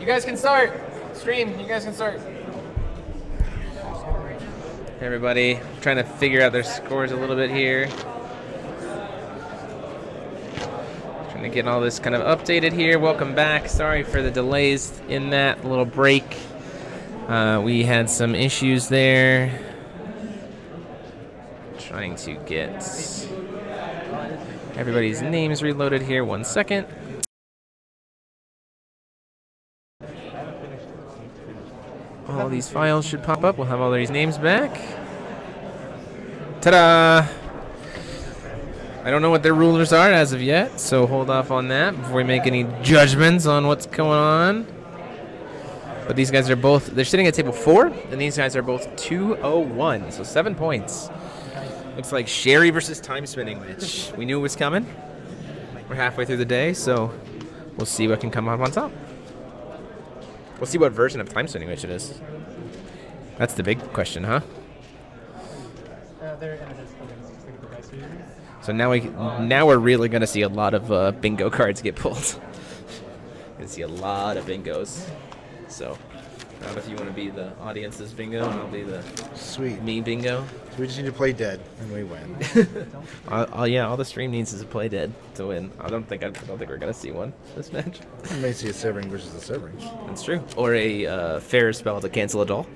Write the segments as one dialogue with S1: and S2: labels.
S1: You guys can start. Stream, you guys can start. Hey everybody, trying to figure out their scores a little bit here. Trying to get all this kind of updated here. Welcome back. Sorry for the delays in that little break. We had some issues there. Trying to get everybody's names reloaded here. 1 second. All these files should pop up. We'll have all these names back. Ta-da! I don't know what their rulers are as of yet, so hold off on that before we make any judgments on what's going on. But these guys are both, they're sitting at table 4, and these guys are both 201, so 7 points. Looks like Sherry versus Time Spinning, which we knew was coming. We're halfway through the day, so we'll see what can come out on top. We'll see what version of Time Spinning which it is. That's the big question, huh? So now we're really gonna see a lot of bingo cards get pulled. Gonna see a lot of bingos. So I don't know if you want to be the audience's bingo, and I'll be the me bingo.
S2: So we just need to play dead, and we win.
S1: Yeah, all the stream needs is a play dead to win. I don't think we're gonna see one this match.
S2: We may see a serving versus a serving.
S1: That's true. Or a fair spell to cancel a doll.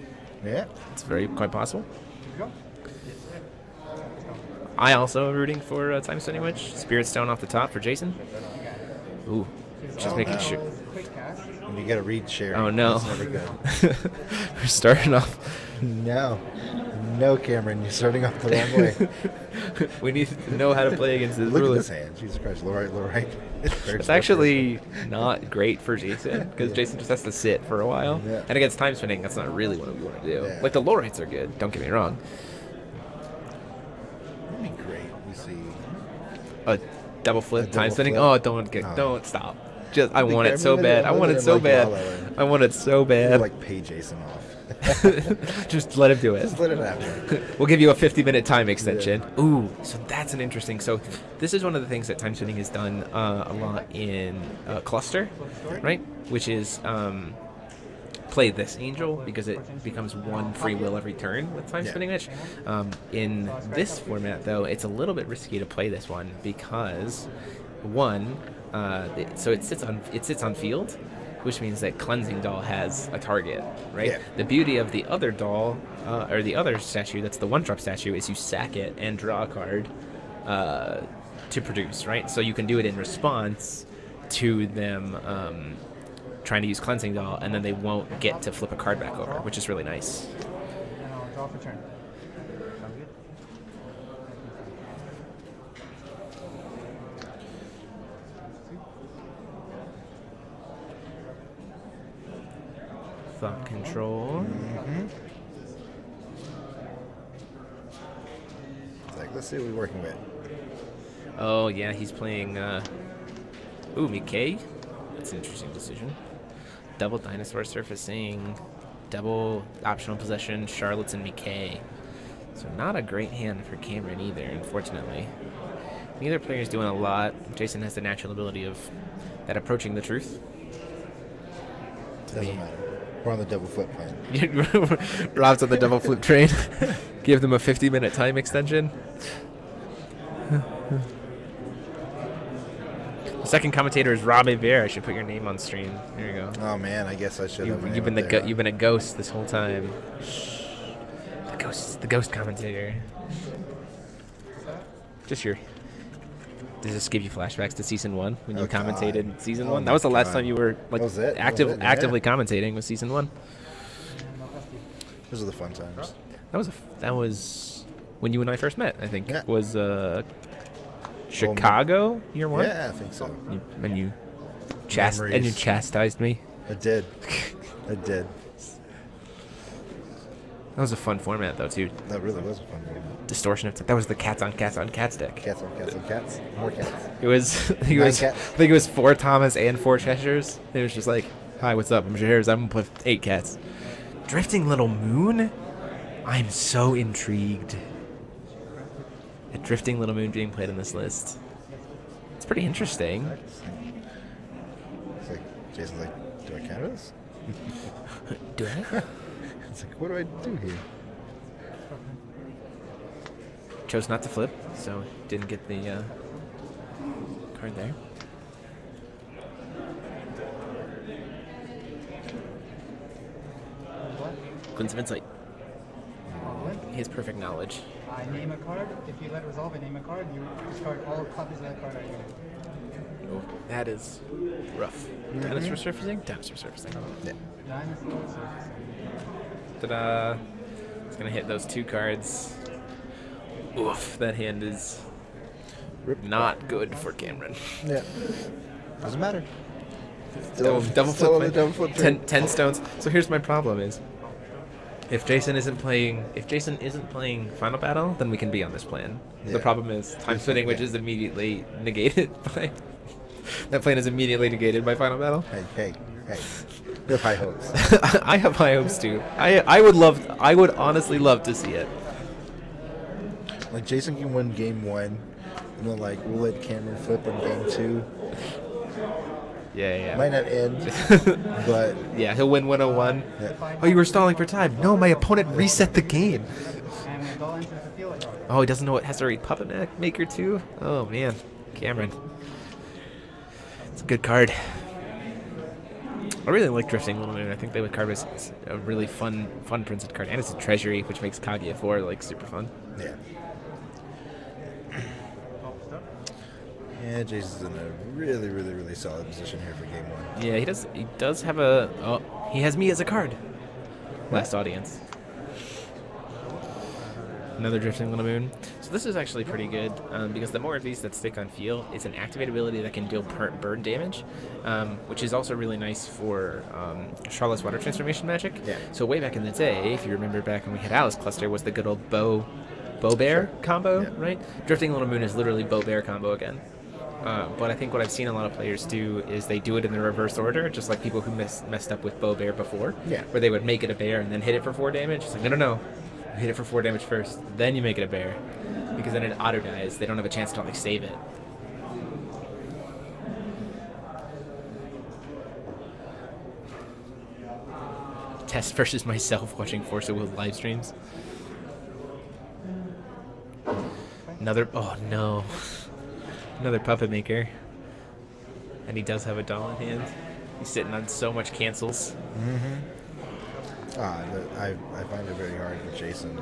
S2: Yeah,
S1: it's quite possible. I also am rooting for Time Spinning Witch. Spirit Stone off the top for Jason. Ooh, just making sure.
S2: And you gotta read share.
S1: Oh no.
S2: That's never good.
S1: We're starting off.
S2: No, Cameron, you're starting off the wrong way.
S1: We need to know how to play against this.
S2: Look at this hand. Jesus Christ, low right.
S1: It's actually not great for Jason, because Jason just has to sit for a while.
S2: Yeah.
S1: And against Time Spinning, that's not really what we want to do.
S2: Yeah.
S1: Like, the low rights are good, don't get me wrong.
S2: That'd be great. We see
S1: a double flip Time Spinning.
S2: Flip.
S1: Oh, don't stop. I want it so bad. I want it so bad. I want it so bad.
S2: Like pay Jason off.
S1: Just let him do it.
S2: Just let it happen.
S1: We'll give you a 50-minute time extension. Yeah. Ooh, so that's an interesting. So this is one of the things that Time Spinning has done a lot in Cluster, right? Which is play this angel because it becomes one free will every turn with Time Spinning Witch. In this format, though, it's a little bit risky to play this one because one. So it sits on field, which means that Cleansing Doll has a target, right? Yeah. The beauty of the other doll, or the other statue, that's the 1-drop statue, is you sack it and draw a card to produce, right? So you can do it in response to them trying to use Cleansing Doll, and then they won't get to flip a card back over, which is really nice.
S3: Draw for turn.
S1: Thought control.
S2: It's like, let's see what we're working with.
S1: Oh yeah, he's playing. Ooh, Mickey. That's an interesting decision. Double dinosaur surfacing, double optional possession, Charlottes and Mickey. So not a great hand for Cameron either, unfortunately. Neither player is doing a lot. Jason has the natural ability of that approaching the truth.
S2: Doesn't matter. We're on the double flip plan.
S1: Rob's on the double flip train. Give them a 50-minute time extension. The second commentator is Rob Rivera. I should put your name on stream. There you go.
S2: Oh man, I guess I should have.
S1: You've been a ghost this whole time. The ghost commentator. Does this give you flashbacks to season 1 when you commentated season 1? That was the last time you were like actively commentating with season 1.
S2: Those are the fun times.
S1: That was when you and I first met. I think was Chicago year 1.
S2: Yeah, I think so.
S1: You chastised me.
S2: I did. I did.
S1: That was a fun format, though, too.
S2: That really was a fun format.
S1: Distortion of that was the cats on cats deck.
S2: Cats on cats. More cats.
S1: It was. I think it was 4 Thomas and 4 Cheshires. It was just like, hi, what's up? I'm Cheshires. I'm gonna play 8 cats. Drifting Little Moon. I'm so intrigued. A Drifting Little Moon being played in this list. It's pretty interesting.
S2: It's like Jason's like, Do I canvas?
S1: Do I?
S2: It's like, what do I do here?
S1: Chose not to flip, so didn't get the card there. Glints of Insight. His perfect knowledge.
S3: I name a card. If you let it resolve, I name a card. You discard all copies of that card.
S1: Oh, that is rough. Dinosaur surfacing? Dinosaur surfacing.
S2: Yeah.
S3: Dinosaur surfacing.
S1: Ta-da! It's gonna hit those 2 cards. Oof, that hand is not good for Cameron.
S2: Yeah. Doesn't matter.
S1: Double
S2: Still on the
S1: flip.
S2: double flip.
S1: 10 stones. So here's my problem is, if Jason isn't playing Final Battle, then we can be on this plan.
S2: Yeah.
S1: The problem is time splitting, which is immediately negated by that plan is immediately negated by Final Battle.
S2: Hey. You have high hopes.
S1: I have high hopes too. I would honestly love to see it.
S2: Like, Jason can win game 1, and then, like, we'll let Cameron flip in game 2.
S1: Yeah.
S2: Might not end, but...
S1: Yeah, he'll win 101.
S2: Yeah.
S1: Oh, you were stalling for time. No, my opponent reset the game.
S3: And when the ball enters the field,
S1: Oh, he doesn't know it has to read Puppet Maker too? Oh, man. Cameron. It's a good card. I really like Drifting Little Moon. I think that card was a really fun printed card. And it's a treasury, which makes Kaguya 4 like super fun.
S2: Yeah. Yeah, Jason's in a really solid position here for game 1.
S1: Yeah, he does have a... Oh, he has me as a card. Last audience. Another Drifting Little Moon. So this is actually pretty good, because the more of these that stick on field, it's an activate ability that can deal burn damage, which is also really nice for Charlotte's Water Transformation magic.
S2: Yeah.
S1: So way back in the day, if you remember back when we had Alice Cluster, was the good old Bow Bear combo,
S2: Yeah.
S1: right? Drifting Little Moon is literally Bow Bear combo again. But I think what I've seen a lot of players do is they do it in the reverse order, just like people who messed up with Bow Bear before,
S2: Yeah.
S1: where they would make it a bear and then hit it for 4 damage. It's like, no. You hit it for 4 damage first, then you make it a bear, because then it auto dies. They don't have a chance to like save it. Test versus myself watching Force of Will live streams. Oh no. Another Puppet Maker. And he does have a doll in hand. He's sitting on so much cancels.
S2: I find it very hard for Jason.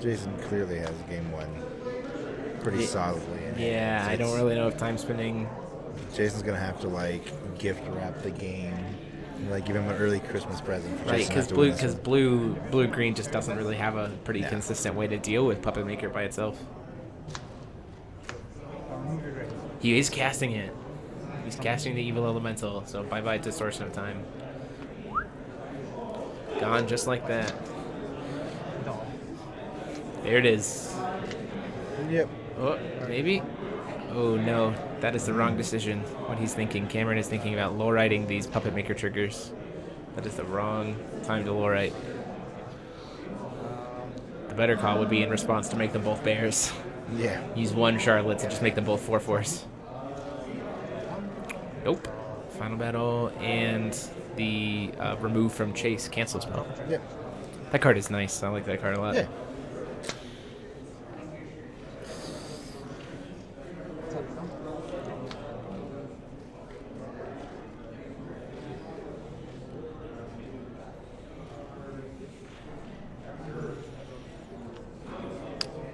S2: Jason clearly has game 1 pretty solidly.
S1: Yeah, I don't really know if time spinning.
S2: Jason's gonna have to like gift wrap the game, and, like give him an early Christmas present.
S1: Right, because blue green just doesn't really have a pretty consistent way to deal with Puppet Maker by itself. He is casting it. He's casting the evil elemental, so bye-bye Distortion of Time. Gone just like that. There it is.
S2: Yep.
S1: Oh, maybe? Oh no, that is the wrong decision. What he's thinking. Cameron is thinking about low-riding these Puppet Maker triggers. That is the wrong time to low-ride. The better call would be in response to make them both bears.
S2: Yeah.
S1: Use 1 Charlotte to just make them both 4/4s. Nope. Final Battle and the remove from Chase cancel spell.
S2: Yep.
S1: That card is nice. I like that card a lot.
S2: Yeah.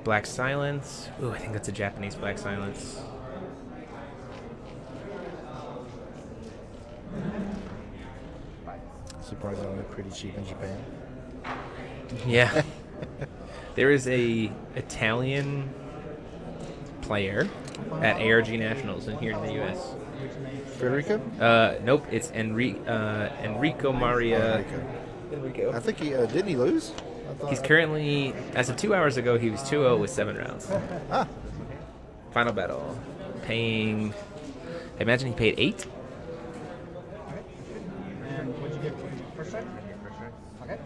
S1: Black Silence. Ooh, I think that's a Japanese Black Silence.
S2: Surprisingly pretty cheap in Japan.
S1: Yeah. There is a Italian player at ARG Nationals in here in the U.S.
S2: Federico?
S1: Nope, it's Enrico Maria. Enrico.
S2: I think he didn't he lose?
S1: He's currently, as of 2 hours ago, he was 2-0 with 7 rounds.
S2: Ah.
S1: Final Battle. Paying, I imagine he paid 8?
S3: And what'd you get? First strike? Okay.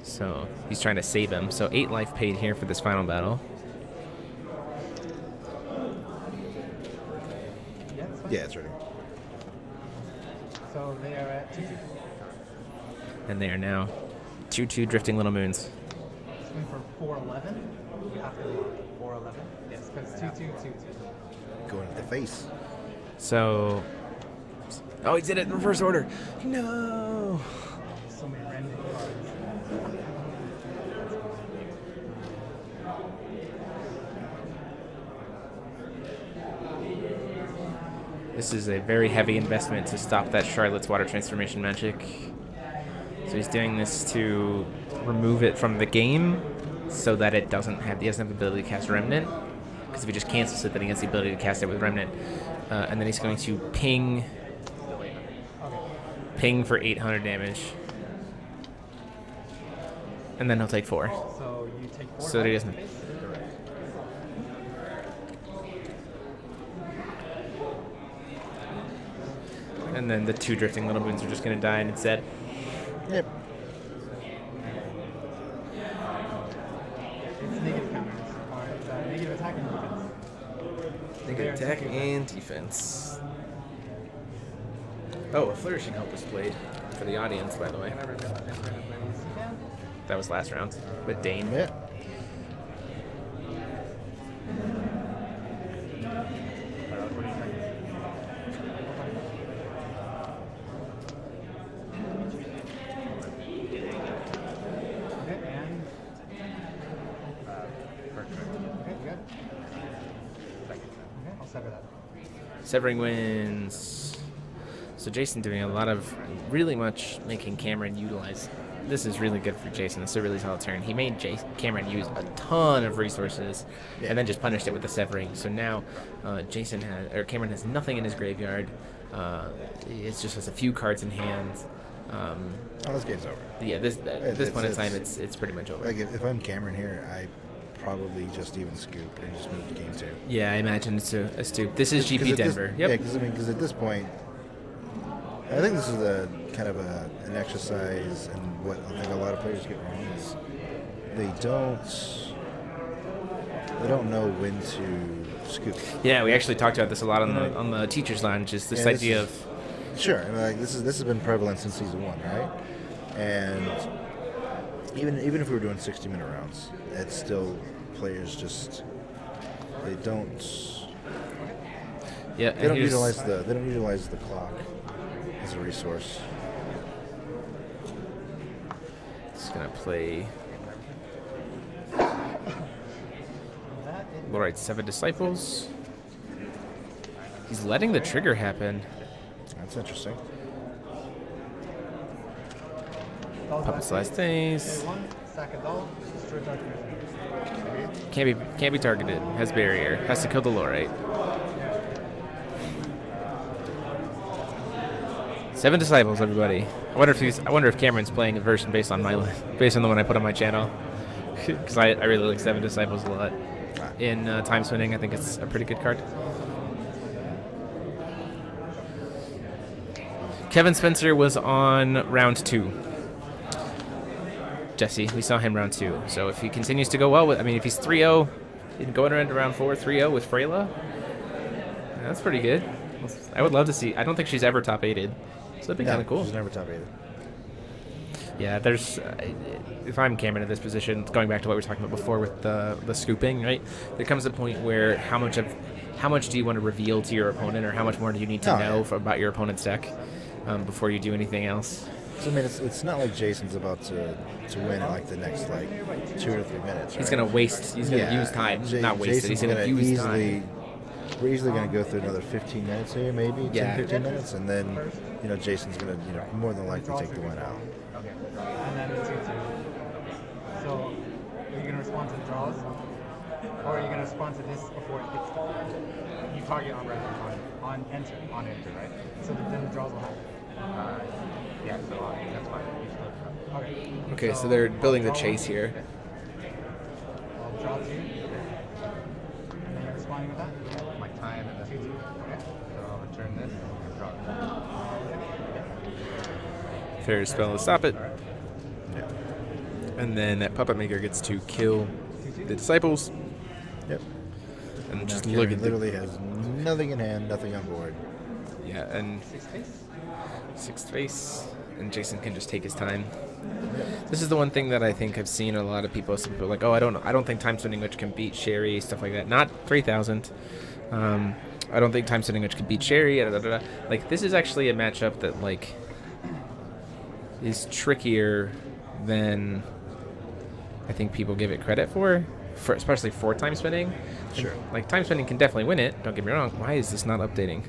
S1: So he's trying to save him. So 8 life paid here for this Final Battle.
S2: Yeah, it's ready.
S3: So they are at 2-2.
S1: And they are now 2/2 drifting little moons.
S3: Swing for 4-11. You have to be 4-11. Yes, because 2-2, 2-2.
S2: Going to the face.
S1: So, oh, he did it in reverse order. No.
S3: So many random cards.
S1: This is a very heavy investment to stop that Charlotte's Water Transformation magic. So he's doing this to remove it from the game so that it doesn't have the ability to cast Remnant. Because if he just cancels it, then he has the ability to cast it with Remnant. And then he's going to ping for 800 damage. And then he'll take 4.
S3: So you take 4.
S1: So that he doesn't. And then the 2 drifting little moons are just going to die and it's dead.
S2: Yep.
S3: It's negative counters. Or it's negative attack and defense.
S1: Negative attack and defense. Oh, a Flourishing Hope was played for the audience, by the way. That was last round with Dane.
S2: Yeah.
S1: Severing wins. So Jason doing a lot of really much making Cameron utilize. This is really good for Jason. It's a really solid turn. He made Cameron use a ton of resources and then just punished it with the severing. So now Cameron has nothing in his graveyard. It just has a few cards in hand.
S2: Oh, this game's over.
S1: Yeah, this point in time, it's pretty much over.
S2: Like if I'm Cameron here, I probably just even scoop and just move to game 2.
S1: Yeah, I imagine it's a stoop. This is GP Denver. Yep.
S2: Yeah, because at this point, I think this is a kind of an exercise, and what I think a lot of players get wrong is they don't know when to scoop.
S1: Yeah, we actually talked about this a lot on the teachers' lounge. Is this idea of
S2: sure, and like this has been prevalent since season 1, right? And even if we were doing 60-minute rounds, it's still players just they don't utilize the clock as a resource.
S1: It's gonna play. All right, 7 Disciples. He's letting the trigger happen.
S2: That's interesting.
S1: Puppet's last days. Can't be targeted. Has barrier. Has to kill the Lorite. 7 Disciples, everybody. I wonder if Cameron's playing a version based on the one I put on my channel. Because I really like 7 Disciples a lot. In time spinning, I think it's a pretty good card. Kevin Spencer was on round 2. Jesse, we saw him round 2. So if he continues to go well if he's 3-0, going into round 4, 3-0 with Freyla, that's pretty good. I would love to see. I don't think she's ever top 8'd. So that'd be kind of cool.
S2: She's never top 8'd.
S1: Yeah, there's. If I'm Cameron in this position, going back to what we were talking about before with the scooping, right? There comes a point where how much do you want to reveal to your opponent, or how much more do you need to know about your opponent's deck before you do anything else?
S2: So, I mean, it's not like Jason's about to win in like the next 2 to 3 minutes. Right?
S1: He's gonna waste. He's gonna use time, not waste it. He's gonna use time.
S2: We're easily going to go through another 15 minutes here, maybe 10, 15 minutes, and then Jason's going to more than likely take the win out.
S3: Okay. And then 2-2. So are you going to respond to the draws, or are you going to respond to this before it hits? You target on enter, right? So then the draws will happen. Yeah. So that's fine. Okay.
S1: Okay. So they're building the chase here.
S3: I'll draw 2. And then you're responding with that. Time and the 2-2. Okay. So I'll return this and draw it.
S1: Fair spell to stop it. Yeah. And then that puppet maker gets to kill the disciples.
S2: Yep.
S1: And just look at
S2: literally has nothing in hand, nothing on board.
S1: Yeah, and
S3: 6 face.
S1: 6th face, and Jason can just take his time. This is the one thing that I think I've seen a lot of people. Some people are like, oh, I don't think time spinning witch can beat Sherry, stuff like that. Not 3000. I don't think time spinning witch can beat Sherry. Like, this is actually a matchup that like is trickier than I think people give it credit for especially for time spinning.
S2: Sure.
S1: And, like, time spinning can definitely win it. Don't get me wrong. Why is this not updating?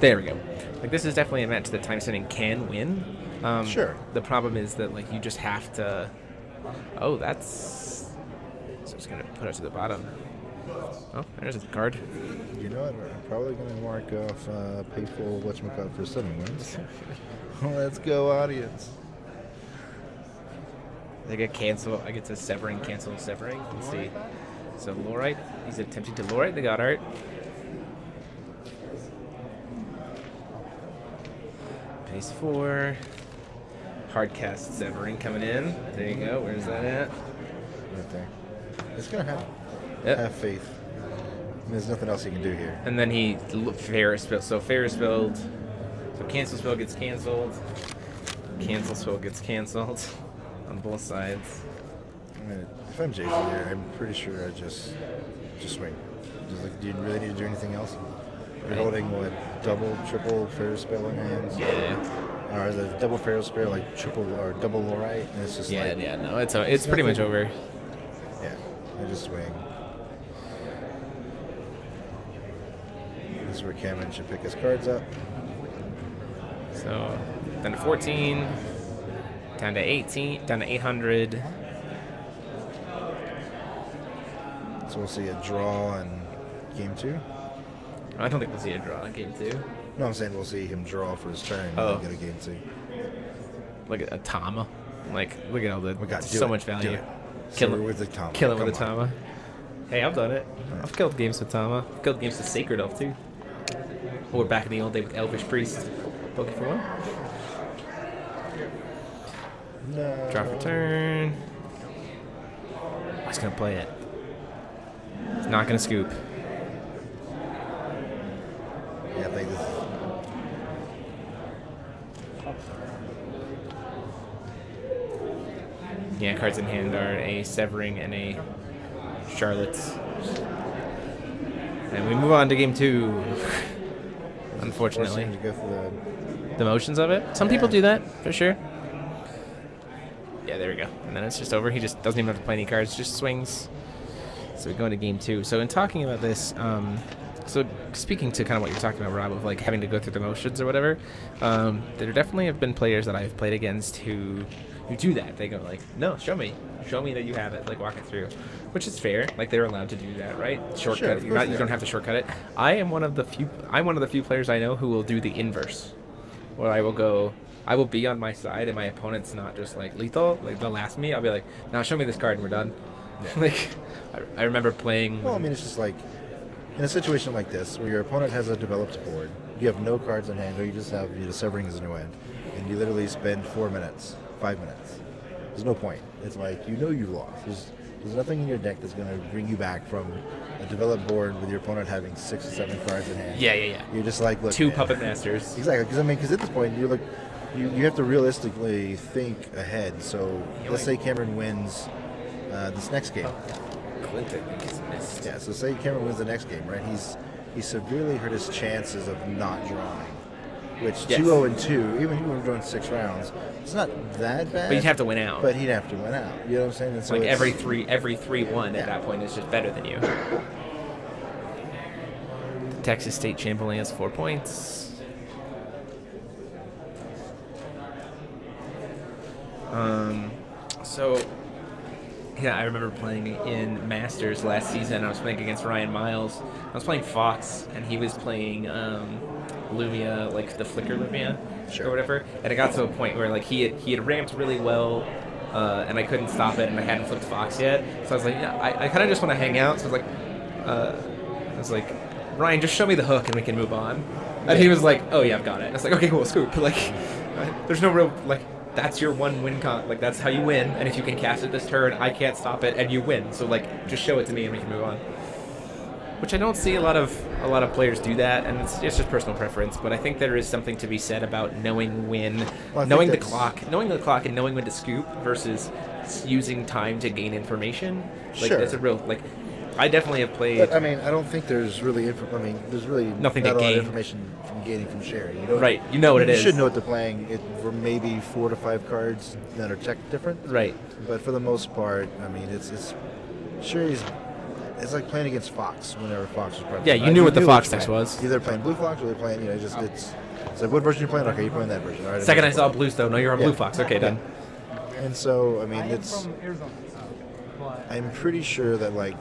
S1: There we go. Like, this is definitely a match that time spinning can win.
S2: Sure.
S1: The problem is that, like, you just have to... Oh, that's... So it's going to put us to the bottom. Oh, there's a card.
S2: You know what? I'm probably going to mark off Payful whatchamacallit for 7 wins. Let's go, audience.
S1: They get cancel. I get to severing, cancel, severing. Let's see. So Lorite, he's attempting to Lorite the God Art. Pace 4. Hardcast severing coming in. There you go. Where's that at?
S2: Right there. It's going to happen.
S1: Yep.
S2: Have faith. I mean, there's nothing else he can do here.
S1: And then he Ferris build. So Ferris build. So cancel spell gets canceled. Cancel spell gets canceled on both sides.
S2: I mean, if I'm Jason here, I'm pretty sure I just swing. Just like, do you really need to do anything else? You're holding what, double, triple Ferris spell in hands?
S1: Yeah.
S2: Or the double Ferris spell, like triple or double Lorite, and it's just
S1: Yeah,
S2: like,
S1: yeah, no, it's pretty much over.
S2: yeah, I just swing. This is where Cameron should pick his cards up.
S1: So down to 14, down to 18, down to 800.
S2: So we'll see a draw in game 2.
S1: I don't think we'll see a draw in game 2.
S2: No, I'm saying we'll see him draw for his turn
S1: Oh.
S2: and then get a game 2.
S1: Look at a Tama. Like, look at all the
S2: We got
S1: so much value.
S2: Kill
S1: Kill
S2: it
S1: him
S2: with the Tama.
S1: Kill him
S2: Come
S1: with a
S2: on.
S1: Tama. Hey, I've done it. I've killed games with Tama. I've killed games with Sacred Elf too. Or back in the old day with Elvish Priest. Poke for one.
S2: No.
S1: Draw for turn. He's gonna play it. He's not gonna scoop.
S2: Yeah, I think this is...
S1: Yeah, cards in hand are a Severing and a Charlotte's. And we move on to game 2. Unfortunately.
S2: Forcing him to go for
S1: The motions of it. Some people do that, for sure. Yeah, there we go. And then it's just over. He just doesn't even have to play any cards, just swings. So we go into game 2. So in talking about this, so speaking to kind of what you're talking about, Rob, of like having to go through the motions or whatever, there definitely have been players that I've played against who do that. They go like, no, show me that you have it, like walk it through, which is fair. Like they're allowed to do that, right? Shortcut.
S2: Sure,
S1: You don't have to shortcut it. I'm one of the few players I know who will do the inverse, where I will be on my side and my opponent's not just like lethal, like they'll last me. I'll be like, now show me this card and we're done. Yeah. Like I remember playing.
S2: Well, I mean, it's just like in a situation like this where your opponent has a developed board, you have no cards in hand, or you just have Severing as a new end, and you literally spend 4 minutes, 5 minutes. There's no point. It's like, you lost. There's nothing in your deck that's going to bring you back from a developed board with your opponent having 6 or 7 cards in hand.
S1: Yeah.
S2: You're just like, look,
S1: 2
S2: man.
S1: Puppet Masters.
S2: Exactly, because at this point, you're like, you have to realistically think ahead. So let's say Cameron wins this next game.
S1: Clinton is missed.
S2: Yeah, so say Cameron wins the next game, right? He's severely hurt his chances of not drawing. Which
S1: Yes.
S2: 2-0-2, even if he would have drawn 6 rounds, it's not that bad.
S1: But you'd have to win out.
S2: But he'd have to win out. You know what I'm saying? And so
S1: Like
S2: it's-
S1: every 3-1
S2: Yeah.
S1: at that point is just better than you. Texas State champ only has 4 points. So yeah, I remember playing in Masters last season. I was playing against Ryan Miles. I was playing Fox, and he was playing Lumia, like the Flicker Lumia,
S2: Sure.
S1: or whatever. And it got to a point where like he had ramped really well, and I couldn't stop it, and I hadn't flipped Fox yet. So I was like, yeah, I kind of just want to hang out. So I was like, Ryan, just show me the hook, and we can move on. And he was like, oh yeah, I've got it. I was like, okay, cool, scoop. But like, there's no real like. That's your one win like that's how you win, and if you can cast it this turn, I can't stop it, and you win. So like, just show it to me and we can move on. which I don't see a lot of players do that, and it's just personal preference. But I think there is something to be said about knowing when, knowing the clock, and knowing when to scoop versus using time to gain information. Like,
S2: sure.
S1: That's a real like. I definitely have played.
S2: But, I mean, I don't think there's really. There's really
S1: nothing
S2: not
S1: to
S2: a lot
S1: gain.
S2: of information from gaining from Sherry. You know,
S1: right. You know what it is.
S2: You should know what they're playing. It for maybe 4 to 5 cards that are tech different.
S1: Right.
S2: But for the most part, I mean, it's Sherry's. It's like playing against Fox whenever Fox was playing.
S1: Yeah, you knew what the Fox text was.
S2: Either playing Blue Fox or they're playing. You know, it's like what version you're playing. Okay, you're playing that version. All right.
S1: Second I saw Blue Stone. No, you're on Blue Fox. Okay, done.
S2: And so I mean,
S3: I am
S2: it's.
S3: from Arizona, but
S2: I'm pretty sure that like.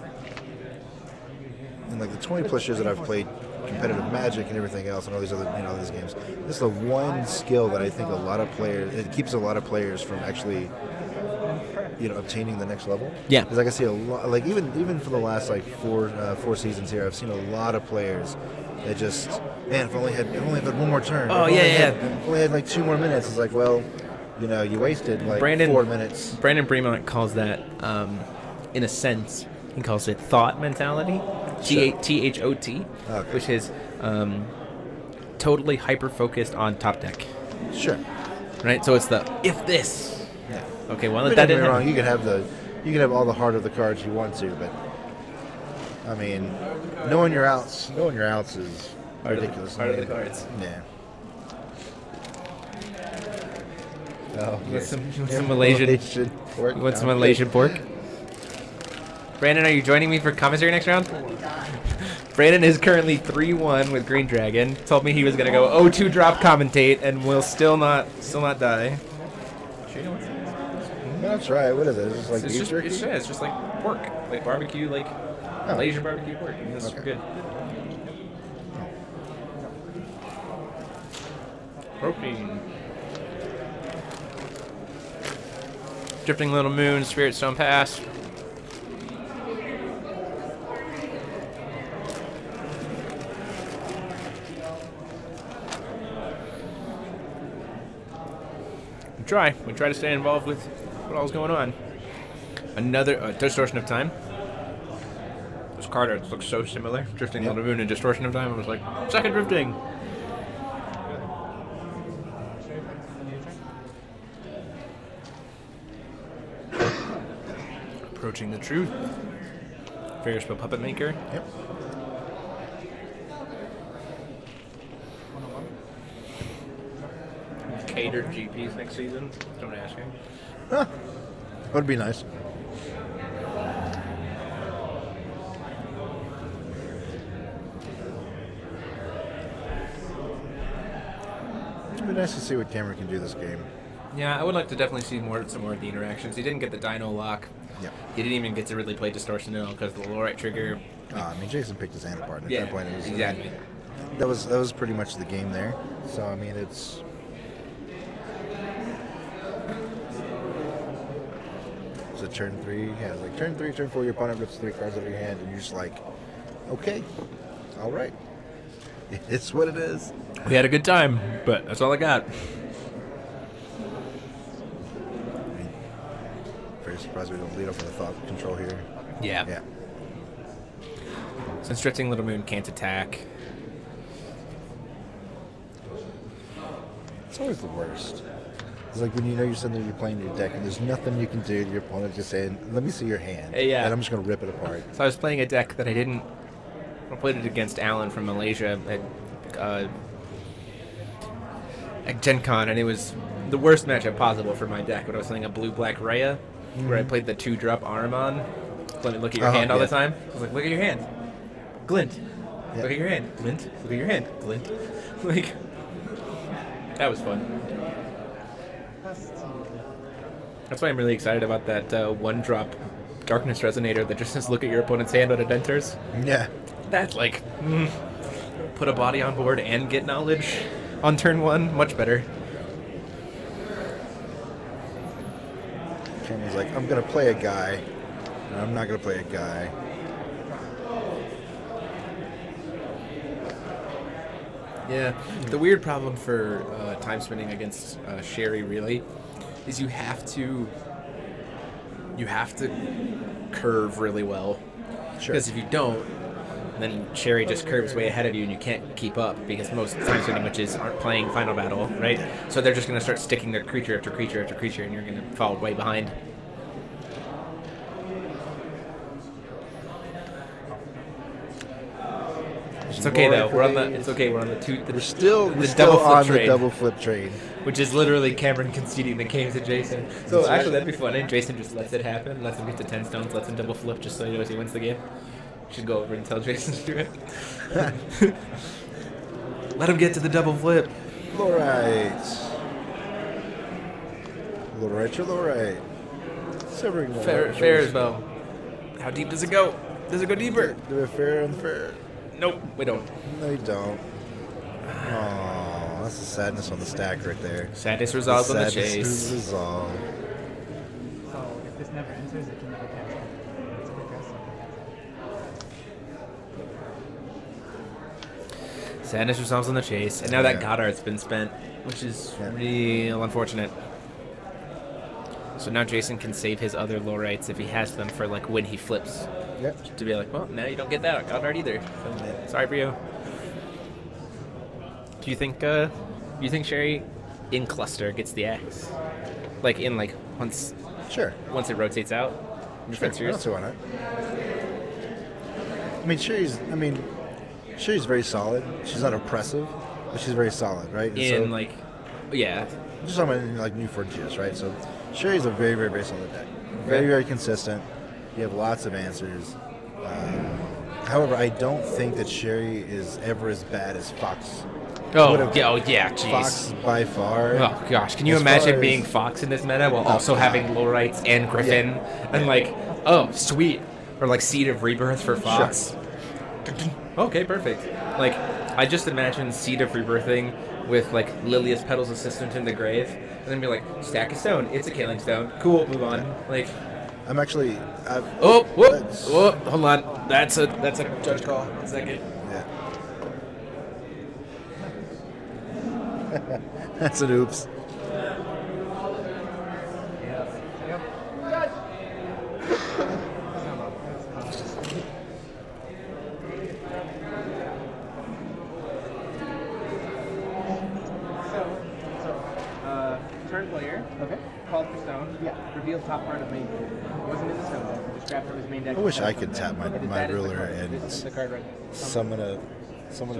S2: In like the 20 plus years that I've played competitive Magic and everything else and all these other these games, this is the one skill that I think a lot of players, it keeps a lot of players from actually obtaining the next level.
S1: Yeah,
S2: because like I see a lot, like even for the last like four seasons here, I've seen a lot of players that just, man, if I only had one more turn.
S1: Oh
S2: If only had like 2 more minutes. It's like, well, you wasted like 4 minutes.
S1: Brandan Bremont calls that, in a sense, he calls it thought mentality. THOT,
S2: Okay.
S1: which is totally hyper-focused on top deck.
S2: Sure.
S1: Right? So it's the, if this.
S2: Yeah.
S1: Okay, well,
S2: Don't
S1: that
S2: get me
S1: didn't
S2: wrong. You can have all the heart of the cards you want to, but I mean, knowing your outs is ridiculous.
S1: Part of the cards.
S2: Yeah. Oh,
S1: With some Malaysian
S2: pork.
S1: You want some Malaysian pork? Brandon, are you joining me for commentary next round? Brandon is currently 3-1 with Green Dragon. Told me he was gonna go 0-2 drop commentate and will still not die.
S2: That's right. What is it? Is this like beef jerky?
S1: It's just like pork, like barbecue, like Malaysian barbecue pork. That's good. Protein. Drifting Little Moon, Spirit Stone Pass. We try to stay involved with what all's going on. Another Distortion of Time. Those cards look so similar. Drifting Little Moon and Distortion of Time. I was like, second drifting. Approaching the Truth. Figure Puppet Maker.
S2: Yep.
S1: Catered GPs next season. Don't ask me.
S2: Huh. Would be nice. It'd be nice to see what Cameron can do this game.
S1: Yeah, I would like to definitely see some more of the interactions. He didn't get the Dino Lock.
S2: Yeah.
S1: He didn't even get to really play Distortion at all because of the Lorite trigger.
S2: I mean, Jason picked his hand apart. At
S1: Yeah,
S2: that point, it was
S1: exactly.
S2: That was pretty much the game there. So I mean, it's. Is it turn 3? Yeah, it's like turn 3, turn 4. Your opponent rips 3 cards out of your hand, and you're just like, okay, all right, it's what it is.
S1: We had a good time, but that's all I got.
S2: I mean, very surprised we don't lead off with a thought control here.
S1: Yeah.
S2: Yeah.
S1: Since Drifting Little Moon can't attack.
S2: It's always the worst. It's like when you're sitting there, you're playing your deck, and there's nothing you can do. Your opponent's just saying, "Let me see your hand,"
S1: Yeah.
S2: and I'm just gonna rip it apart.
S1: So I was playing a deck that I played it against Alan from Malaysia at Gen Con, and it was the worst matchup possible for my deck. But I was playing a blue-black Raya, where I played the 2-drop Ahriman. Let me look at your hand all the time. I was like, look at your hand. Glint.
S2: Yeah.
S1: Look at your hand. Glint. Look at your hand. Glint. Like, that was fun. That's why I'm really excited about that 1-drop Darkness Resonator that just says look at your opponent's hand when it enters.
S2: Yeah.
S1: That's like, put a body on board and get knowledge on turn 1. Much better.
S2: Cameron's like, I'm gonna play a guy. No, I'm not gonna play a guy.
S1: Yeah. The weird problem for time spending against Sherry really is you have to curve really well.
S2: Sure.
S1: Because if you don't, And then Sherry just curves way ahead of you, and you can't keep up because most time-swinging witches aren't playing Final Battle, right? So they're just going to start sticking their creature after creature after creature, and you're going to fall way behind. It's okay though. We're on the. It's okay. We're on the two.
S2: We're still
S1: double flip
S2: on
S1: train,
S2: the double flip train,
S1: which is literally Cameron conceding the game to Jason. So actually, that'd be funny. Jason just lets it happen, lets him get to 10 stones, lets him double flip, just so he knows he wins the game. Should go over and tell Jason to do it. Let him get to the double flip.
S2: Low right. Low right, you're low right. Severing
S1: Fair as well. How deep does it go? Does it go deeper?
S2: Do it fair and fair.
S1: Nope, we don't.
S2: No, you don't. Oh, that's the sadness on the stack right there.
S1: Sadness resolved on the chase.
S2: Sadness resolved.
S3: So if this never enters, it can never cancel. It's progressive.
S1: Sadness resolves on the chase, and now that Goddard's been spent, which is real unfortunate. So now Jason can save his other low rights if he has them for like when he flips.
S2: Yep.
S1: To be like, well, now you don't get that on Goddard either. So, sorry for you. Do you think Sherry in cluster gets the axe? Like in like once it rotates out?
S2: Sure. I don't see why not. I mean, Sherry's very solid. She's not oppressive, but she's very solid, right? And
S1: in
S2: so,
S1: like, yeah.
S2: I'm just talking about in like New Frontiers, right? So Sherry's a very, very, very solid deck. Very, very consistent. You have lots of answers. However, I don't think that Sherry is ever as bad as Fox.
S1: Yeah, jeez.
S2: Fox by far.
S1: Oh gosh, can you imagine being Fox in this meta while also having low rights and Griffin and like, oh sweet, or like Seed of Rebirth for Fox. Sure. Okay, perfect. Like, I just imagine Seed of Rebirthing with like Lilia's Petals Assistant in the grave, and then be like, stack a stone. It's a killing stone. Cool, move on. Like.
S2: I'm actually.
S1: Hold on. That's a judge call. 1 second.
S2: Yeah. That's an oops.
S1: Turn player. Okay. Called for stone. Yeah. Reveal top part of main deck. It wasn't in the stone deck. Just grabbed from his main deck.
S2: I wish I could tap my ruler and summon a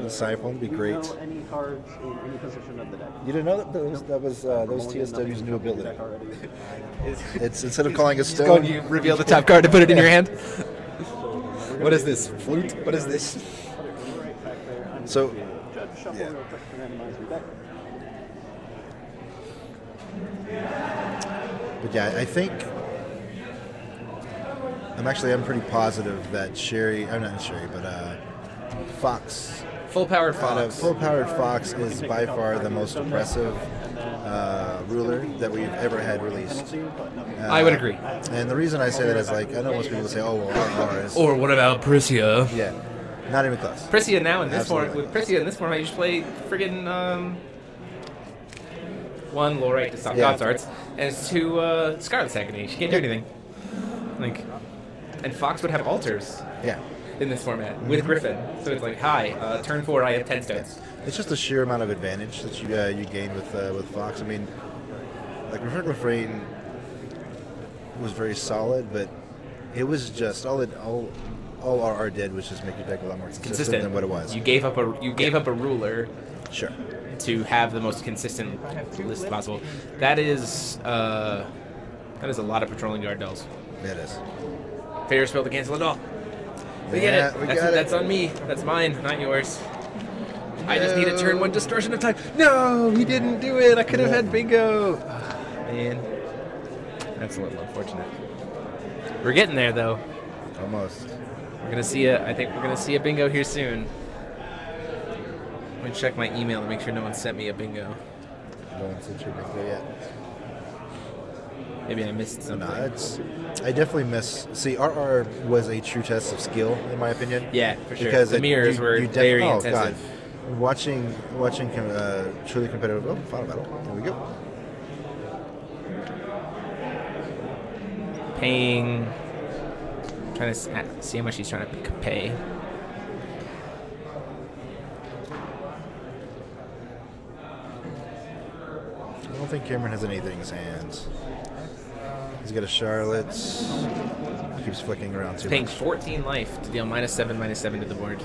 S2: Siphon. Would be great.
S4: Any cards in any position of the deck.
S2: You didn't know that was those TSW's new ability. It's instead of calling a stone,
S1: you reveal the top card to put it in your hand. What is this? Flute? What is this?
S2: So,
S4: yeah.
S2: But yeah, I think I'm pretty positive that Sherry, I'm not Sherry, but Fox.
S1: Full-powered Fox.
S2: Full-powered Fox is by far the most oppressive ruler that we've ever had released.
S1: I would agree.
S2: And the reason I say that is like, I know most people say, oh, well, ours.
S1: Or what about Priscia?
S2: Yeah, not even close.
S1: Priscia now in this form,
S2: Absolutely.
S1: with Priscia in this format, you just play friggin' 1 low right to stop God's Arts, and it's 2 Scarlet's Agony. She can't do anything. Like, and Fox would have altars.
S2: Yeah.
S1: In this format with Griffin, so it's like, hi, turn 4, I have 10 stones.
S2: It's just the sheer amount of advantage that you gain with Fox. I mean, like Refrain was very solid, but it was just all RR did was just make your deck a lot more consistent than what it was.
S1: You gave up a ruler.
S2: Sure.
S1: To have the most consistent list possible. That is a lot of patrolling guard dolls.
S2: It is.
S1: Fair spell to cancel it all. We get it. That's on me. That's mine, not yours. I just need a turn 1 distortion of time. No, he didn't do it. I could have had bingo. Man, that's a little unfortunate. We're getting there though.
S2: Almost.
S1: We're gonna see I think we're gonna see a bingo here soon. I'm gonna check my email to make sure no one sent me a bingo.
S2: No one sent you a bingo yet.
S1: Maybe I missed something.
S2: I definitely miss. See, RR was a true test of skill, in my opinion.
S1: Yeah, for sure.
S2: Because
S1: the mirrors were very intensive.
S2: God. Watching truly competitive. Oh, final battle. There we go.
S1: Paying. Trying to see how much he's trying to pay.
S2: don't think Cameron has anything in his hands. He's got a Charlotte. He keeps flicking around too
S1: Paying
S2: much.
S1: 14 life to deal -7/-7 to the board.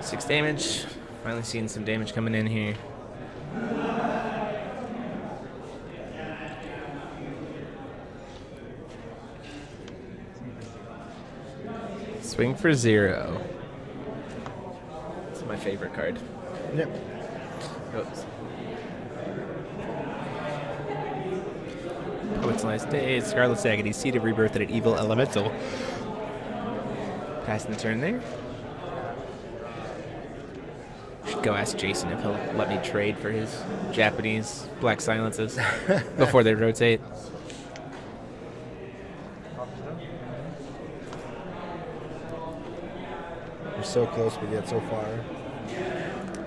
S1: Six damage. Finally seeing some damage coming in here. Swing for 0. It's my favorite card.
S2: Yep.
S1: Oops. Poet's Last Day, Scarlet Agony, Seed of Rebirth, and an Evil Elemental. Passing the turn there. Should go ask Jason if he'll let me trade for his Japanese Black Silences before they rotate.
S2: We're so close, but yet so far.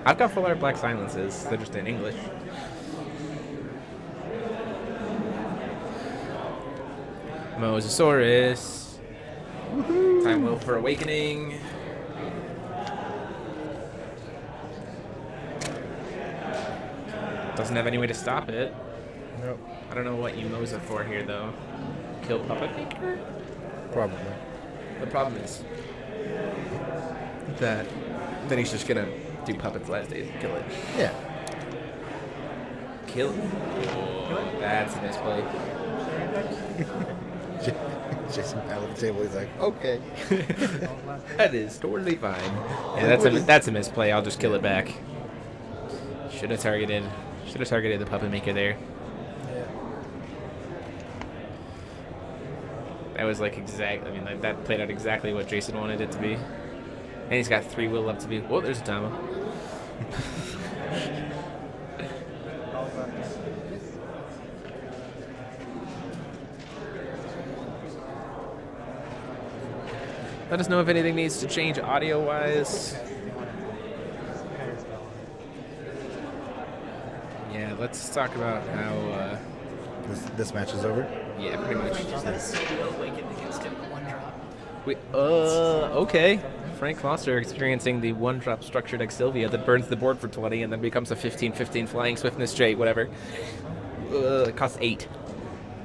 S1: I've got full art Black Silences. They're just in English. Mosasaurus. Time Will for Awakening. Doesn't have any way to stop it.
S2: Nope.
S1: I don't know what you Mosa for here, though. Kill Puppet Maker?
S2: Probably.
S1: The problem is that then he's just gonna do Puppet's Last Days and kill it.
S2: Yeah.
S1: Kill it. Oh, that's a misplay.
S2: Jason out of the table. He's like, okay.
S1: That is totally fine. Yeah, that's a misplay. I'll just kill it back. Should have targeted the Puppet Maker there.
S2: Yeah.
S1: That was like exact. I mean, like, that played out exactly what Jason wanted it to be. And he's got 3 will left to be. Whoa, there's a Tama. Let us know if anything needs to change audio-wise. Yeah, let's talk about how.
S2: This match is over.
S1: Yeah, pretty much. Okay. Frank Foster experiencing the 1-drop structured Exilvia that burns the board for 20 and then becomes a 15/15 flying swiftness trait, whatever. It costs 8.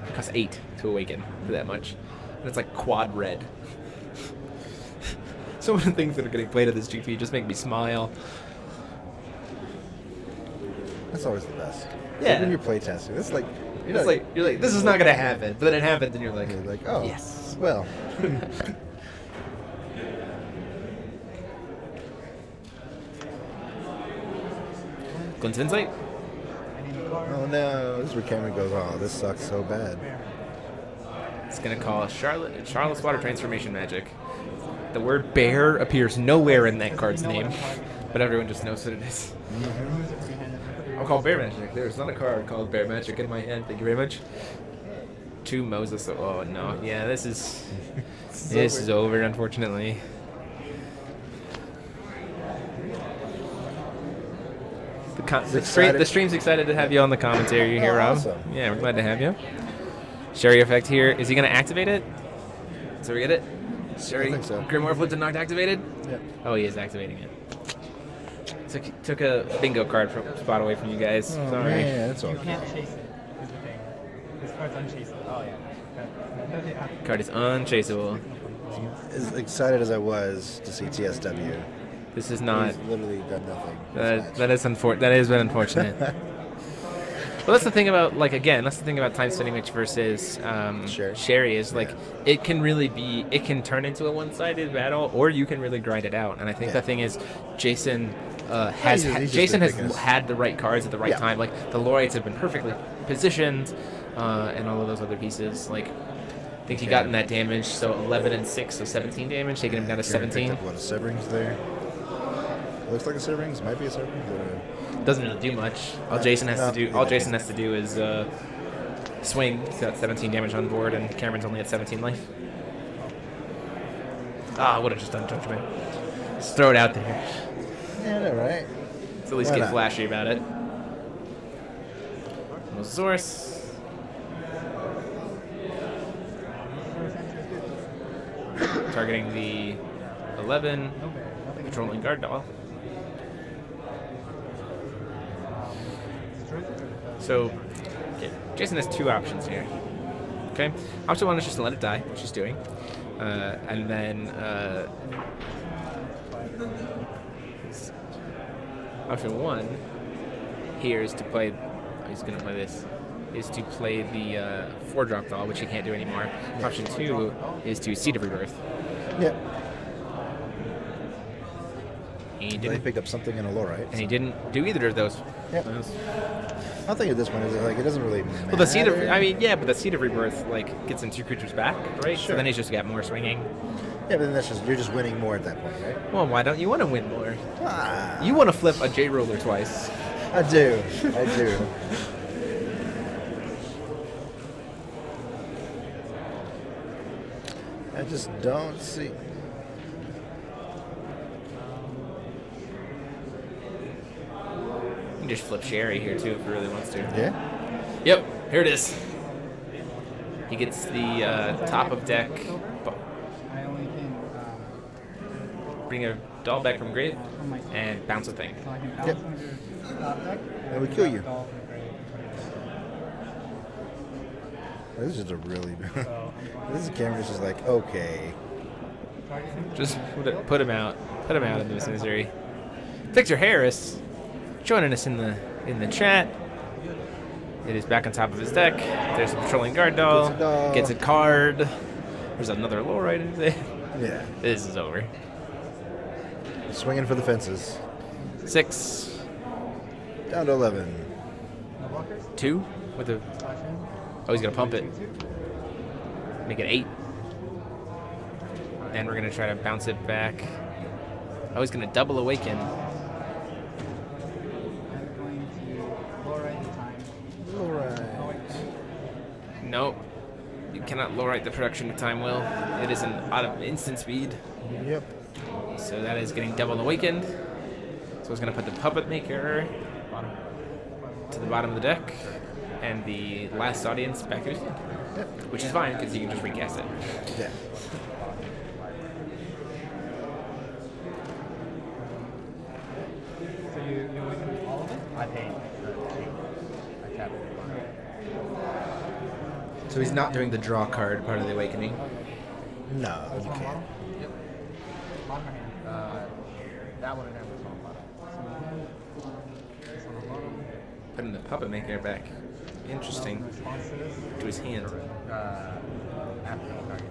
S1: It costs 8 to awaken for that much. And it's like quad red. Some of the things that are getting played at this GP just make me smile.
S2: That's always the best.
S1: Yeah.
S2: Like when you're playtesting, it's like
S1: You're like, this is not gonna happen, but then it happens, and you're like,
S2: oh,
S1: yes.
S2: Well.
S1: Glint's Insight.
S2: Oh no! This is where Cameron goes. Oh, this sucks so bad.
S1: It's gonna call Charlotte's Water Transformation Magic. The word bear appears nowhere in that card's name, but everyone just knows what it is. I'll call Bear Magic. There's not a card called Bear Magic in my hand. Thank you very much. 2 Moses. Oh no. Yeah, this is over, unfortunately. The stream's excited to have you on the commentary here, Rob.
S2: Awesome.
S1: Yeah, we're glad to have you. Sherry effect here. Is he going to activate it? So we get it? Sherry,
S2: I think so.
S1: Grimoire Flip to not activated?
S2: Yep.
S1: Oh, he is activating it. Took a bingo card spot away from you guys.
S2: Oh,
S1: Sorry.
S2: man, that's
S3: You
S2: okay.
S3: can't chase it, is the thing. This card's unchaseable. Oh, yeah.
S1: Card is unchaseable.
S2: As excited as I was to see TSW,
S1: This is not.
S2: he's literally done nothing.
S1: That is unfortunate. Well, that's the thing about that's the thing about Time Spinning Witch versus Sherry is it can really be, it can turn into a one-sided battle, or you can really grind it out. And I think the thing is, Jason has had the right cards at the right time. Like the Laureates have been perfectly positioned, and all of those other pieces. Like I think he got in that damage, so 11 and 6, so 17 damage, taking him down to 17.
S2: What, a Severings there? Looks like a Severings. Might be a Severings.
S1: Doesn't really do much. All Jason has to do is swing. He's got 17 damage on board, and Cameron's only at 17 life. Ah, would have just done Judgment. Just throw it out there.
S2: Yeah, all right.
S1: Let's at least get flashy about it. Mosasaurus. Targeting the 11. Patrolling guard doll. So, okay, Jason has two options here. Okay, option one is just to let it die, which he's doing, and then option one here is to play. He's gonna play this. Is to play the 4-drop doll, which he can't do anymore. Option two is to Seed of Rebirth.
S2: Yeah.
S1: He
S2: They
S1: didn't,
S2: picked up something in a Lorite.
S1: and he didn't do either of those.
S2: Yeah. I think at this point, like, it doesn't really matter.
S1: Well, the Seed of, I mean, yeah, but the Seed of Rebirth, like, gets him 2 creatures back, right?
S2: Sure.
S1: So then he's just got more swinging.
S2: Yeah, but then that's just, you're just winning more at that point, right?
S1: Well, why don't you want to win more?
S2: Ah,
S1: You want to flip a J roller twice.
S2: I do. I do. I just don't see.
S1: You can just flip Sherry here, too, if he really wants to.
S2: Yeah?
S1: Yep, here it is. He gets the top of deck,
S3: I only can,
S1: bring a doll back from grave, and bounce a thing.
S3: so I can bounce
S2: Yep.
S3: one of your top deck.
S2: And we kill you.
S3: Doll from grave.
S2: This is just a really.
S3: So I'm
S2: This is camera's just like, okay.
S3: targeting.
S1: Just put him out. Put him out of this misery. Victor Harris joining us in the chat. It is back on top of his deck. There's a patrolling guard doll.
S2: Gets a doll.
S1: Gets a card. There's another low right in there.
S2: Yeah.
S1: This is over.
S2: Swinging for the fences.
S1: 6,
S2: Down to 11.
S1: 2 with a. Oh, he's gonna pump it. Make it 8. Then we're gonna try to bounce it back. Oh, he's gonna double awaken.
S3: I'm going to lower right the time.
S2: Alright.
S1: Nope. You cannot low right the production of time, Will. It is an instant speed.
S2: Yep.
S1: So that is getting double awakened. So it's going to put the puppet maker to the bottom of the deck and the last audience back to his hand.
S2: Yep.
S1: Which is fine because you can just recast it.
S2: Yeah.
S3: So you awaken all of it? I paid. I tapped it.
S1: So he's not doing the draw card part of the awakening.
S2: No, you can't.
S3: Yep. Bottom of hand. That one and that was on bottom. This one on bottom.
S1: Putting the puppet maker back. Interesting.
S3: Response to this.
S1: To his hand.
S3: After the target.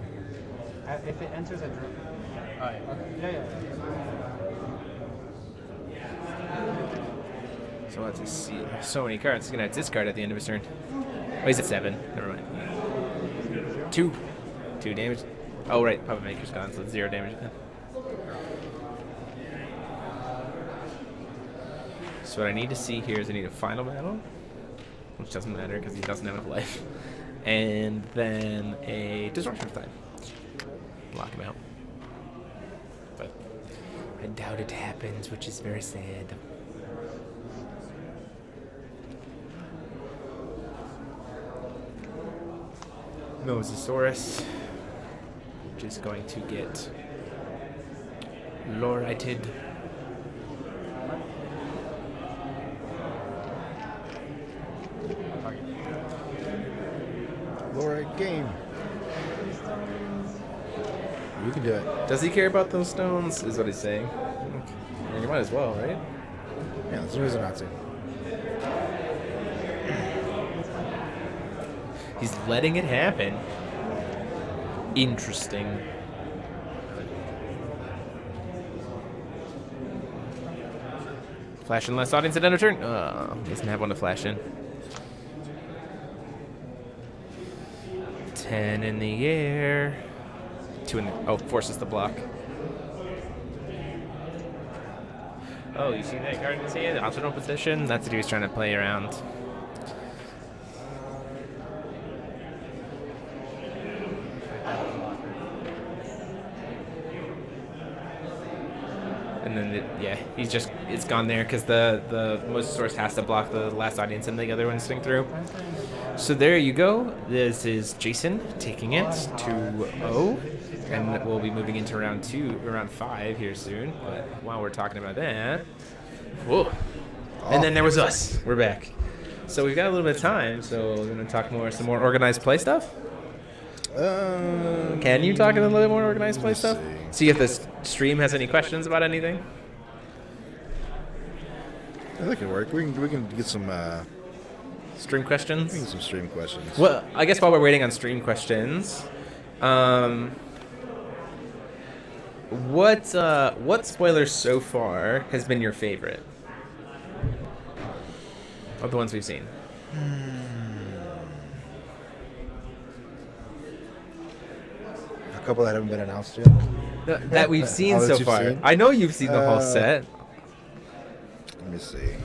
S3: If it enters a draw. Oh, yeah. Okay. Yeah.
S1: So let's just see. So many cards. He's going to have to discard at the end of his turn. Oh, he's at 7. Never mind. 2. 2 damage. Oh, right. Puppet maker's gone, so it's 0 damage again. So what I need to see here is I need a final battle, which doesn't matter because he doesn't have enough life, and then a disruption of time. Lock him out. But I doubt it happens, which is very sad. Mosasaurus, which is going to get Lorited.
S2: Lorite game. You can do it.
S1: Does he care about those stones? Is what he's saying. I mean, you might as well, right?
S2: Yeah, there's no reason not to.
S1: He's letting it happen. Interesting. Flash in last audience at end of turn. Doesn't have one to flash in. 10 in the air. 2 in the, oh, forces the block. Oh, you see that card in his hand? Optional position? That's what he was trying to play around. and then it's gone there because the Mosasaurus has to block the last audience and the other one swing through. So there you go. This is Jason taking it 2-0, and we'll be moving into round 5 here soon. But while we're talking about that, whoa, and then there was us. We're back. So we've got a little bit of time, so we're going to talk some more organized play stuff. Can you talk a little bit more organized play stuff? See if this stream has any questions about anything.
S2: I think it can work. We can get some
S1: stream questions.
S2: We can get some stream questions.
S1: Well, I guess while we're waiting on stream questions, what spoiler so far has been your favorite of the ones we've seen?
S2: A couple that haven't been announced yet.
S1: That we've seen
S2: that
S1: so
S2: you've
S1: far.
S2: seen?
S1: I know you've seen the whole set.
S2: Let me see.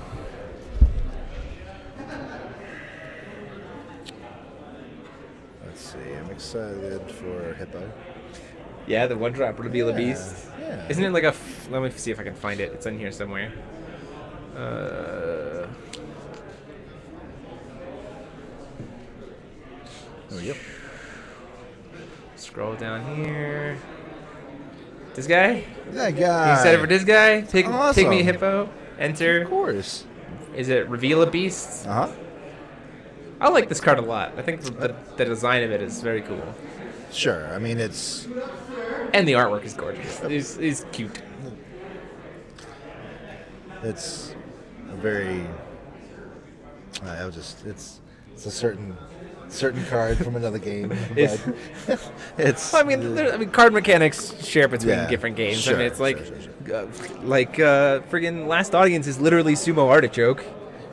S2: Let's see. I'm excited for Hippo.
S1: Yeah, the one drop reveal a beast.
S2: Yeah.
S1: Isn't it like let me see if I can find it. It's in here somewhere.
S2: Oh, yep.
S1: Scroll down here. This guy?
S2: That guy.
S1: You set it for this guy? Take me
S2: Awesome.
S1: a hippo. Enter.
S2: Of course.
S1: Is it reveal a beast?
S2: Uh-huh.
S1: I like this card a lot. I think the design of it is very cool.
S2: Sure. I mean, it's...
S1: And the artwork is gorgeous. He's cute.
S2: It's a very... It's a certain card from another game. It's.
S1: I mean, card mechanics share between different games.
S2: Sure,
S1: I mean, it's like,
S2: sure.
S1: friggin' Last Audience is literally Sumo Artichoke.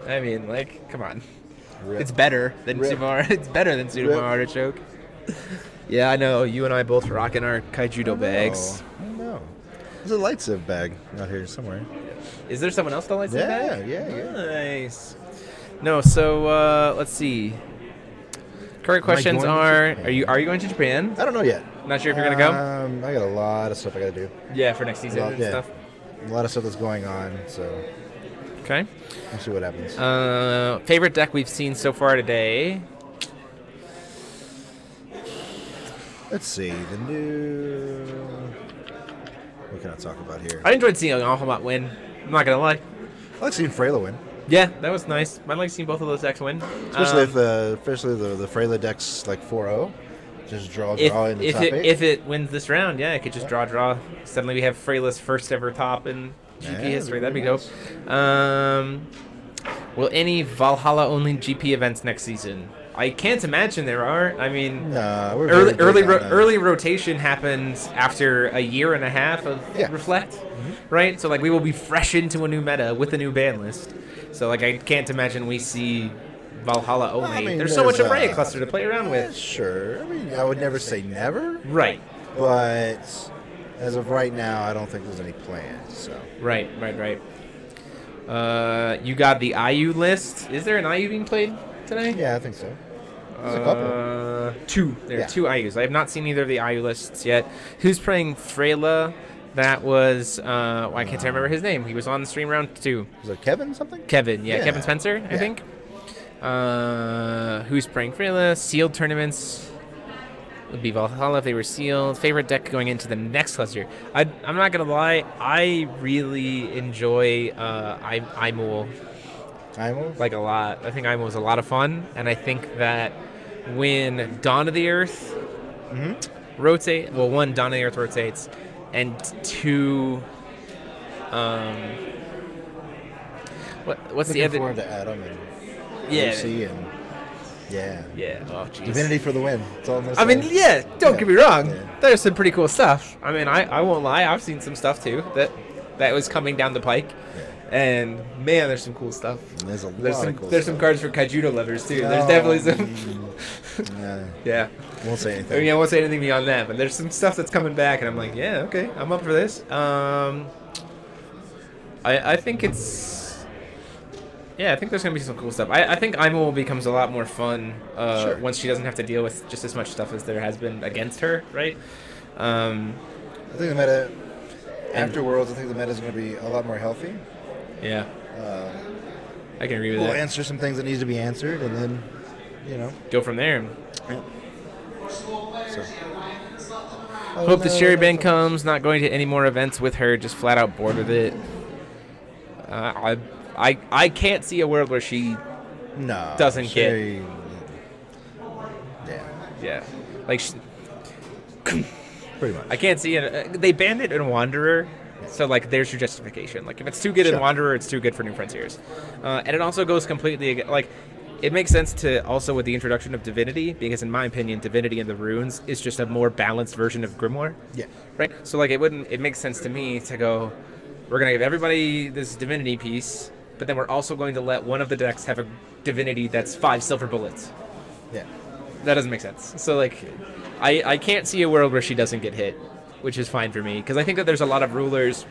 S1: I mean, like, come on.
S2: Rip.
S1: It's better than
S2: Rip.
S1: Sumo. It's better than Sumo
S2: Rip.
S1: Artichoke. Yeah, I know. You and I both rocking our Kaijudo bags.
S2: I don't know. There's a light sieve bag out here somewhere.
S1: Is there someone else that likes that bag?
S2: Yeah.
S1: Nice. No, so let's see. Current questions are you going to Japan?
S2: I don't know yet.
S1: Not sure if you're gonna go?
S2: I got a lot of stuff I gotta do.
S1: Yeah, for next season and stuff.
S2: A lot of stuff that's going on, so
S1: Okay.
S2: we'll see what happens.
S1: Favorite deck we've seen so far today?
S2: Let's see. The new... What can I talk about here?
S1: I enjoyed seeing Alhamot win. I'm not gonna lie.
S2: I like seeing Freyla win.
S1: Yeah, that was nice. I like seeing both of those decks win.
S2: Especially if the Freyla deck's like 4-0. Just draw in the top 8.
S1: If it wins this round, yeah, it could just draw. Suddenly we have Freyla's first ever top in GP history. That'd be dope. Will any Valhalla only GP events next season? I can't imagine there are. I mean, early rotation happens after a year and a half of Reflect, right? So like we will be fresh into a new meta with a new ban list. So like I can't imagine we see Valhalla only.
S2: I mean,
S1: there's so much Array cluster to play around with.
S2: Sure. I mean, I would never say never.
S1: Right.
S2: But as of right now, I don't think there's any plans. So.
S1: Right. You got the IU list. Is there an IU being played today?
S2: Yeah, I think so. There's a couple.
S1: Two. There are two IUs. I have not seen either of the IU lists yet. Who's playing Freyla? That was, I can't remember his name. He was on the stream round 2.
S2: Was it Kevin something?
S1: Kevin, Kevin Spencer, I think. Who's playing Freyla? Sealed tournaments would be Valhalla if they were sealed. Favorite deck going into the next cluster. I'm not going to lie. I really enjoy Imul.
S2: Imul?
S1: Like a lot. I think Imul is a lot of fun. And I think that when Dawn of the Earth rotate, well, one, Dawn of the Earth rotates, and two, what's the other?
S2: Looking forward to Adam and Lucy and
S1: Oh, jeez.
S2: Divinity for the win. That's all I'm gonna say.
S1: I mean, don't get me wrong. There's some pretty cool stuff. I mean, I won't lie. I've seen some stuff too that was coming down the pike. And man, there's some cool stuff.
S2: And there's
S1: some cards for Kaijudo lovers too. There's definitely some. Yeah.
S2: Won't say anything.
S1: I won't say anything beyond that. But there's some stuff that's coming back, and I'm like, yeah, okay, I'm up for this. I think it's. Yeah, I think there's gonna be some cool stuff. I think Imul becomes a lot more fun once she doesn't have to deal with just as much stuff as there has been against her, right?
S2: I think the meta. after Worlds, I think the meta is going to be a lot more healthy.
S1: Yeah. I can agree with
S2: We'll
S1: that.
S2: answer some things that need to be answered, and then,
S1: Go from there.
S2: Yeah. So.
S1: Hope the Sherry Band comes. Not going to any more events with her. Just flat out bored with it. I can't see a world where she doesn't
S2: Sherry,
S1: yeah. Like
S2: pretty much.
S1: I can't see it. They banned it in Wanderer, so like there's your justification. Like if it's too good in Wanderer, it's too good for New Frontiers, and it also goes completely like. It makes sense to also with the introduction of Divinity, because in my opinion, Divinity and the Runes is just a more balanced version of Grimoire.
S2: Yeah.
S1: Right? So like it makes sense to me to go, we're going to give everybody this Divinity piece, but then we're also going to let one of the decks have a Divinity that's 5 silver bullets.
S2: Yeah.
S1: That doesn't make sense. So like I can't see a world where she doesn't get hit, which is fine for me, because I think that there's a lot of rulers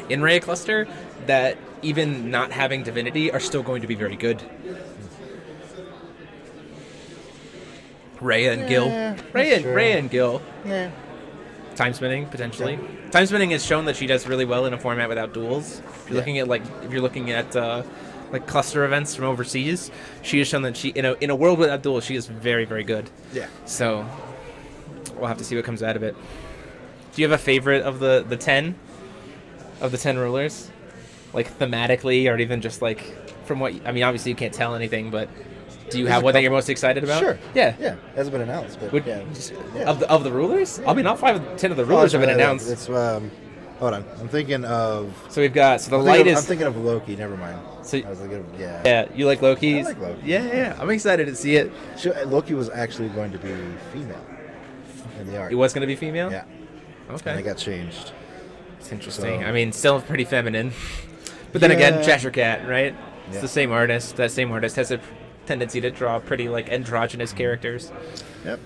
S1: in Rhea Cluster that even not having Divinity are still going to be very good. Rhea and Gil. Rhea and Gil.
S2: Yeah.
S1: Time spinning potentially. Time spinning has shown that she does really well in a format without duels. If you're looking at like cluster events from overseas, she has shown that she in a world without duels, she is very, very good.
S2: Yeah.
S1: So we'll have to see what comes out of it. Do you have a favorite of the 10 rulers? Like thematically, or even just like from what obviously you can't tell anything, but do you have one that you're most excited about?
S2: Sure.
S1: Yeah.
S2: Yeah. Hasn't been announced, but
S1: Of the rulers? Yeah. Not 5 of 10 of the rulers have been announced.
S2: It's hold on. I'm thinking of.
S1: So we've got the light is.
S2: I'm thinking of Loki. Never mind.
S1: So
S2: I was thinking of
S1: Yeah, you like Loki?
S2: I like Loki.
S1: Yeah. I'm excited to see it.
S2: Loki was actually going to be female in the art.
S1: It was going to be female.
S2: Yeah.
S1: Okay.
S2: And it got changed.
S1: It's interesting.
S2: So,
S1: Still pretty feminine. But then again, Cheshire Cat, right? It's
S2: Yeah.
S1: the same artist. That same artist has a tendency to draw pretty like androgynous characters.
S2: Yep.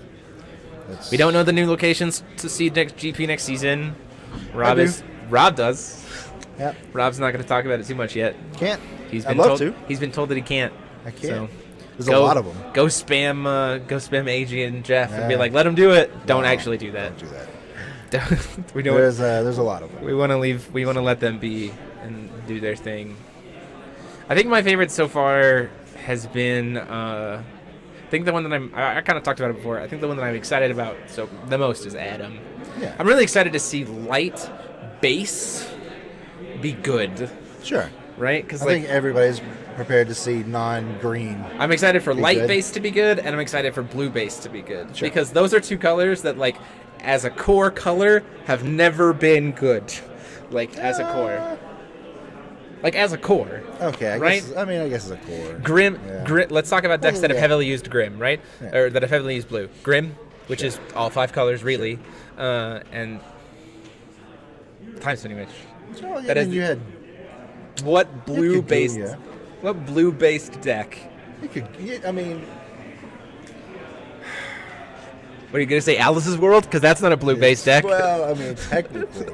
S1: We don't know the new locations to see next GP next season. Rob does.
S2: Yep.
S1: Rob's not going to talk about it too much yet.
S2: Can't.
S1: He's
S2: I'd
S1: been
S2: love
S1: told
S2: to.
S1: He's been told that he can't.
S2: I can't.
S1: So
S2: There's a lot of them.
S1: Go spam AG and Jeff and be
S2: Yeah.
S1: like, let him do it. Don't actually do that.
S2: Don't do that.
S1: We don't.
S2: There's a lot of them.
S1: We want to leave. We want to let them be and do their thing. I think my favorite so far has been. I think the one that I kind of talked about it before. I think the one that I'm excited about the most is Adam.
S2: Yeah.
S1: I'm really excited to see light base be good.
S2: Sure.
S1: Right? Because
S2: I think everybody's prepared to see non-green.
S1: I'm excited for light
S2: good.
S1: base to be good, and I'm excited for blue base to be good.
S2: Sure.
S1: Because those are two colors that, like, as a core color, have never been good. Like, as a core. Like, as a core.
S2: Okay,
S1: right?
S2: I guess it's a core.
S1: Grim.
S2: Yeah.
S1: Let's talk about decks that have
S2: Yeah.
S1: heavily used Grim, right?
S2: Yeah.
S1: Or that have heavily used blue. Grim, which is all 5 colors, really. And Time Spinning Witch.
S2: Well,
S1: That is
S2: you had.
S1: What blue-based...
S2: yeah.
S1: What blue-based deck... What are you going to say, Alice's World? Because that's not a blue-based deck.
S2: Well, technically.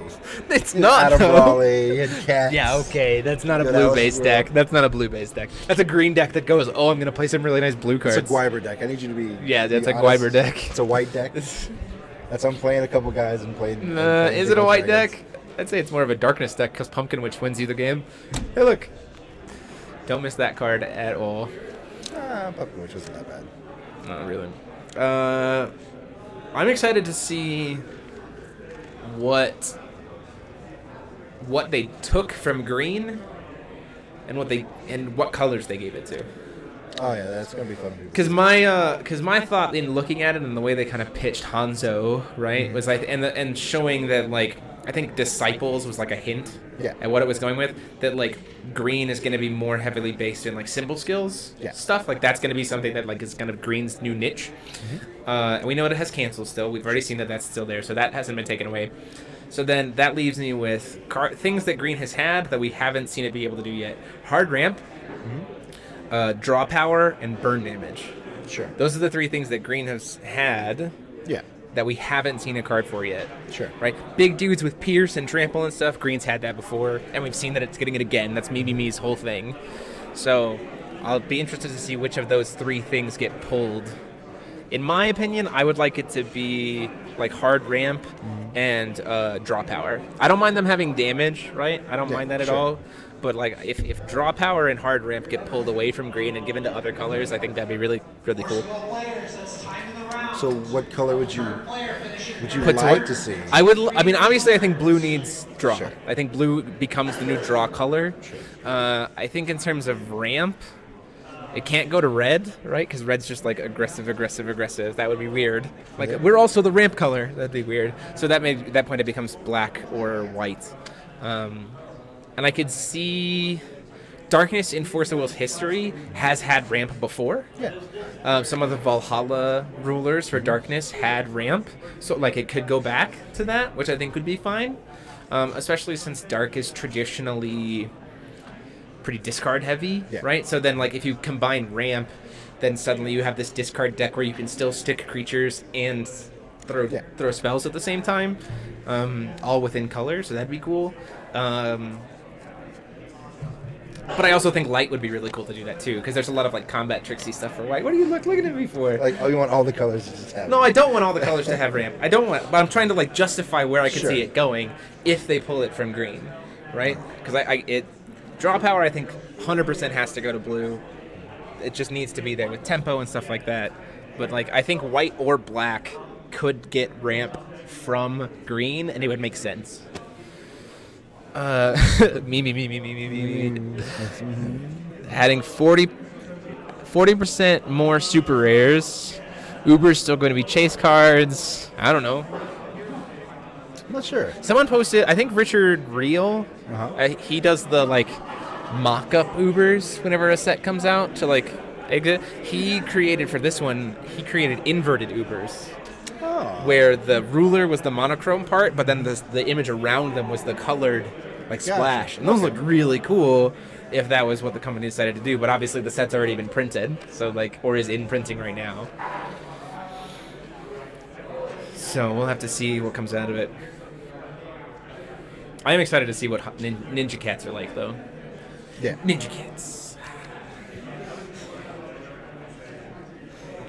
S1: It's not,
S2: Adam
S1: though.
S2: Raleigh, you had Cats.
S1: Yeah, okay. That's not a
S2: Good
S1: blue-based
S2: Alice's
S1: deck.
S2: World.
S1: That's not a blue-based deck. That's a green deck that goes, oh, I'm going to play some really nice blue cards.
S2: It's a Gwyber deck. I need you to be.
S1: Yeah, that's
S2: be
S1: a
S2: honest.
S1: Gwyber deck.
S2: It's a white deck. I'm playing a couple guys and playing.
S1: Is it a white deck? I'd say it's more of a darkness deck because Pumpkin Witch wins you the game. Hey, look. Don't miss that card at all.
S2: Pumpkin Witch wasn't that bad.
S1: Not really. I'm excited to see what they took from green and what colors they gave it to.
S2: Oh yeah, that's gonna be fun.
S1: Because my thought in looking at it and the way they kind of pitched Hanzo, right, was like and showing that like I think Disciples was like a hint at what it was going with, that like green is going to be more heavily based in like symbol skills stuff, like that's going to be something that like is kind of green's new niche. And we know it has cancel still. We've already seen that that's still there, so that hasn't been taken away. So then that leaves me with things that green has had that we haven't seen it be able to do yet. Hard ramp, draw power, and burn damage.
S2: Sure.
S1: Those are the 3 things that green has had.
S2: Yeah.
S1: That we haven't seen a card for yet.
S2: Sure.
S1: Right? Big dudes with Pierce and Trample and stuff. Green's had that before, and we've seen that it's getting it again. That's Mimi's whole thing. So I'll be interested to see which of those 3 things get pulled. In my opinion, I would like it to be like hard ramp and draw power. I don't mind them having damage, right? I don't mind that at all. But like if draw power and hard ramp get pulled away from green and given to other colors, I think that'd be really cool.
S2: So what color would you
S1: Put
S2: like to see?
S1: I mean, obviously, I think blue needs draw.
S2: Sure.
S1: I think blue becomes the new draw color.
S2: Sure.
S1: I think in terms of ramp, it can't go to red, right? Because red's just like aggressive. That would be weird. Like we're also the ramp color. That'd be weird. So that point it becomes black or white. And I could see Darkness in Force of Will's history has had ramp before.
S2: Yeah.
S1: Some of the Valhalla rulers for Darkness had ramp, so like it could go back to that, which I think would be fine. Especially since Dark is traditionally pretty discard heavy, right? So then like if you combine ramp, then suddenly you have this discard deck where you can still stick creatures and throw spells at the same time, all within color. So that'd be cool. But I also think light would be really cool to do that too, because there's a lot of like combat tricksy stuff for white. What are you looking at me for?
S2: Like, oh, you want all the colors to just have?
S1: No, I don't want all the colors to have ramp. I don't want, but I'm trying to like justify where I could see it going if they pull it from green, right? Because draw power I think 100% has to go to blue. It just needs to be there with tempo and stuff like that. But like I think white or black could get ramp from green, and it would make sense. Me. Adding 40% more super rares. Uber's still going to be chase cards. I don't know.
S2: I'm not sure.
S1: Someone posted, I think Richard Reel, he does the like mock-up Ubers whenever a set comes out to like exit. He created for this one, he created inverted Ubers. Where the ruler was the monochrome part, but then the image around them was the colored like splash. And those look really cool if that was what the company decided to do. But obviously the set's already been printed, so like, or is in printing right now. So we'll have to see what comes out of it. I am excited to see what Ninja Cats are like, though.
S2: Yeah.
S1: Ninja Cats.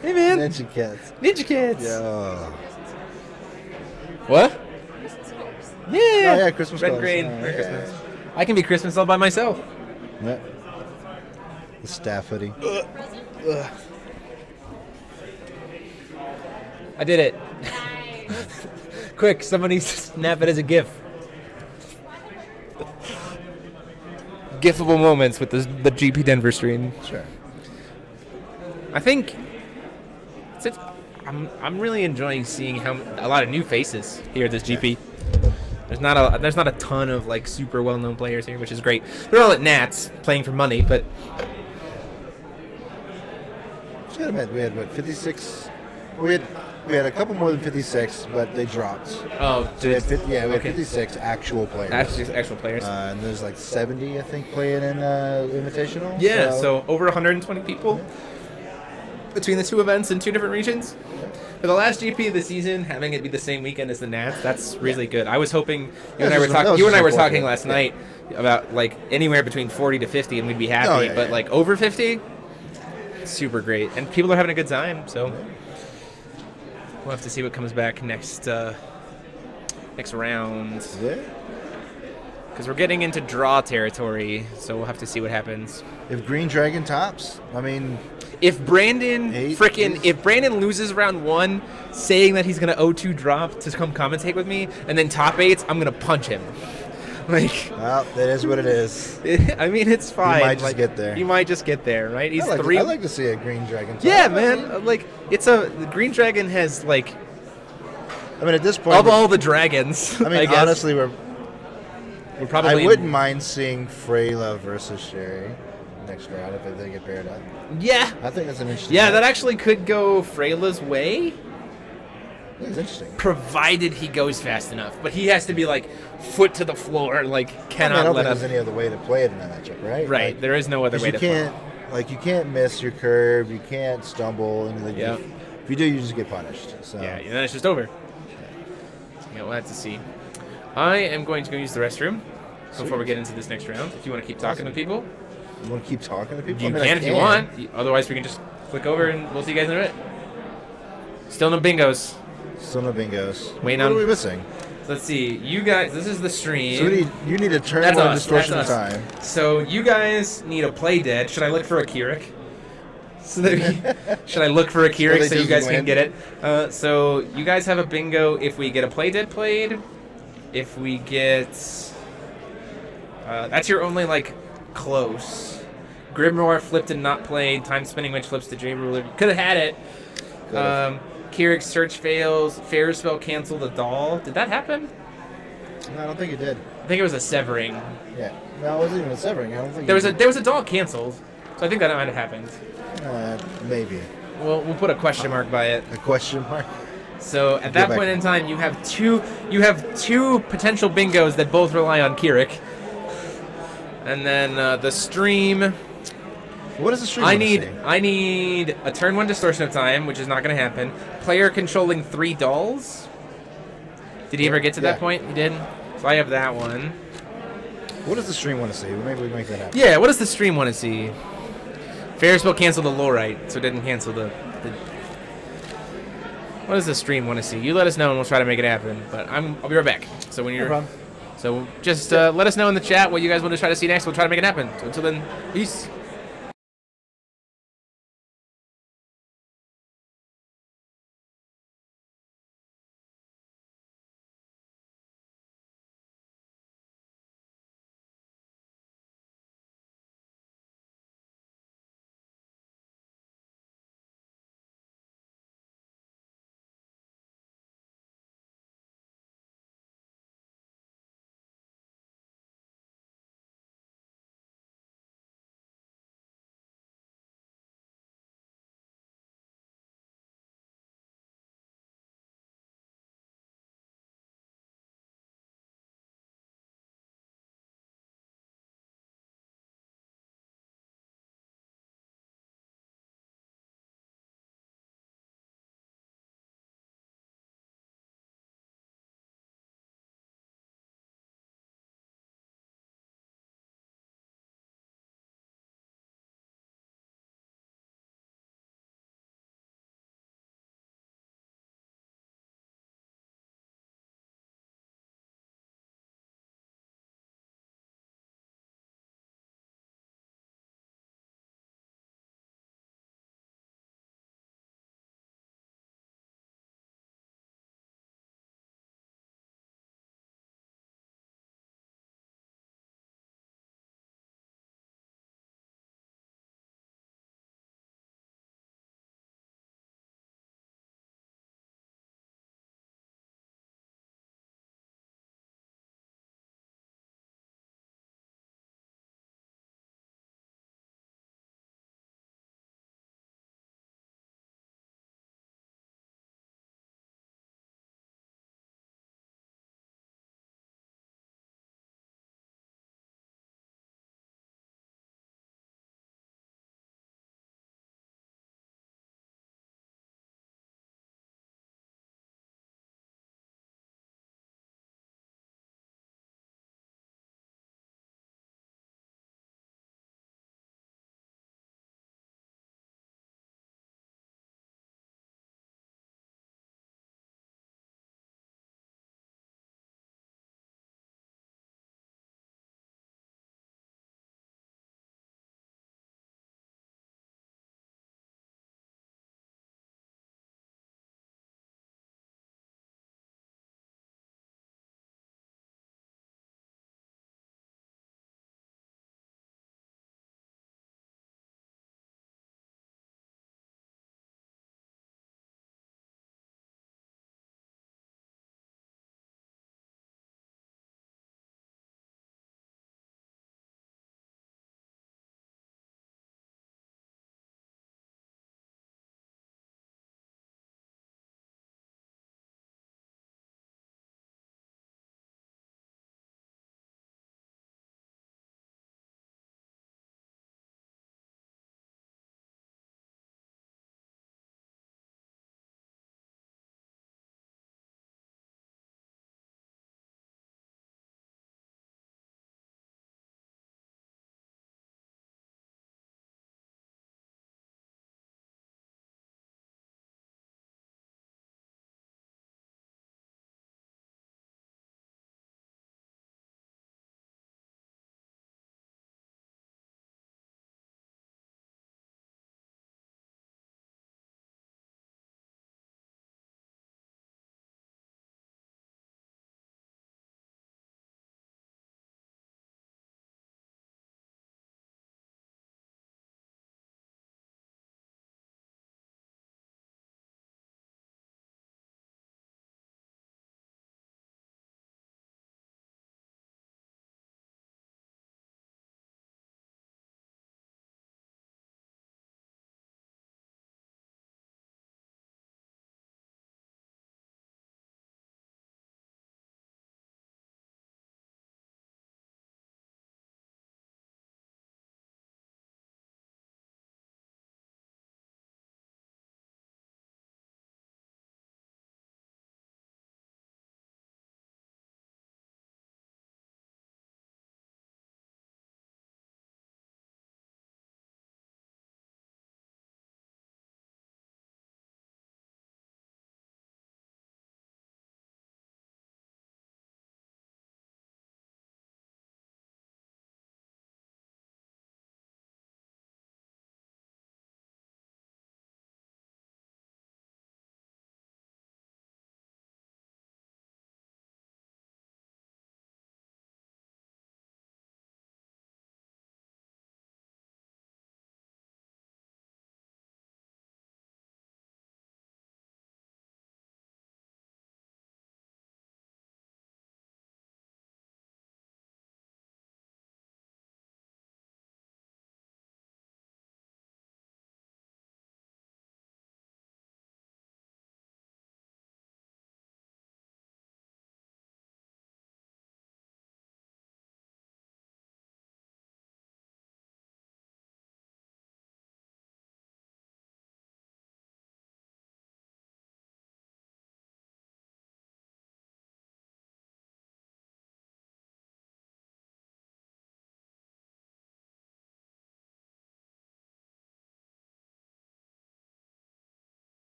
S1: Hey, man.
S2: Ninja Cats.
S1: Ninja Cats.
S2: Yeah.
S1: What? Yeah.
S2: Oh, yeah, Christmas
S1: Red
S2: colors.
S1: green.
S2: Oh,
S1: Merry
S2: yeah.
S1: Christmas. I can be Christmas all by myself.
S2: Yeah. The staff hoodie.
S1: I did it. Quick, somebody snap it as a GIF. GIFable moments with the GP Denver stream.
S2: Sure.
S1: I think I'm really enjoying seeing how a lot of new faces here at this GP. There's not a ton of like super well-known players here, which is great. They're all at Nats playing for money, but
S2: We had what, 56? We had a couple more than 56, but they dropped.
S1: oh,
S2: So we had 56 actual players.
S1: actual players.
S2: And there's like 70, I think, playing in Invitational.
S1: Yeah, so over 120 people between the two events in two different regions. For the last GP of the season, having it be the same weekend as the Nats, that's really good. I was hoping you and I were talking last night about like anywhere between 40 to 50, and we'd be happy. But like over 50, super great, and people are having a good time. So we'll have to see what comes back next round.
S2: Yeah.
S1: Because we're getting into draw territory, so we'll have to see what happens.
S2: If Green Dragon tops, I mean,
S1: If Brandan loses round 1, saying that he's gonna 0-2 drop to come commentate with me, and then top 8s, I'm gonna punch him. Like,
S2: well, that is what it is.
S1: I mean, it's fine.
S2: You might just get there.
S1: You might just get there, right? He's
S2: I'd
S1: three.
S2: like to see a Green Dragon top.
S1: Yeah, man. Like, the Green Dragon has like.
S2: I mean, at this point,
S1: of all the dragons,
S2: I mean,
S1: I guess,
S2: honestly,
S1: we're probably.
S2: I wouldn't mind seeing Freyla versus Sherry next round if they get paired up.
S1: Yeah.
S2: I think that's an interesting.
S1: Yeah,
S2: match.
S1: that actually could go Freyla's way.
S2: That's interesting.
S1: Provided he goes fast enough, but he has to be like foot to the floor, like cannot
S2: I don't
S1: let
S2: think
S1: up.
S2: there's any other way to play it in that matchup, right?
S1: Right,
S2: Like,
S1: there is no other way to play.
S2: You can't miss your curve. You can't stumble, and like,
S1: Yeah.
S2: if you do, you just get punished. So
S1: Yeah, and then it's just over. Yeah, we'll have to see. I am going to go use the restroom before we get into this next round. If you want to keep talking to people,
S2: you want to keep talking to people.
S1: you
S2: I mean,
S1: can
S2: I
S1: if you want. Otherwise, we can just click over and we'll see you guys in a bit. Still no bingos.
S2: Still no bingos.
S1: Wait,
S2: what
S1: no.
S2: are we missing?
S1: Let's see. You guys, this is the stream.
S2: So you need a turn
S1: That's
S2: one
S1: us.
S2: distortion of
S1: That's us.
S2: time.
S1: So you guys need a play dead. Should I look for a Keurig? So that should I look for a Keurig
S2: they
S1: so you
S2: just
S1: guys
S2: win?
S1: can get it? So you guys have a bingo if we get a play dead played. If we get... that's your only, like, close. Grimoire flipped and not played. Time spinning which flips to J Ruler. Could have had it. Keurig search fails. Fair spell cancel the doll. Did that happen?
S2: No, I don't think it did.
S1: I think it was a severing.
S2: Yeah. No, it wasn't even a severing. I don't think
S1: There was a doll canceled. So I think that might have happened.
S2: Maybe.
S1: We'll put a question mark by it.
S2: A question mark?
S1: So at that
S2: back.
S1: point in time, you have two potential bingos that both rely on Keurig. And then the stream.
S2: What does the stream
S1: I
S2: want to
S1: need
S2: say?
S1: I need a turn 1 distortion of time, which is not going to happen. Player controlling 3 dolls. Did he ever get to that point? He did. So I have that one.
S2: What does the stream want to say? Maybe we can make that happen.
S1: Yeah. What does the stream want to see? Fair spell cancel the lowrite, so it didn't cancel the. What does the stream want to see? You let us know, and we'll try to make it happen. But I'll be right back. So when you're.
S2: No problem.
S1: So just let us know in the chat what you guys want to try to see next. We'll try to make it happen. So until then, peace.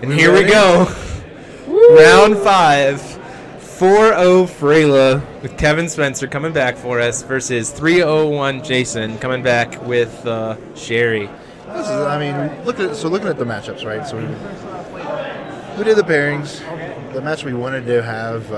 S1: And here we go. Round 5. 4-0 Freyla with Kevin Spencer coming back for us versus 3-0-1 Jason coming back with Sherry.
S2: This is, I mean, looking at the matchups, right? So we did the pairings. The match we wanted to have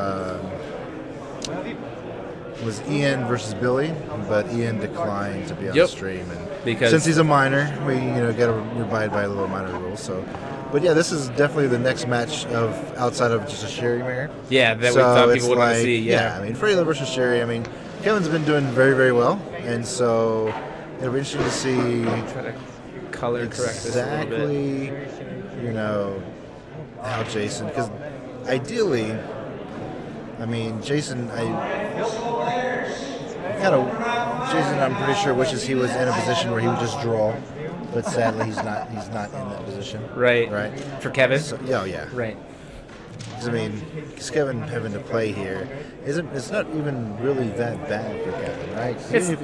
S2: was Ian versus Billy, but Ian declined to be on the stream, and
S1: because
S2: since he's a minor, we got to abide by a little minor rules. So, but yeah, this is definitely the next match of outside of just a Sherry mare.
S1: Yeah, that we thought people would want to see. Yeah,
S2: I mean, Freyla versus Sherry. I mean, Kevin's been doing very, very well, and so it'll be interesting to see.
S1: Try to color correct this a little bit.
S2: Exactly, you know, how Jason, because ideally, I mean, Jason, I'm pretty sure wishes he was in a position where he would just draw, but sadly he's not in that position.
S1: Right. For Kevin.
S2: So, yeah.
S1: Right.
S2: I mean, because Kevin having to play here it's not even really that bad for Kevin, right?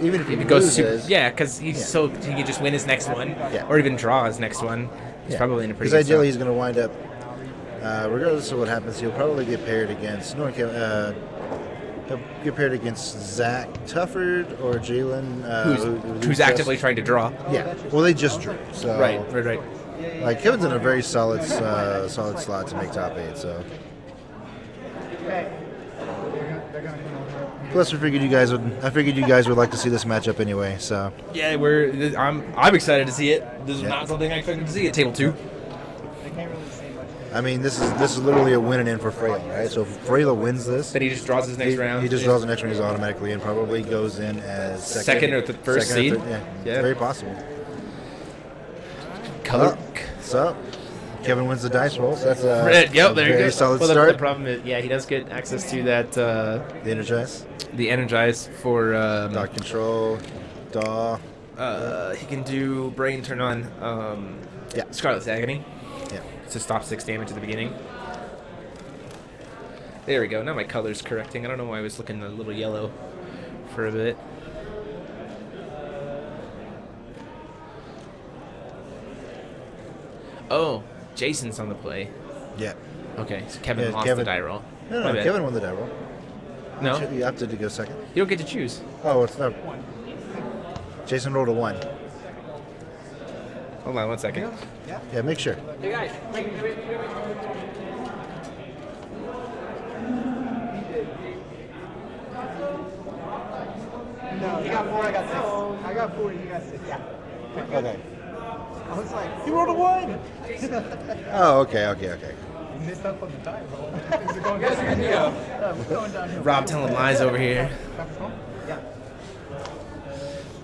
S2: Even if he
S1: goes
S2: loses,
S1: because he can just win his next one, or even draw his next one. He's probably in a pretty.
S2: Because
S1: good
S2: ideally
S1: spot.
S2: he's going to wind up, regardless of what happens, he'll probably get paired against. He'll get paired against Zach Tufford or Jalen,
S1: who's actively trying to draw.
S2: Yeah. Well, they just drew. So
S1: Right.
S2: Like Kevin's in a very solid slot to make top 8. So. Plus, I figured you guys would like to see this matchup anyway. So.
S1: Yeah, I'm excited to see it. This is not something I expected to see at table 2.
S2: I mean, this is literally a win and in for Freyla, right? So if Freyla wins this,
S1: then he just draws his next round.
S2: He just draws the next round. He's automatically in. Probably goes in as
S1: second or the first seed.
S2: Yeah, it's very possible.
S1: Color.
S2: So Kevin wins the dice roll. So that's a
S1: very
S2: solid
S1: start.
S2: start.
S1: The problem is, he does get access to that.
S2: The energize.
S1: The energize for
S2: Dot control. Daw.
S1: He can do brain turn on. Scarlet's Agony.
S2: Yeah.
S1: To stop 6 damage at the beginning. There we go. Now my color's correcting. I don't know why I was looking a little yellow for a bit. Oh, Jason's on the play.
S2: Yeah.
S1: Okay, so Kevin lost the die roll.
S2: No, Kevin won the die roll.
S1: No?
S2: You opted to go second.
S1: You don't get to choose.
S2: Oh, it's not. Jason rolled a 1.
S1: Hold on 1 second.
S2: Yeah, make sure.
S3: Hey guys. No, you got 4, I got 6. I got 4, you got 6. Yeah.
S2: Okay.
S3: I was like, you rolled a 1!
S2: Oh, okay.
S3: You missed up on the die roll. Things are going good. We're going downhill.
S1: Rob telling lies over here.
S3: Yeah.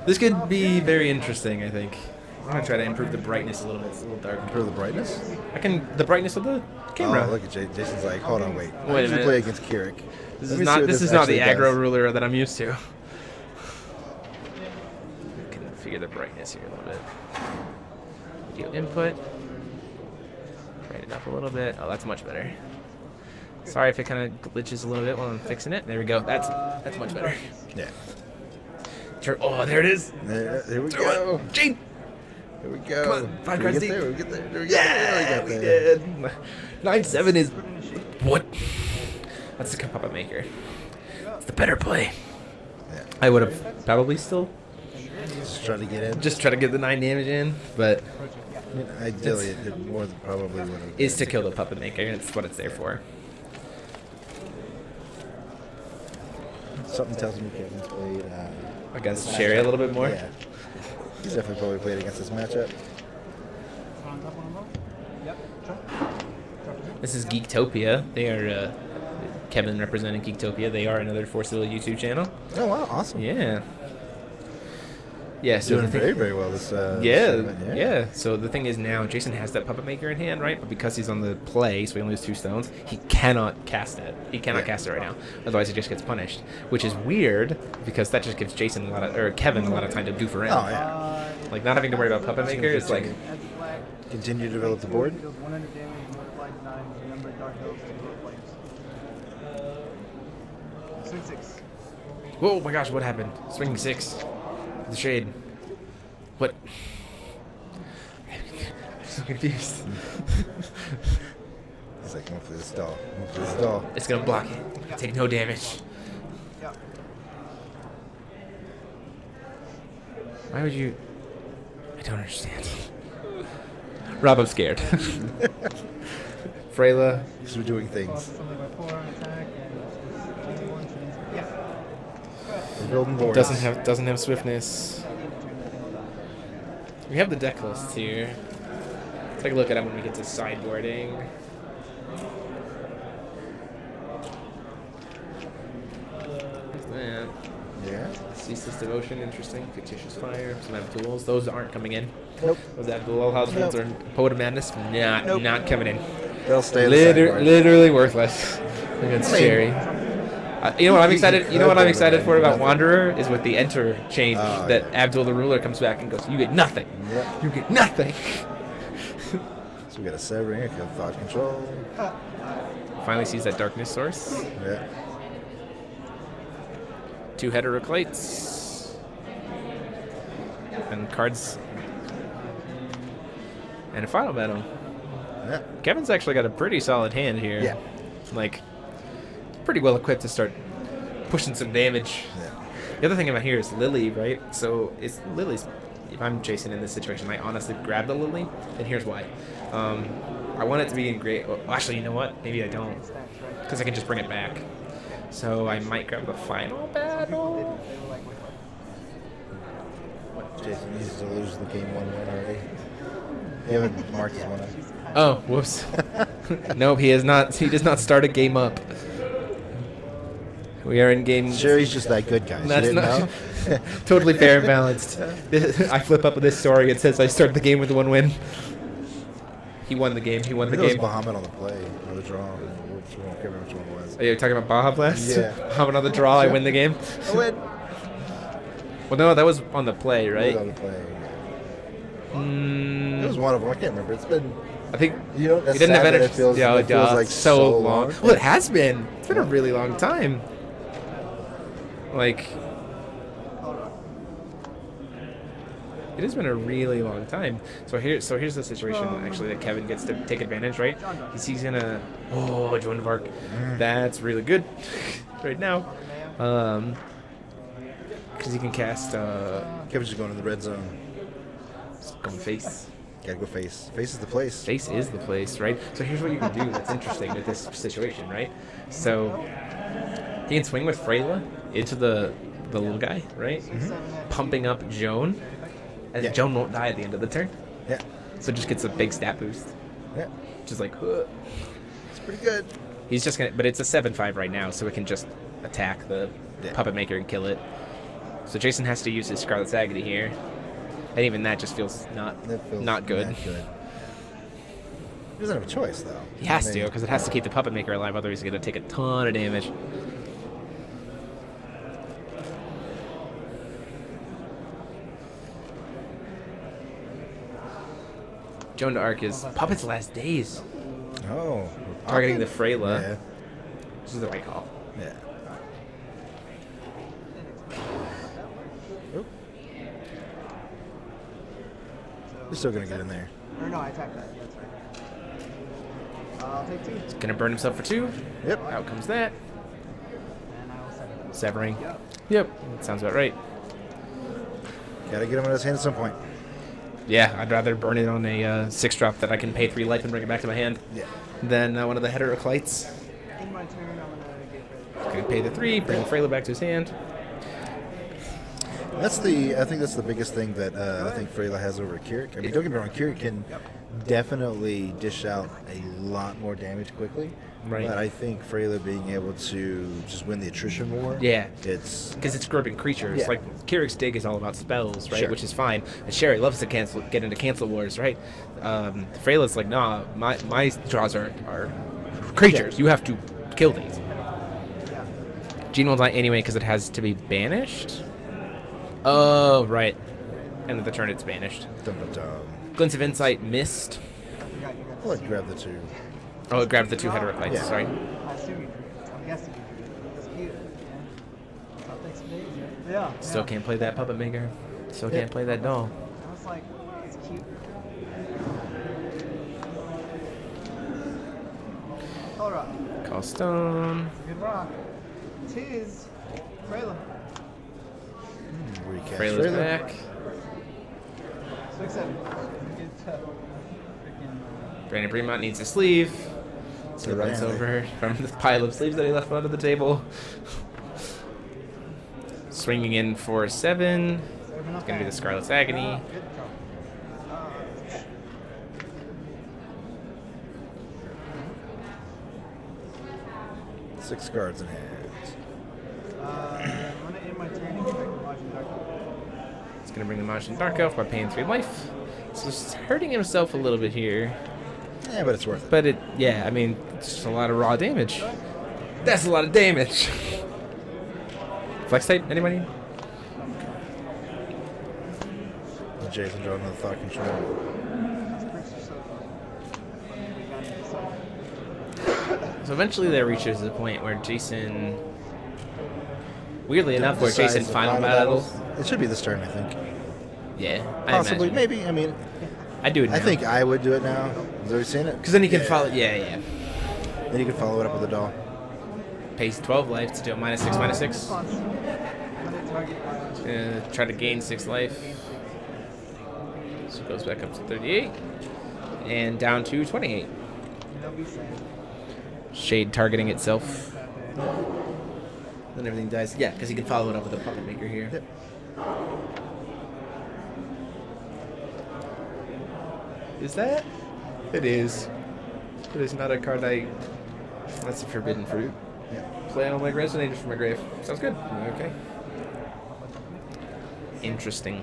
S1: This could be very interesting, I think. I'm going to try to improve the brightness a little bit. It's a little dark.
S2: Improve the brightness?
S1: The brightness of the camera.
S2: Oh, look at Jason's like, hold on, wait.
S1: Wait a minute.
S2: Play against Kirik.
S1: This is not the aggro ruler that I'm used to. Configure the brightness here a little bit. Video input. Brighten it up a little bit. Oh, that's much better. Sorry if it kind of glitches a little bit while I'm fixing it. There we go. That's much better.
S2: Yeah.
S1: Oh, there it is.
S2: There we go.
S1: Gene.
S2: There we go.
S1: Come on, 5 cards deep.
S2: There we get there.
S1: Yeah, we did. 9-7 is what? That's the puppet maker. It's the better play.
S2: Yeah.
S1: I would have probably still
S2: Just try to get in.
S1: just try to get the 9 damage in, but
S2: I mean, ideally, it more than probably would have.
S1: is to kill the puppet maker. It's what it's there for.
S2: Something tells me Kevin's played
S1: Against Sherry a little bit more.
S2: Yeah. He's definitely probably played against this matchup.
S1: This is Geektopia. They are Kevin representing Geektopia. They are another Force Little YouTube channel.
S2: Oh wow, awesome.
S1: Yeah. Yeah, so
S2: Doing very, very well this tournament,
S1: yeah. So the thing is now, Jason has that puppet maker in hand, right? But because he's on the play, so he only has 2 stones, he cannot cast it. He cannot cast it right now. Otherwise, he just gets punished, which is weird because that just gives Jason Kevin a lot of time to goof around.
S2: Oh yeah.
S1: Like not having to worry about puppet maker is like.
S2: Continue to develop the board.
S1: Whoa, my gosh, what happened? Swinging 6. The shade. What? so confused.
S2: He's like, I'm gonna play this doll. I'm gonna play this doll.
S1: It's gonna block it. Take no damage. Why would you? I don't understand. Rob, I'm scared. Freyla.
S2: Because we're doing things. We're building boards.
S1: Doesn't have swiftness. We have the deck list here. Let's take a look at it when we get to sideboarding. There's that.
S2: Yeah.
S1: Ceaseless Devotion, interesting. Fictitious Fire, some Abduls. Those aren't coming in.
S2: Nope.
S1: Those Abdul House ones are Poet of Madness, not coming in.
S2: They'll stay in the sideboard.
S1: Literally worthless against Cherry. You know what I'm excited? You know what I'm excited for about Wanderer is with the enter change that Abdul the Ruler comes back and goes, "You get nothing.
S2: Yep.
S1: You get nothing."
S2: So we got a Severing, a Thought Control.
S1: Finally sees that Darkness Source.
S2: Yeah.
S1: 2 Heteroclites. And cards. And a Final Battle.
S2: Yeah.
S1: Kevin's actually got a pretty solid hand here.
S2: Yeah.
S1: Like, pretty well equipped to start pushing some damage.
S2: Yeah.
S1: The other thing about here is Lily, right? So it's Lily's. If I'm chasing in this situation, I honestly grab the Lily, and here's why. I want it to be in great. Oh, actually, you know what? Maybe I don't, because I can just bring it back. So I might grab the Final Battle.
S2: Jason needs to lose the game 1-1 already. He haven't marked his one up.
S1: Oh, whoops. Nope, he is not. He does not start a game up. We are in game.
S2: Sherry's just that good, guys.
S1: That's
S2: you didn't know?
S1: Totally fair and balanced. I flip up with this story. It says I started the game with 1 win. He won the game. He won the game.
S2: It was Bahamut on the play or the draw. I can't remember which one it was.
S1: Are you talking about Baja Blast?
S2: Yeah.
S1: Bahamut on the draw. I win the game.
S2: I win.
S1: Well, no, that was on the play, right?
S2: It was on the play. It was one of them. I can't remember. It's been.
S1: I think
S2: You know, that's
S1: we didn't have
S2: sad that
S1: energy.
S2: it feels,
S1: Yeah,
S2: it feels like so long.
S1: Well, it has been. It's been a really long time. Like, it has been a really long time. So here's the situation actually that Kevin gets to take advantage, right? He's gonna Joan of Arc. That's really good right now. Because he can cast
S2: Kevin's just going in the red zone.
S1: going face.
S2: Gotta go face. Face is the place.
S1: Face is the place, right? So here's what you can do that's interesting with this situation, right? So he can swing with Freyla into the little guy, right? Pumping up Joan. And Joan won't die at the end of the turn.
S2: Yeah.
S1: So just gets a big stat boost.
S2: Yeah.
S1: Just like,
S2: It's pretty good.
S1: he's just gonna, but it's a 7/5 right now, so it can just attack the puppet maker and kill it. So Jason has to use his Scarlet's Agony here. And even that just feels not good.
S2: Not good. He doesn't have a choice, though.
S1: He has to, because it has to keep the puppet maker alive, otherwise he's going to take a ton of damage. Joan d'Arc is Puppet's Last Days.
S2: Oh.
S1: Targeting the Freyla.
S2: Yeah.
S1: This is the right call.
S2: Yeah. Oop. We're still gonna get in there.
S3: Or no, I attacked that. That's right. I'll take 2.
S1: He's going to burn himself for 2.
S2: Yep.
S1: Out comes that.
S3: And I will sever.
S1: Severing. Yep. That sounds about right.
S2: Gotta get him in his hand at some point.
S1: Yeah, I'd rather burn it on a 6-drop that I can pay 3 life and bring it back to my hand
S2: Yeah.
S1: than one of the Heteroclites.
S3: In my turn, I'm going to get rid of
S1: Going to pay the 3, bring Freyla back to his hand.
S2: I think that's the biggest thing that I think Freyla has over Kirik. I mean, don't get me wrong, Kirik can definitely dish out a lot more damage quickly.
S1: Right.
S2: But I think Freyla being able to just win the attrition war.
S1: Yeah.
S2: It's
S1: Because it's grouping creatures.
S2: Yeah.
S1: Like, Kirik's Dig is all about spells, right?
S2: Sure.
S1: Which is fine. And Sherry loves to get into cancel wars, right? Freyla's like, nah, my draws are creatures. You have to kill these. Gene will die anyway because it has to be banished. Oh, right. End of the turn, it's banished.
S2: dum-dum-dum.
S1: Glints of Insight missed.
S2: I'll let you grab the 2.
S1: Oh, it grabbed the 2 Heteroclites,
S2: Yeah.
S1: sorry.
S3: I assume you drew. I'm guessing you drew. It's cute. Yeah. I'll take some days. Yeah.
S1: Still can't play that puppet maker. Still can't play that doll.
S3: I was like, it's cute. Color rock.
S1: Call stone.
S3: Good rock. Tis. Freyla.
S2: Recast
S1: Freyla's
S2: Freyla.
S1: back.
S3: 6-7.
S1: Brandan Bremont needs a sleeve. So
S2: Good
S1: runs
S2: man.
S1: over from the pile of sleeves that he left under the table. Swinging in for 7. It's going to be the Scarlet's Agony.
S3: Good job.
S2: 6 cards in hand.
S3: I'm gonna end my turn and get back to Martian Dark.
S1: It's going to bring the Majin Dark Elf by paying 3 life. So he's hurting himself a little bit here.
S2: Yeah, but it's worth it.
S1: But yeah, I mean, it's just a lot of raw damage. That's a lot of damage. Flex type, anybody?
S2: Jason drawing another thought control.
S1: So eventually there reaches a point where Jason, weirdly enough, where
S2: Decides
S1: Jason
S2: the
S1: final battle.
S2: It should be this turn, I think.
S1: Yeah,
S2: Possibly,
S1: I imagine.
S2: maybe. I mean,
S1: I do it now.
S2: I think I would do it now. Has everybody seen it?
S1: Because then he can
S2: Yeah.
S1: follow. Yeah.
S2: Then you can follow it up with a doll.
S1: Pays 12 life to do a -6, -6. Try to gain 6 life. So it goes back up to 38. And down to 28. Shade targeting itself. Then everything dies. Yeah, because he can follow it up with a puppet maker here.
S2: Yep.
S1: Is that? It is. It is not a card That's a forbidden fruit.
S2: Yeah.
S1: Play on like resonators from my grave. Sounds good. Okay. Interesting.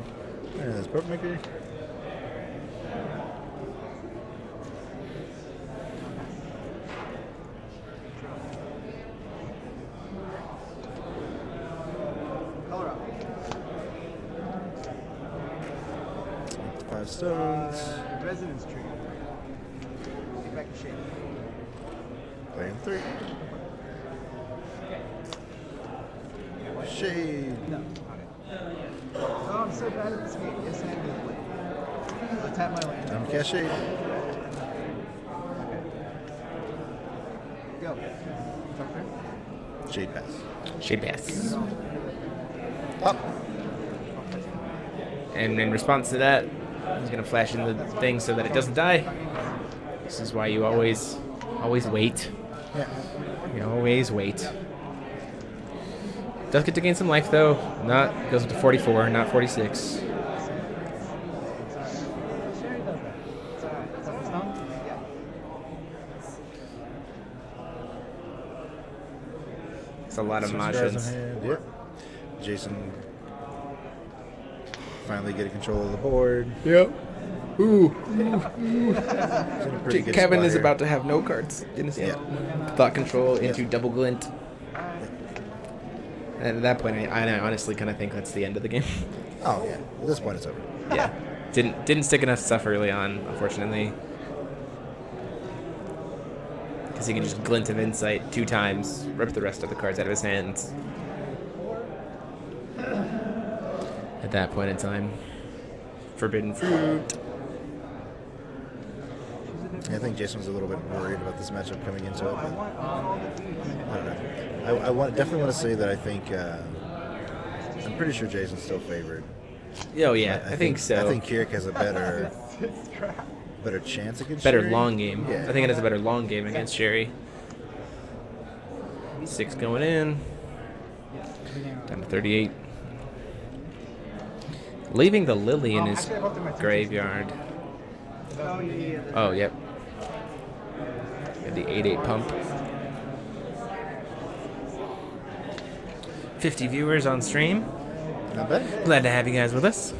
S2: And there's Purple Maker.
S3: Color up.
S2: 5 stones.
S3: Resonance tree. Get back to shape.
S2: Playing 3. Shade.
S3: No. Oh, I'm so bad at this game. Yes, I am. I'll tap my land.
S2: Uncast Shade.
S3: Go. Top turn.
S2: Shade pass.
S1: Shade pass.
S2: Up.
S1: And in response to that, he's gonna flash in the thing so that it doesn't die. This is why you always wait.
S2: Yeah.
S1: You always wait. Does get to gain some life though. Goes up to 44, not 46. It's a lot of
S2: 6 cards in
S1: Majins.
S2: hand. Yep. Jason finally getting control of the board.
S1: Yep. Ooh.
S2: He's in a pretty good
S1: Kevin
S2: spot
S1: is
S2: here.
S1: about to have no cards in his hand.
S2: Yeah.
S1: Thought control into
S2: Yeah.
S1: double glint. And at that point, I honestly kind of think that's the end of the game.
S2: Oh yeah. At this point, it's over.
S1: Yeah. Didn't stick enough stuff early on, unfortunately. Because he can just glint of insight 2 times, rip the rest of the cards out of his hands. At that point in time. Forbidden fruit.
S2: I think Jason was a little bit worried about this matchup coming into it. But I don't know. Definitely want to say that I think I'm pretty sure Jason's still favored.
S1: Oh yeah, I think so.
S2: I think Kirik has a better chance against
S1: Better
S2: Sherry.
S1: long game.
S2: Yeah.
S1: I think it has a better long game against Sherry. 6 going in. Down to 38. Leaving the lily in his graveyard. Oh, yep. And the 8/8 pump. 50 viewers on stream.
S2: Not bad.
S1: Glad to have you guys with us.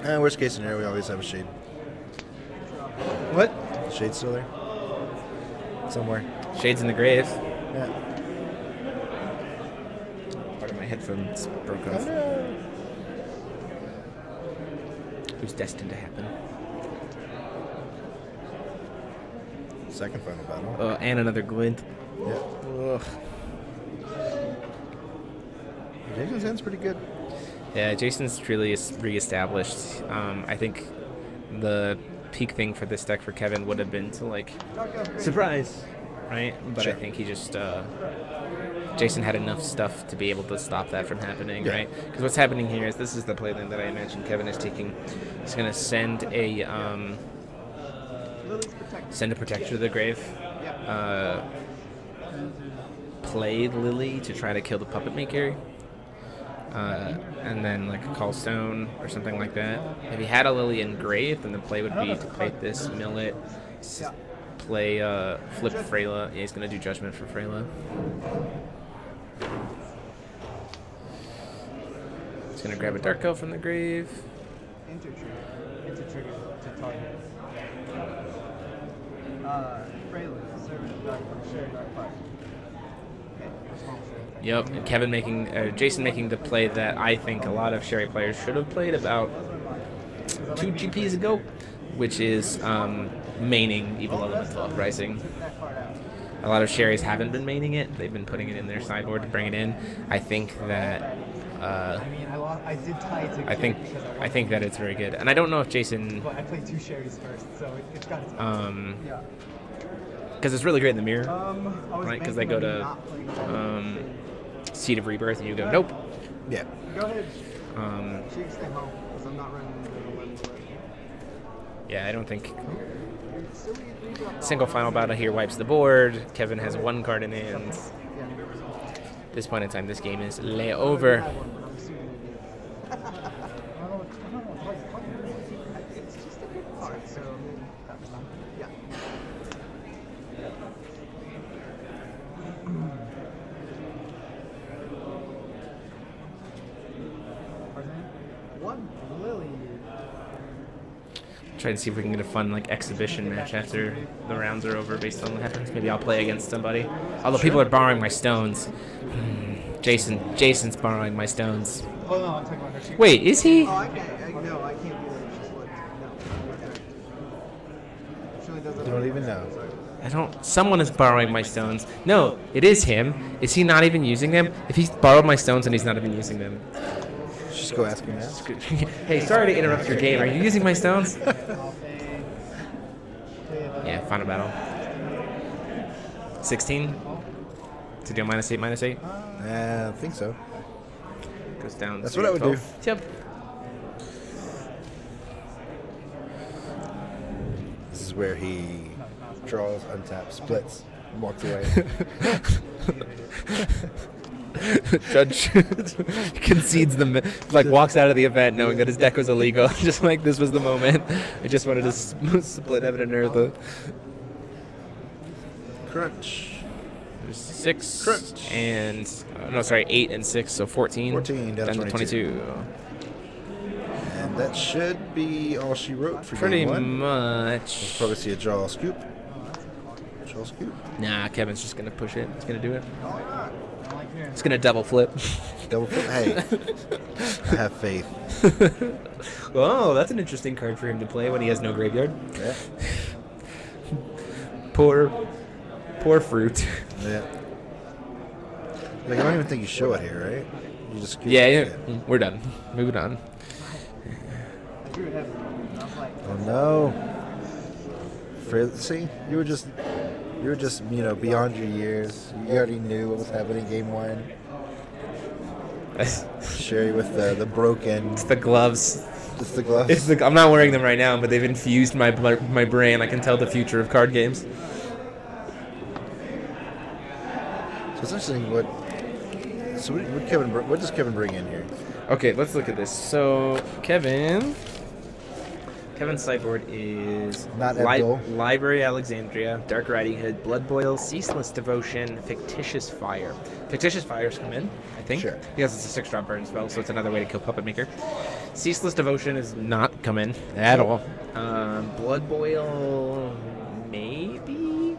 S2: Worst case scenario, we always have a shade.
S1: What?
S2: Shade's still there. Somewhere.
S1: Shades in the grave.
S2: Yeah.
S1: Part of my headphones broke
S2: Oh,
S1: off.
S2: no.
S1: It was destined to happen.
S2: Second final battle.
S1: And another glint.
S2: Yeah.
S1: Ugh.
S2: Jason's hand's pretty good.
S1: Yeah, Jason's really reestablished. I think the peak thing for this deck for Kevin would have been to like surprise, right? But I think he just Jason had enough stuff to be able to stop that from happening, right? Because what's happening here is this is the playline that I imagine Kevin is taking. He's going to send a protector to the grave. Play Lily to try to kill the puppet maker. And then like a Call Stone or something like that. If he had a Lily in grave, then the play would be to play this, mill it, play flip Freyla. Yeah, he's gonna do Judgment for Freyla. He's gonna grab a Dark Elf from the grave.
S3: Intertrigger to target. Freyla, servant dark, share dark fire.
S1: Yep, and Kevin making, Jason making the play that I think a lot of Sherry players should have played about 2 GPs ago, which is maining Evil Elemental Uprising. A lot of Sherrys haven't been maining it; they've been putting it in their sideboard to bring it in. I think that. I think that it's very good, and I don't know if Jason.
S3: But I played 2 Sherrys first, so it's got its own. Yeah.
S1: Because it's really great in the mirror, right? Because they go to Seed of Rebirth, and you go, nope.
S2: Yeah.
S4: Go ahead. She can stay home because I'm not running the 11.
S1: Yeah, I don't think. Single final battle here wipes the board. Kevin has 1 card in hand. At this point in time, this game is lay over. Try and see if we can get a fun like exhibition match after the rounds are over based on what happens. Maybe I'll play against somebody. Although people are borrowing my stones. Jason's borrowing my stones.
S3: Hold on, I'm talking about her.
S1: Wait, is he?
S4: Oh, I can't. No, I can't do that. She's looked. No. She only does that.
S2: Don't even know.
S1: I don't. Someone is borrowing my stones. No, it is him. Is he not even using them? If he's borrowed my stones and he's not even using them.
S2: Just go ask him now.
S1: Hey, sorry to interrupt your game. Are you using my stones? Yeah, final battle. 16? To do -8, -8?
S2: I think so.
S1: Goes down.
S2: That's
S1: to
S2: what I would
S1: 12.
S2: do.
S1: Yep.
S2: This is where he draws, untaps, splits, and walks away.
S1: Judge concedes like walks out of the event knowing that his deck was illegal. Just like this was the moment. I just wanted to split heaven and earth.
S2: Crunch.
S1: There's 6
S2: Crunch.
S1: and no, sorry, 8 and 6, so 14.
S2: 14 down to 22. And that should be all she wrote for
S1: Pretty
S2: game 1.
S1: much.
S2: We'll probably see a draw scoop. Draw scoop.
S1: Nah, Kevin's just gonna push it. He's gonna do it. He's gonna double flip.
S2: Double flip. Hey, I have faith.
S1: Oh, that's an interesting card for him to play when he has no graveyard.
S2: Yeah.
S1: Poor fruit.
S2: Yeah. Like I don't even think you show it here, right? You just scoop
S1: yeah. We're done. Moving on.
S2: Oh no. See, you were just beyond your years. You already knew what was happening game 1. Sherry with the broken.
S1: It's the gloves.
S2: It's the gloves.
S1: I'm not wearing them right now, but they've infused my brain. I can tell the future of card games.
S2: So it's interesting what does Kevin bring in here?
S1: Okay, let's look at this. So Kevin's sideboard is
S2: Not Abdul.
S1: Library Alexandria, Dark Riding Hood, Blood Boil, Ceaseless Devotion, Fictitious Fire. Fictitious Fires come in, I think.
S2: Sure.
S1: Because it's a 6-drop burn spell, so it's another way to kill Puppet Maker. Ceaseless Devotion is not come in at all. Blood Boil, maybe?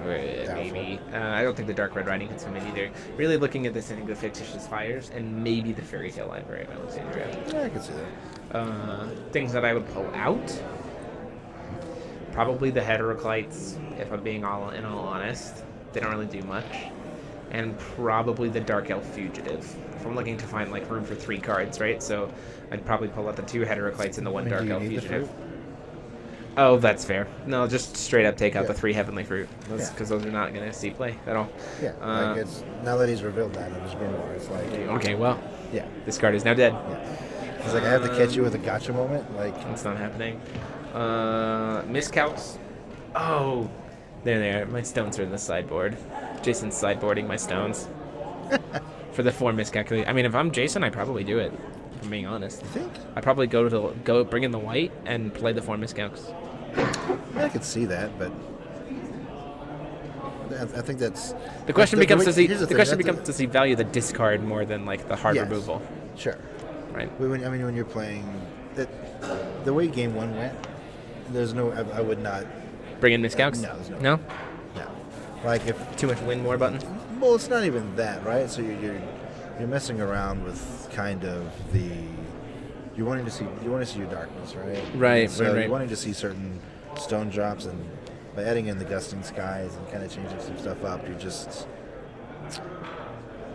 S1: Maybe. I don't think the Dark Red Riding can come in either. Really looking at this, I think the Fictitious Fires and maybe the Fairy Tale Library of Alexandria.
S2: Yeah, I can see that.
S1: Things that I would pull out. Probably the Heteroclites, if I'm being in all honest. They don't really do much. and probably the Dark Elf Fugitive. If I'm looking to find like room for 3 cards, right? So I'd probably pull out the 2 Heteroclites and the 1
S2: I mean,
S1: Dark
S2: do you
S1: Elf
S2: need the
S1: Fugitive.
S2: fruit?
S1: Oh, that's fair. No, just straight up take out the
S2: Yeah.
S1: 3 Heavenly Fruit,
S2: Yeah.
S1: because those are not going to see play at all.
S2: Yeah, like it's now that he's revealed that in his grimoire, it's like
S1: Okay, well,
S2: yeah,
S1: this card is now dead.
S2: yeah. It's like I have to catch you with a gotcha moment. Like
S1: It's not happening. Miscalcs. Oh, there they are. My stones are in the sideboard. Jason's sideboarding my stones for the 4 miscalculate. I mean, if I'm Jason, I'd probably do it. If I'm being honest,
S2: you think?
S1: I'd probably go bring in the white and play the 4 miscalcs.
S2: I could see that, but I think that's
S1: The question becomes does he
S2: he
S1: value the discard more than like the hard
S2: Yes.
S1: removal,
S2: Sure.
S1: right?
S2: When you're playing that, the way game 1 went, there's no. I would not.
S1: Bring in miscalcs?
S2: No, there's no.
S1: No?
S2: No. Like if
S1: Too much win more button?
S2: well, it's not even that, right? So you're messing around with kind of the. You want to see your darkness, right?
S1: Right,
S2: So
S1: right.
S2: you're wanting to see certain stone drops, and by adding in the gusting skies and kind of changing some stuff up, you just.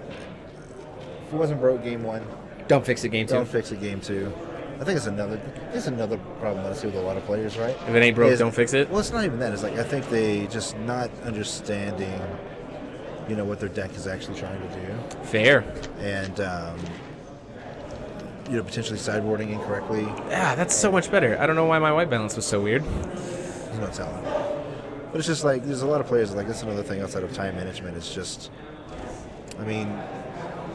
S2: If it wasn't broke game 1,
S1: Don't fix it game 2.
S2: don't fix it game 2. I think it's another problem that I see with a lot of players, right?
S1: If it ain't broke,
S2: Is-
S1: don't fix it.
S2: Well, it's not even that. It's like I think they just not understanding, what their deck is actually trying to do,
S1: Fair.
S2: and potentially sideboarding incorrectly.
S1: Yeah, that's so much better. I don't know why my white balance was so weird.
S2: There's no telling. But it's just like there's a lot of players that, like, that's another thing outside of time management. It's just, I mean,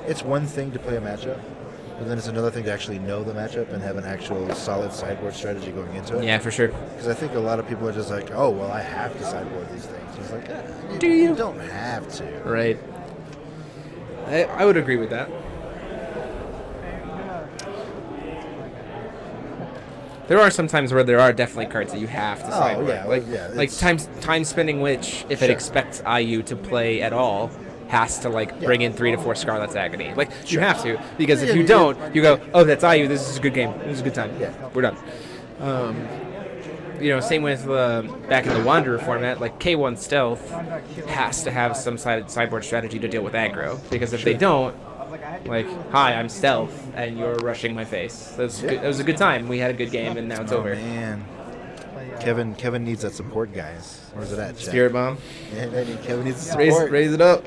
S2: it's one thing to play a matchup, but then it's another thing to actually know the matchup and have an actual solid sideboard strategy going into it.
S1: Yeah, for sure.
S2: Because I think a lot of people are just like, oh, well, I have to sideboard these things. It's like,
S1: Do you?
S2: You don't have to.
S1: Right. I would agree with that. There are some times where there are definitely cards that you have to sideboard.
S2: yeah,
S1: like
S2: well, yeah,
S1: like time spending Witch, if it
S2: Sure.
S1: expects IU to play at all, has to bring in 3 to 4 Scarlet's Agony. Like you have to, because if
S2: Yeah,
S1: you
S2: yeah.
S1: don't, you go, oh, that's IU. This is a good game. This is a good time.
S2: Yeah.
S1: We're done. Same with back in the Wanderer format, like K1 Stealth has to have some sideboard strategy to deal with aggro, because if they don't, like, hi, I'm Stealth, and you're rushing my face. That was a good time. We had a good game, and now it's over.
S2: Man. Kevin needs that support, guys. Where's it at, Jack?
S1: Spirit Bomb.
S2: Yeah, Kevin needs the support.
S1: Raise it up.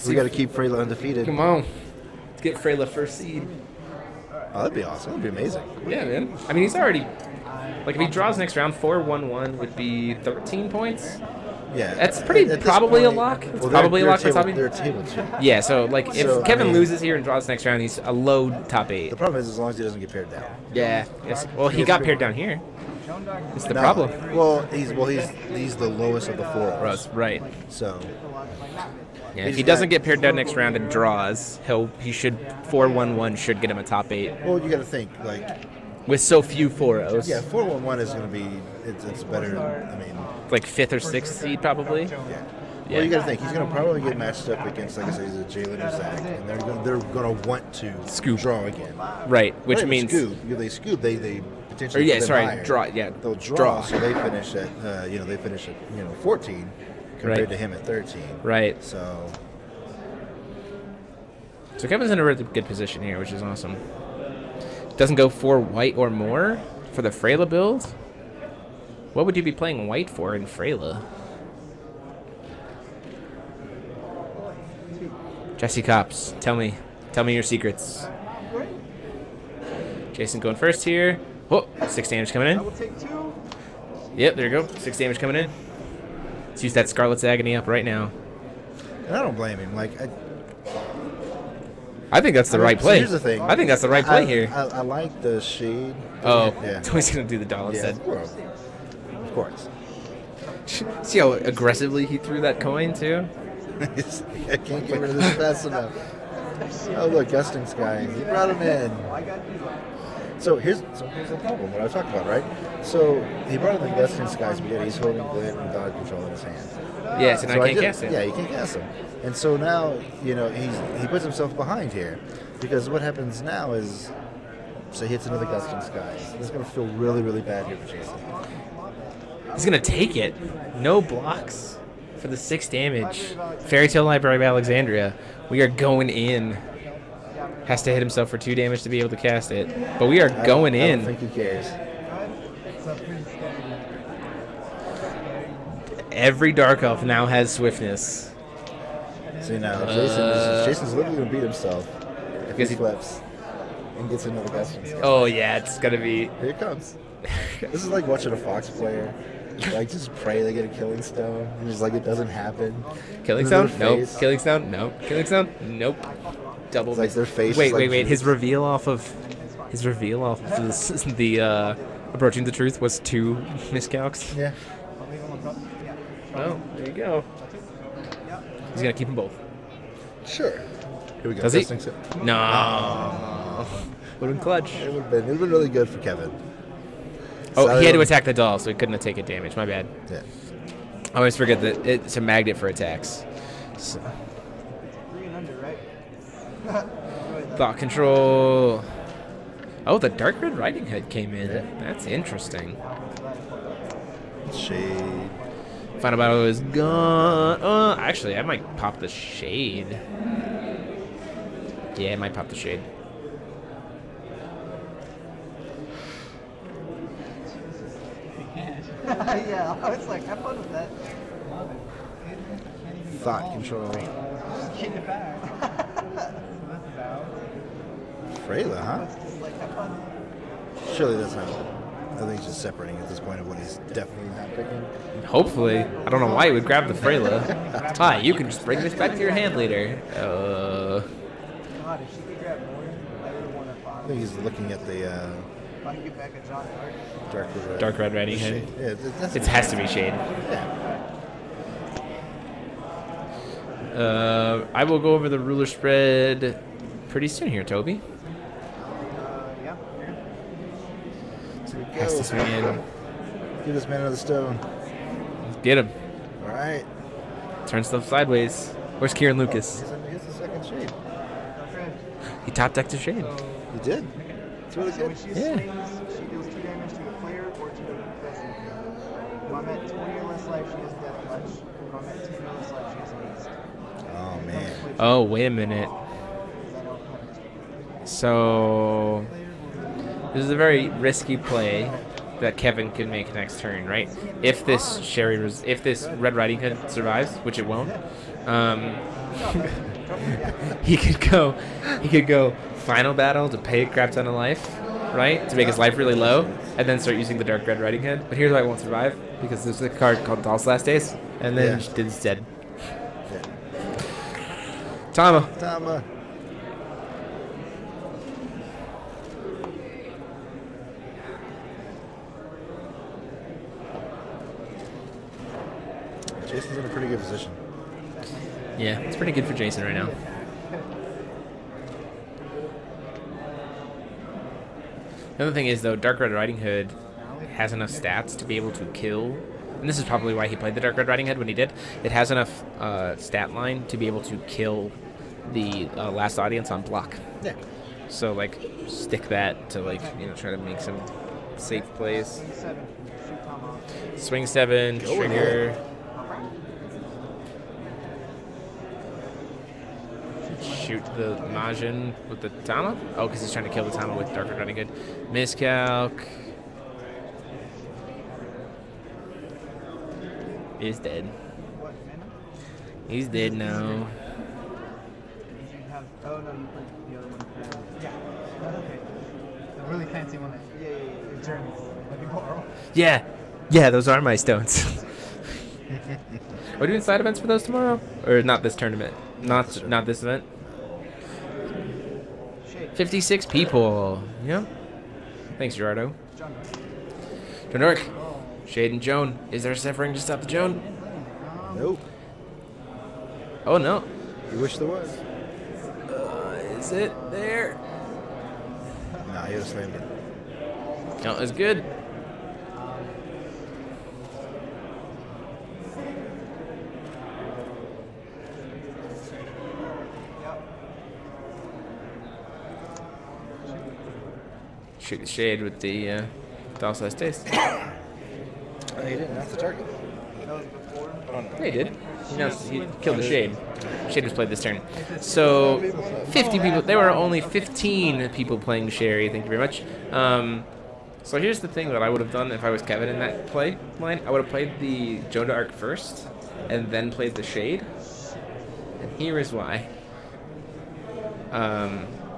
S2: We got to keep Freyla undefeated.
S1: Come on. Let's get Freyla first seed.
S2: Oh, that'd be awesome. That'd be amazing.
S1: Yeah, man. I mean, he's already... Like, if he draws next round, 4-1-1 would be 13 points.
S2: Yeah.
S1: That's pretty
S2: at this
S1: probably a
S2: point-
S1: lock. It's
S2: well,
S1: probably a
S2: they're
S1: lock for Tommy.
S2: They're table 2.
S1: Yeah, so, like, if
S2: So, I
S1: Kevin
S2: mean-
S1: loses here and draws next round, he's a low top 8.
S2: The problem is as long as he doesn't get paired down.
S1: Yeah. Yes. Well, he got paired down here. It's the
S2: No.
S1: problem.
S2: Well, he's the lowest of the 4
S1: Russ, right.
S2: So
S1: Yeah, if
S2: He's
S1: he doesn't
S2: got-
S1: get paired down next round and draws, he should 4-1-1 should get him a top 8
S2: well, you got to think like
S1: with so few 4-0s.
S2: yeah, 4-1-1 is going to be it's better. I mean,
S1: Like 5th or 6th seed probably.
S2: yeah.
S1: Yeah.
S2: Well, you got to think he's going to probably get matched up against, like I said, a Jalen or Zach, and they're going to want to
S1: Scoop.
S2: draw again.
S1: Right, which
S2: Not even
S1: means
S2: scoop. If they scoop, they
S1: or
S2: potentially
S1: yeah,
S2: put them
S1: sorry,
S2: higher.
S1: draw. Yeah,
S2: They'll draw, so they finish at 14 compared
S1: Right.
S2: to him at 13.
S1: Right.
S2: So
S1: So Kevin's in a really good position here, which is awesome. Doesn't go 4 white or more for the Freyla build. What would you be playing white for in Freyla? Jesse Cops, tell me your secrets. Jason going first here. Whoa, 6 damage coming in.
S4: will take 2.
S1: Yep, there you go. 6 damage coming in. Let's use that Scarlet's Agony up right now.
S2: and I don't blame him. Like
S1: I think that's the
S2: I mean,
S1: right
S2: so
S1: play.
S2: here's the thing.
S1: I think that's the right play here.
S2: I like the shade.
S1: Oh,
S2: yeah.
S1: so he's gonna do the doll
S2: Yeah,
S1: instead.
S2: of course.
S1: See how aggressively he threw that coin too?
S2: I can't get rid of this fast enough. Oh look, Gusting Sky. He brought him in. So here's the problem. What I was talking about, right? So he brought in the Gusting Skies because he's holding Glint and Dog Control in his hand.
S1: Yeah, so now
S2: So
S1: I can't cast it.
S2: Yeah, you can't cast him. And so now, he puts himself behind here. Because what happens now is, say he hits another Gusting Skies. It's going to feel really, really bad here for Jason.
S1: He's gonna take it. No blocks. for the 6 damage. Fairy Tale Library of Alexandria. We are going in. Has to hit himself for 2 damage to be able to cast it. But we are going
S2: I don't
S1: in.
S2: think he cares.
S1: Every Dark Elf now has swiftness.
S2: See now, Jason's literally gonna beat himself if he flips and gets another custom.
S1: Oh yeah, it's gonna be.
S2: Here it comes. This is like watching a Fox player. Like just pray they get a killing stone. And just like it doesn't happen.
S1: Killing stone? Nope. Killing stone? Nope. Killing stone? Nope. Double.
S2: It's like their face.
S1: Wait,
S2: is like
S1: wait. His reveal off of the approaching the truth was 2 miscalcs.
S2: Yeah.
S1: Oh, there you go. He's gonna keep them both.
S2: Sure. Here we go.
S1: Does he?
S2: Testing
S1: No. Would have been clutch.
S2: It would have been really good for Kevin.
S1: Oh, he had to attack the doll, so he couldn't have taken damage. My bad.
S2: Yeah.
S1: I always forget that it's a magnet for attacks. So.
S4: 3 and under, right?
S1: Thought control. Oh, the Dark Red Riding Hood came in.
S2: Yeah.
S1: That's interesting.
S2: Shade.
S1: Final battle is gone. Actually, I might pop the Shade. Yeah, I might pop the Shade.
S4: Yeah, I was like, have fun with that.
S2: Thought control.
S4: Just get it back.
S2: Freyla, huh?
S4: Just like, have fun.
S2: Surely that's not. I think he's just separating at this point of what he's definitely not picking.
S1: Hopefully. I don't know why he would grab the Freyla. Hi, you can just bring this back to your hand later.
S4: God, if she could grab more, I would have won a 5.
S2: I think he's looking at the
S4: If I could get back a John
S2: Dark
S1: Red Riding Hood.
S2: Yeah, that's
S1: It has to be Shade.
S2: Yeah.
S1: I will go over the ruler spread pretty soon here, Toby.
S4: Yeah.
S2: So we
S1: Cast this man.
S2: Give this man another stone.
S1: Get him.
S2: All right.
S1: Turn stuff sideways. Where's Kieran Lucas?
S2: Here's the second shade.
S1: He top decked a Shade.
S2: You did. It's really
S4: So
S2: good.
S4: when she
S1: Yeah.
S4: swings, she deals 2 damage to a player or to a peasant. If I'm at 20 or less life, she has death touch. If I'm at 10 or less life, she has haste.
S2: Oh man.
S1: Oh, wait a minute. So this is a very risky play that Kevin can make next turn, right? If this if this Red Riding Hood survives, which it won't, he could go final battle to pay a crap ton of life, right? To make his life really low, and then start using the Dark Red Riding Hood. But here's why it won't survive, because there's a card called Doll's Last Days, and then it's dead. Tama.
S2: Jason's in a pretty good position.
S1: Yeah, it's pretty good for Jason right now. The other thing is, though, Dark Red Riding Hood has enough stats to be able to kill, and this is probably why he played the Dark Red Riding Hood when he did. It has enough stat line to be able to kill the last audience on block.
S2: Yeah.
S1: So, like, stick that to, like, try to make some safe plays. Swing 7, trigger. Shoot the Majin with the Tama? Oh, because he's trying to kill the Tama with Dark Red Riding Hood. Miscalc. He's dead. He's dead now.
S4: Oh, no, you put the other one. Yeah. Okay. The really fancy one. Yeah. The Germans. Let me borrow.
S1: Yeah, those are my stones. Are we doing side events for those tomorrow? Or not this tournament? Not this event? 56 people. Yeah. Thanks, Gerardo. John Dork. Shade and Joan. Is there suffering to stop the Joan?
S2: Nope.
S1: Oh, no.
S2: You wish there was.
S1: Is it there?
S2: Nah, he just slammed it.
S1: No, it's good. Shoot the Shade with the Doll's Last Days.
S2: Oh, he didn't. That's the target.
S4: That was before.
S2: Oh, no.
S1: Yeah, he did. He killed the Shade. Shade was played this turn. So 50 people. There were only 15 people playing Sherry. Thank you very much. So here's the thing that I would have done if I was Kevin in that play line. I would have played the Jonah Arc first, and then played the Shade. And here is why.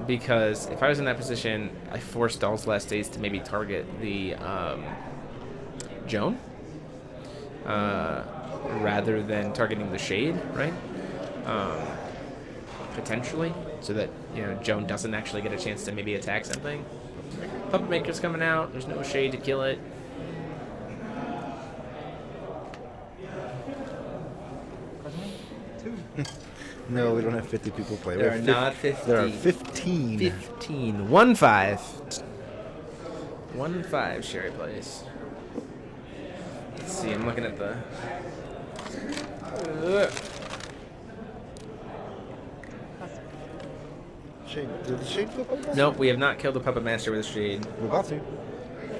S1: Because if I was in that position, I forced Doll's Last Days to maybe target the Joan, rather than targeting the Shade, right? Potentially, so that Joan doesn't actually get a chance to maybe attack something. Puppet Maker's coming out. There's no Shade to kill it.
S2: No, we don't have 50 people play.
S1: There are not 50.
S2: There are 15.
S1: 15. 1-5. 1-5 Sherry plays. Let's see, I'm looking at the...
S2: Shade, did the Shade flip up?
S1: Nope, we have not killed the Puppet Master with a Shade.
S2: We're about to.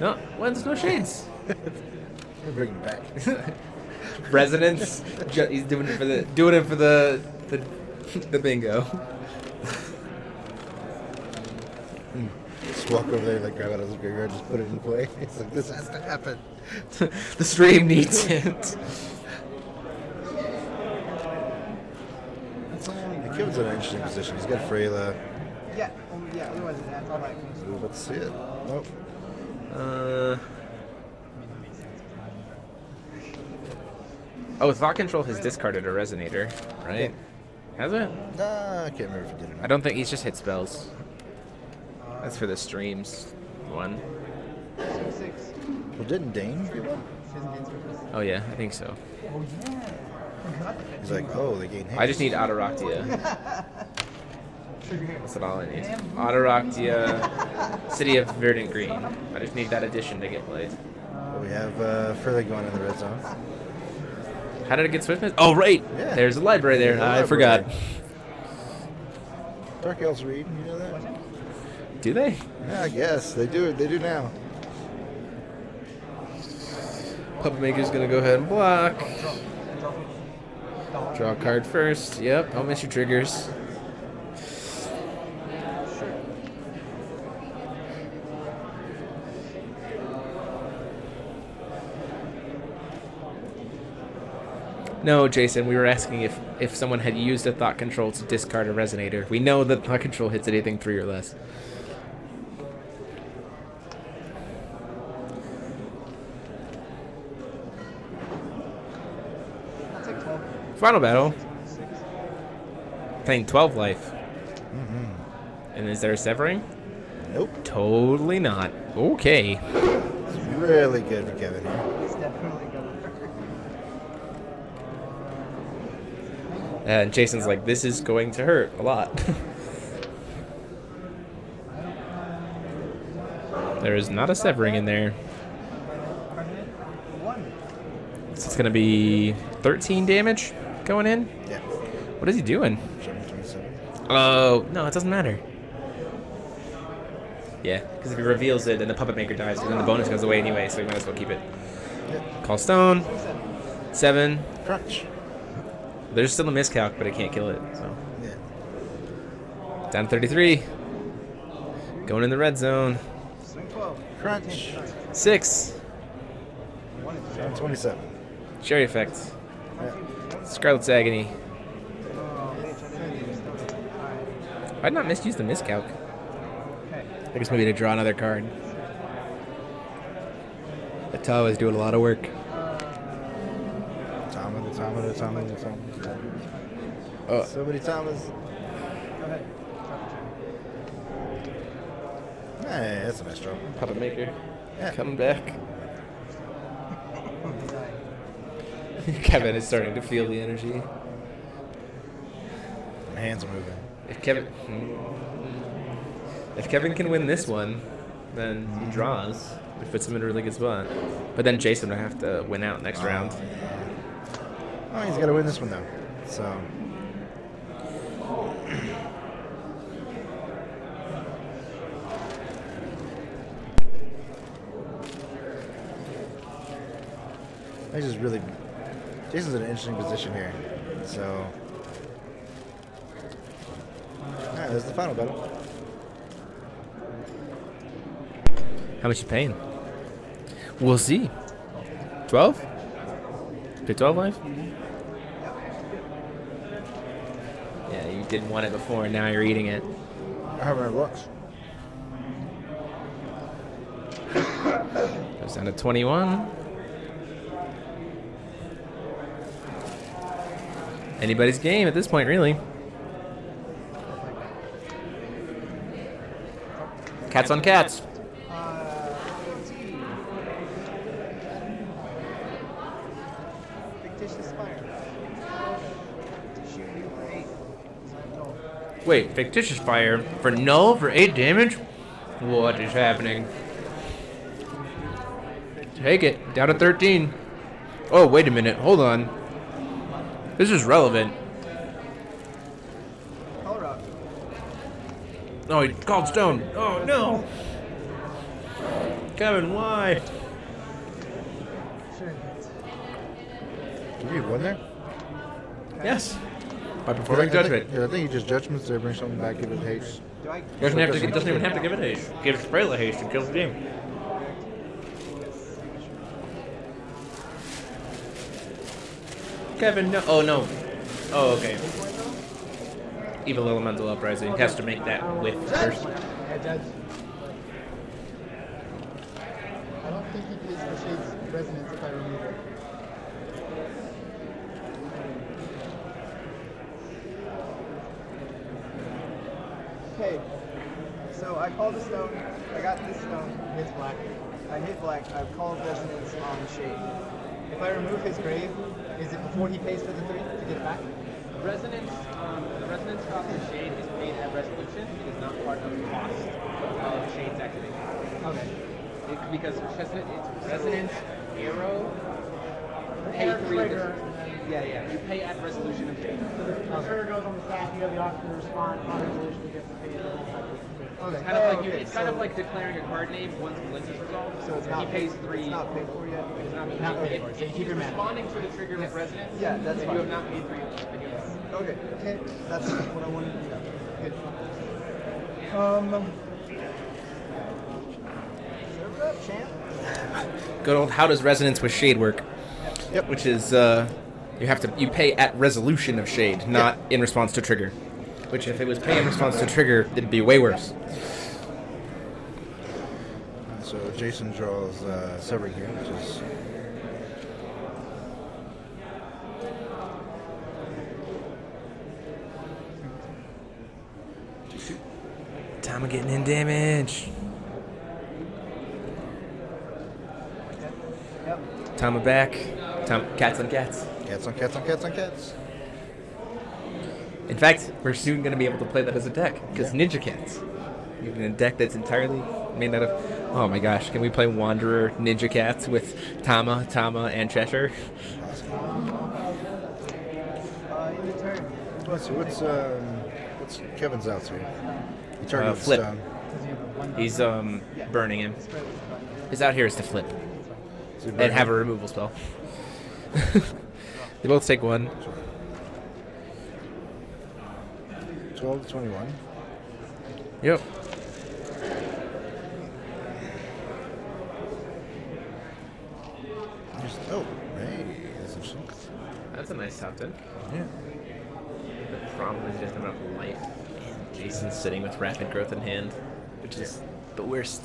S1: No, well, there's no Shades.
S2: We're bringing it back.
S1: Residents, he's doing it for the bingo.
S2: Just walk over there, like grab out his graveyard, just put it in play. It's like, this has to happen.
S1: The stream needs it.
S2: Kevin's in an interesting position. He's got Freyla.
S4: Yeah, otherwise that's all right.
S2: We're about to see it. Nope.
S1: Oh, Thought Control has discarded a Resonator, right? Has it?
S2: Nah, I can't remember if he did or not.
S1: I don't think he's just hit spells. That's for the streams one.
S4: 6.
S2: Well, didn't Dane give up?
S1: Oh yeah, I think so.
S4: Oh yeah.
S2: He's like, oh, they gained haste.
S1: I just need Autoraktia. That's all I need. Autoraktia, City of Verdant Green. I just need that addition to get played.
S2: We have Freyla going in the red zone.
S1: How did it get Swiftness? Oh, right!
S2: Yeah.
S1: There's a library there. I forgot.
S2: Dark Elves read, you know that?
S1: Do they?
S2: Yeah, I guess. They do. They do now.
S1: Puppet Maker's gonna go ahead and block. Draw a card first. Yep, don't miss your triggers. No, Jason, we were asking if someone had used a Thought Control to discard a Resonator. We know that Thought Control hits anything 3 or less.
S4: I'll take 12.
S1: Final battle. Playing 12 life. And is there a severing?
S2: Nope.
S1: Totally not. Okay.
S2: It's really good for Kevin here.
S4: It's definitely gonna hurt.
S1: And Jason's like, this is going to hurt a lot. There is not a severing in there. So it's going to be 13 damage going in?
S2: Yeah.
S1: What is he doing?
S2: 27.
S1: Oh, no, it doesn't matter. Yeah, because if he reveals it, then the Puppet Maker dies, and then the bonus goes away anyway, so we might as well keep it.
S2: Yep.
S1: Call Stone. 7.
S2: Crunch.
S1: There's still a miscalc, but it can't kill it, so.
S2: Yeah.
S1: Down to 33. Going in the red zone.
S4: Swing 12.
S2: Crunch.
S1: 6.
S2: Down 27.
S1: Sherry Effect.
S2: Yeah.
S1: Scarlet's Agony.
S4: Oh, bitch, I didn't use those. Alright.
S1: I'd not misuse the miscalc.
S4: Okay.
S1: I guess maybe to draw another card. Atawa is doing a lot of work.
S2: Thomas.
S1: Oh.
S2: So many Thomas.
S4: Go ahead.
S2: Hey, that's a nice draw.
S1: Puppet Maker.
S2: Yeah.
S1: Coming back. Kevin is starting to feel the energy.
S2: My hands are moving.
S1: If Kevin can win this one, then he draws, which puts him in a really good spot. But then Jason would have to win out next round.
S2: Oh, he's got to win this one though. So. He's just really Jason's in an interesting position here. So, yeah, this is the final battle.
S1: How much you paying? We'll see. 12? Pay 12 life? Yeah, you didn't want it before, and now you're eating it.
S2: I haven't had looks.
S1: Goes down to 21. Anybody's game at this point, really. Cats on cats.
S4: Fictitious fire. To shoot you for 8. No.
S1: Wait, fictitious fire for null for 8 damage? What is happening? Take it. Down to 13. Oh, wait a minute. Hold on. This is relevant.
S4: Color up.
S1: Oh, he called stone. Oh, no. Kevin, why?
S4: Sure.
S2: Did you win there?
S1: Yes. By performing judgment.
S2: I think he just judgments there, bring something back, give it haste.
S4: Do I?
S1: Doesn't even have to give it haste. Give Sprayle a haste and kills the game. Kevin, no. Oh, no. Oh, okay. Evil Elemental Uprising has to make that with first.
S3: Yeah, Judge. I don't think he plays for Shade's Resonance if I remove it.
S4: Okay. So I called the stone. I got this stone.
S3: Hits black.
S4: I hit black. I've called resonance on Shade. If I remove his grave, is it before he pays for the 3 to get it back?
S5: Resonance, the resonance cost of Shade is paid at resolution. It is not part of the cost of Shade's activation.
S4: Okay.
S5: Because it's resonance, arrow, pay
S3: Arrow
S5: 3.
S3: trigger,
S5: Yeah. You pay at resolution of Shade.
S3: The trigger goes on the stack, you have the option to respond on resolution, you get to pay the whole cycle.
S4: Okay.
S5: It's kind of like
S4: okay,
S5: it's kind of like declaring a card name once Glint is resolved.
S4: So it's not
S5: he pays
S4: paid,
S5: 3.
S4: It's not paid for yet.
S5: It's not
S3: Not
S5: paid.
S3: paid for, so you keep your mana.
S5: Responding to the trigger with resonance.
S4: Yeah, that's
S5: then
S4: fine.
S5: you have not paid 3.
S4: Okay. Okay. That's what I wanted to do. Good. Serve it up, champ.
S1: Good old how does resonance with shade work?
S2: Yep.
S1: Which is you pay at resolution of shade, not in response to trigger. Which if it was pay in response to trigger, it'd be way worse.
S2: So Jason draws Severing here, which is
S1: Tama getting in damage.
S4: Yep.
S1: Tama back. Cats on cats.
S2: cats on cats on cats on cats.
S1: In fact, we're soon going to be able to play that as a deck, because Ninja Cats. Even a deck that's entirely made out of... Oh my gosh, can we play Wanderer Ninja Cats with Tama, and Cheshire?
S4: In the turn.
S2: What's Kevin's out here? He targets
S1: Flip.
S2: stone.
S1: He's burning him. His out here is to flip
S2: So he
S1: and
S2: burns
S1: have a
S2: him.
S1: removal spell. They both take 1.
S2: 12 to 21.
S1: Yep.
S2: Oh, hey, that's interesting.
S1: That's a nice top 10.
S2: Yeah.
S1: The problem is just enough life. And Jason's sitting with rapid growth in hand, which is the worst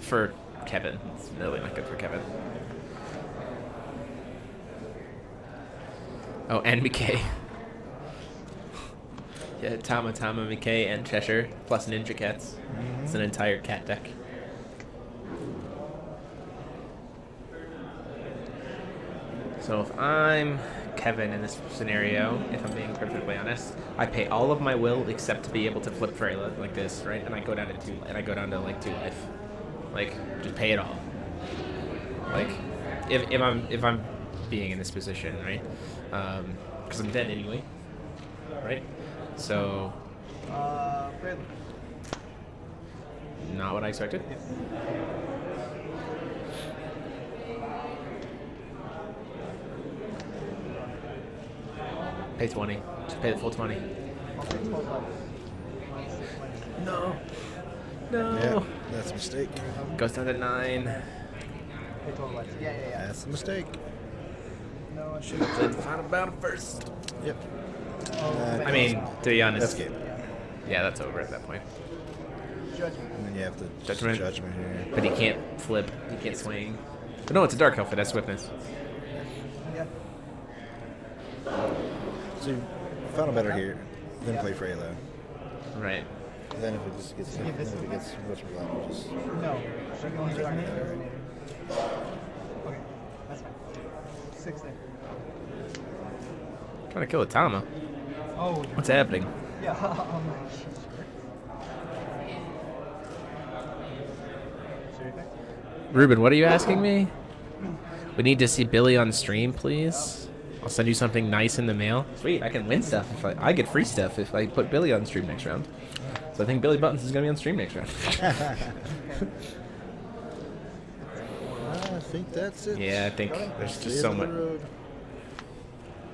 S1: for Kevin. It's really not good for Kevin. Oh, and McKay. Yeah, Tama, McKay, and Cheshire, plus Ninja Cats. It's an entire cat deck. So if I'm Kevin in this scenario, if I'm being perfectly honest, I pay all of my will except to be able to flip Freyla like this, right? And I go down to 2, and I go down to like 2 life. Like, just pay it all. Like, if I'm being in this position, right? Because I'm dead anyway, right? So,
S4: Fairly.
S1: not what I expected. Pay 20. Just pay the full 20.
S4: I'll pay 12 bucks.
S1: No. No.
S2: Yeah, that's a mistake.
S1: Goes down to 9.
S4: Pay 12 bucks. Yeah.
S2: That's a mistake.
S4: No, I
S1: Should have played Final Battle first.
S2: Yep.
S1: I mean, to be honest,
S2: That's game.
S1: yeah, that's over at that point.
S4: Judgment.
S2: And then you have the
S1: Judgment.
S2: judgment here.
S1: But he can't flip. He can't swing. But no, it's a Dark Elf. It has Swiftness.
S4: Yeah.
S2: So you found a better here. Then play Freyla.
S1: Right.
S2: Then if it just gets, then if it gets much more, just
S4: No. She can only target the Terminator. Okay, that's fine. 6 there.
S1: Trying to kill a Tama.
S4: Oh.
S1: What's happening?
S4: Yeah.
S1: Ruben, what are you asking me? We need to see Billy on stream, please. I'll send you something nice in the mail. Sweet, I can win stuff. If I get free stuff if I put Billy on stream next round. So I think Billy Buttons is going to be on stream next round.
S2: I think that's it.
S1: Yeah, I think there's just so much.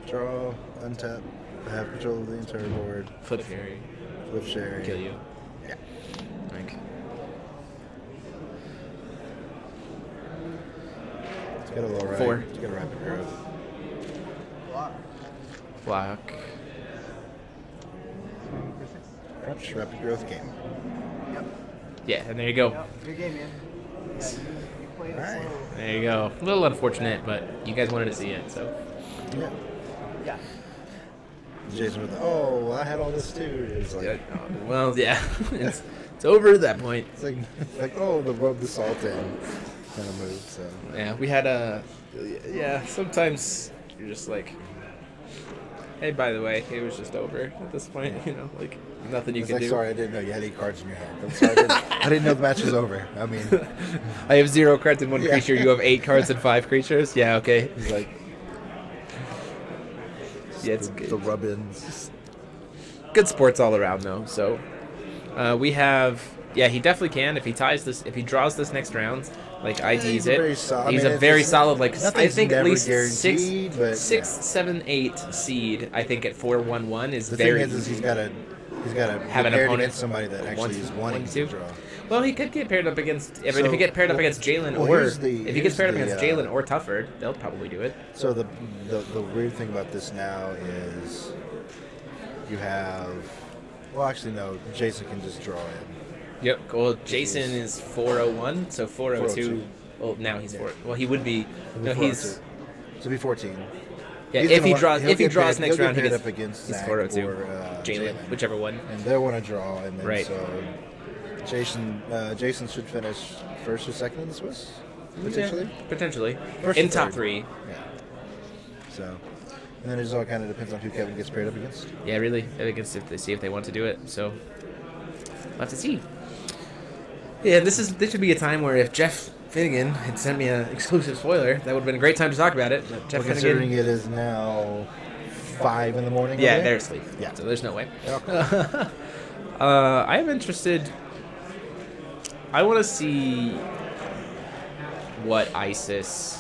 S2: Draw, untap, have control of the entire board,
S1: Flip Fury.
S2: flip share.
S1: Kill you.
S2: Yeah.
S1: Like,
S2: It's got a low right.
S1: 4.
S2: It's got a rapid growth.
S1: block.
S2: Crunch, rapid growth game.
S4: Yep.
S1: Yeah, and there you go.
S4: Yep. Good game, man. Yeah, you played it
S2: Alright.
S4: slow.
S1: There you go. A little unfortunate, but you guys wanted to see it, so.
S2: Yeah.
S4: Yeah.
S2: Jason with, oh, I had all this too. It's like,
S1: Yeah, well, yeah. it's over at that point.
S2: it's like, oh, the rub the salt in kind of move. So
S1: Yeah, we had a. Yeah, sometimes you're just like, hey, by the way, it was just over at this point. You know, like nothing you
S2: it's
S1: can
S2: like,
S1: do.
S2: sorry, I didn't know you had 8 cards in your hand. I'm sorry, I didn't know the match was over. I mean,
S1: I have 0 cards in 1
S2: Yeah.
S1: creature. You have 8 cards and 5 creatures. Yeah, okay.
S2: he's like,
S1: Yeah, it's
S2: the
S1: good.
S2: rub-ins.
S1: Good sports all around though. So we have. Yeah, he definitely can if he ties this. If he draws this next round, like IDs
S2: he's
S1: it.
S2: very solid.
S1: He's
S2: I mean,
S1: a
S2: it's
S1: very
S2: just-
S1: solid. Like I
S2: nothing's
S1: think at
S2: never
S1: least
S2: guaranteed, but,
S1: 6,
S2: yeah.
S1: 7, 8 seed. I think at 4-1-1 is
S2: The
S1: very.
S2: thing is he's got to
S1: Have an
S2: paired
S1: opponent
S2: against somebody that actually is wanting to
S1: 1-2.
S2: draw.
S1: Well, he could get paired up against. I mean,
S2: So,
S1: if he get paired up
S2: well-
S1: against Jalen
S2: well,
S1: or
S2: here's the-
S1: if he gets paired up
S2: here's
S1: against
S2: the,
S1: Jalen or Tufford, they'll probably do it.
S2: So the weird thing about this now is you have. Well, actually, no. Jason can just draw in.
S1: Yep. Well, Jason is 401, so 402.
S2: 402.
S1: Well, now he's
S2: Yeah.
S1: 4. Well, he would be. No, he's.
S2: So it'll be 14.
S1: Yeah,
S2: He's
S1: if
S2: gonna
S1: he
S2: want-
S1: draws,
S2: he'll
S1: if he
S2: get
S1: draws
S2: paired-
S1: next
S2: he'll
S1: round, he
S2: get
S1: gets.
S2: paired up against
S1: He's
S2: Zach
S1: 402.
S2: or,
S1: Jalen, whichever one.
S2: And they'll want to draw, and then
S1: Right.
S2: so Jason should finish first or second in the Swiss, potentially.
S1: Yeah, potentially.
S2: First
S1: In
S2: or
S1: top
S2: third.
S1: 3.
S2: Yeah. So, and then it just all kind of depends on who Kevin gets paired up against.
S1: Yeah, really. I think it's if they see if they want to do it. So we'll have to see. Yeah, this should be a time where if Jeff Finnegan had sent me an exclusive spoiler, that would have been a great time to talk about it. But Jeff
S2: Well, considering
S1: Finnegan.
S2: it is now 5 in the morning.
S1: Yeah,
S2: over
S1: they're
S2: there?
S1: asleep.
S2: Yeah.
S1: So there's no way.
S2: Okay.
S1: I am interested. I want to see what ISIS.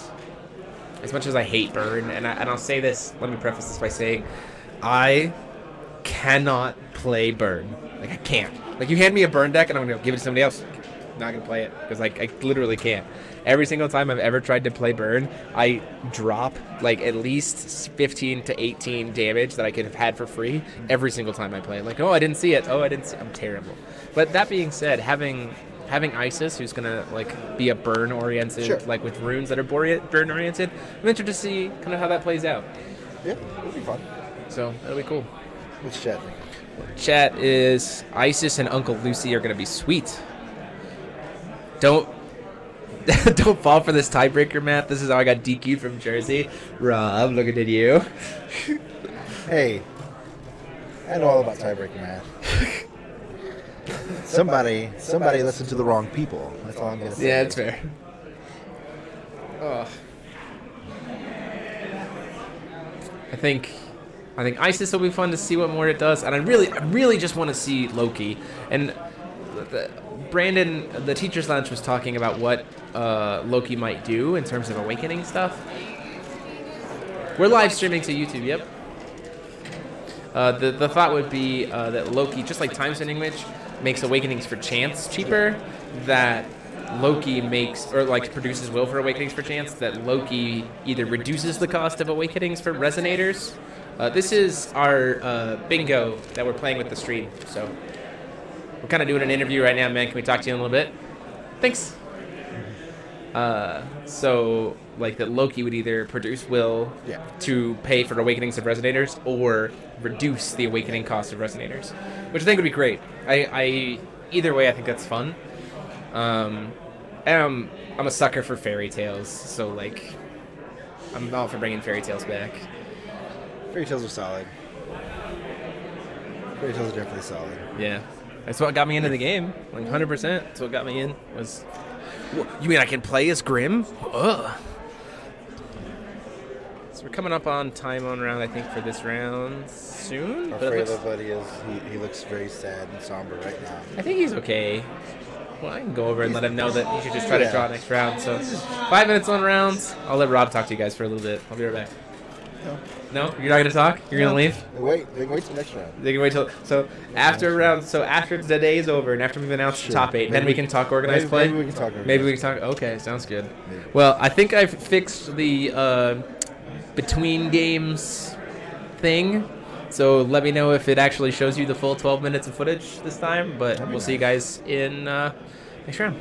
S1: As much as I hate Burn, and I'll say this. Let me preface this by saying, I cannot play Burn. Like I can't. Like you hand me a Burn deck, and I'm gonna give it to somebody else. Not gonna play it because like I literally can't. Every single time I've ever tried to play Burn, I drop like at least 15 to 18 damage that I could have had for free every single time I play. Like, oh, I didn't see it. Oh, I didn't see I'm terrible. But that being said, having Isis, who's gonna like be a burn oriented,
S2: Sure.
S1: like with runes that are burn oriented, I'm interested to see kind of how that plays out.
S2: Yeah, it'll be fun.
S1: So that'll be cool.
S2: What's chat thinking?
S1: Chat is Isis and Uncle Lucy are gonna be sweet. Don't fall for this tiebreaker, Matt. This is how I got DQ'd from Jersey. Rob, looking at you.
S2: Hey, I know all about tiebreaker, man. Somebody listened to the wrong people. That's all I'm gonna say.
S1: Yeah, that's fair. Oh. I think ISIS will be fun to see what more it does, and I really just want to see Loki. And Brandon, the Teacher's Lounge, was talking about what Loki might do in terms of awakening stuff. We're live streaming to YouTube. Yep. The thought would be that Loki, just like Time Spinning Witch, makes Awakenings for Chance cheaper, that Loki makes, or like produces Will for Awakenings for Chance, that Loki either reduces the cost of Awakenings for Resonators. This is our bingo that we're playing with the stream, so we're kind of doing an interview right now, man. Can we talk to you in a little bit? Thanks. So, like, that Loki would either produce Will to pay for Awakenings of Resonators or reduce the Awakening cost of Resonators, which I think would be great. Either way, I think that's fun. And I'm a sucker for fairy tales, so, like, I'm all for bringing fairy tales back.
S2: Fairy tales are solid. Fairy tales are definitely solid.
S1: Yeah. That's what got me into the game. Like, 100%. That's what got me in, was... You mean I can play as Grim? Ugh. So we're coming up on time on round, I think, for this round soon.
S2: Our little buddy is, he looks very sad and somber right now.
S1: I think he's okay. Well, I can go over and let him know that he should just try to draw next round. So 5 minutes on rounds. I'll let Rob talk to you guys for a little bit. I'll be right back. No? You're not going to talk? You're going to leave?
S2: They can wait till next round.
S1: They can wait till... So after round... So after the day is over and after we've announced the top 8, then we can talk organized play?
S2: Maybe we can talk organized.
S1: Maybe we can talk... Okay, sounds good. Maybe. Well, I think I've fixed the between games thing. So let me know if it actually shows you the full 12 minutes of footage this time. But we'll see you guys in next round.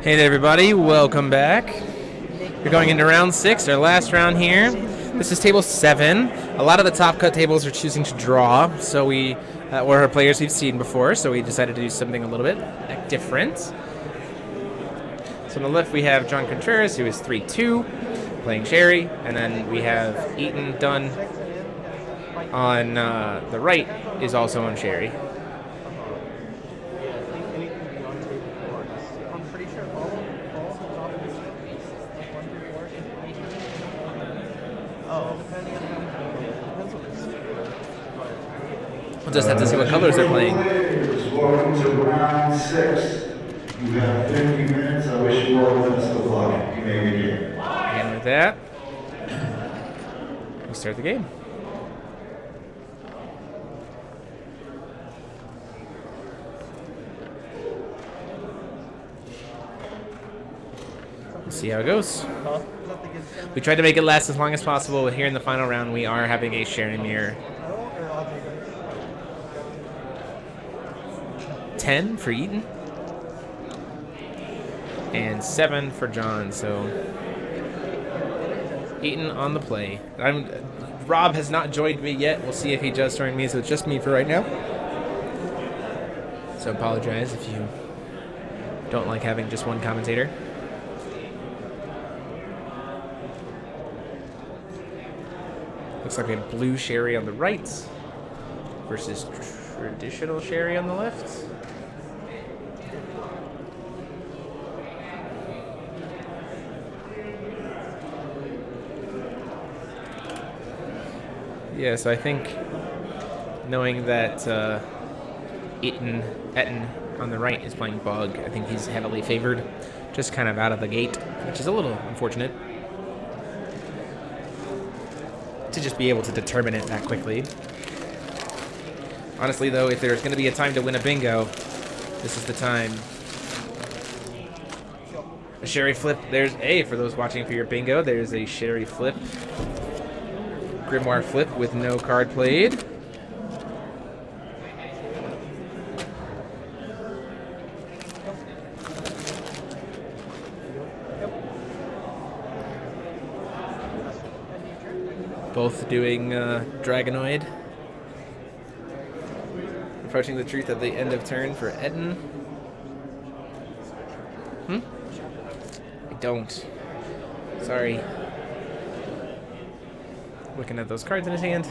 S1: Hey there, everybody. Welcome back. We're going into round 6, our last round here. This is table 7. A lot of the top cut tables are choosing to draw, so we were players we've seen before, so we decided to do something a little bit different. So on the left we have John Contreras, who is 3-2, playing Sherry, and then we have Eaton Dunn on the right is also on Sherry. We'll just have to see what colors they're playing.
S6: Welcome to round 6. You have 50 minutes. I wish you all the best of luck. You may begin.
S1: And with that, we start the game. Let's see how it goes. We tried to make it last as long as possible, but here in the final round, we are having a sharing mirror. 10 for Eaton and 7 for John, so Eaton on the play. Rob has not joined me yet. We'll see if he does join me, so it's just me for right now. So apologize if you don't like having just one commentator. Looks like we have blue Sherry on the right versus traditional Sherry on the left. Yeah, so I think knowing that Eaton on the right is playing Bug, I think he's heavily favored, just kind of out of the gate, which is a little unfortunate to just be able to determine it that quickly. Honestly, though, if there's going to be a time to win a bingo, this is the time. A Sherry flip. There's for those watching for your bingo, there's a Sherry flip. Grimoire flip with no card played. Both doing Dragonoid. Approaching the truth at the end of turn for Etten. I don't. Sorry. Looking at those cards in his hand.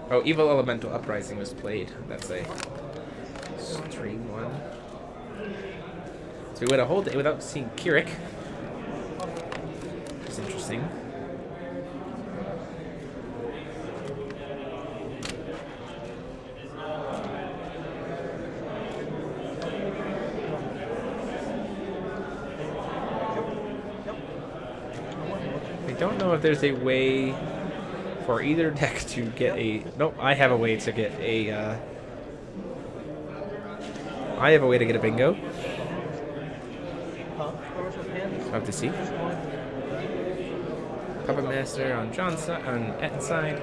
S1: Oh, Evil Elemental Uprising was played. That's a stream one. So we would have hold it without seeing Keurig. That's interesting. I don't know if there's a way for either deck to get a... Nope, I have a way to get a... I have a way to get a bingo. I'll have to see. Puppet Master on John's side, on Etten's side.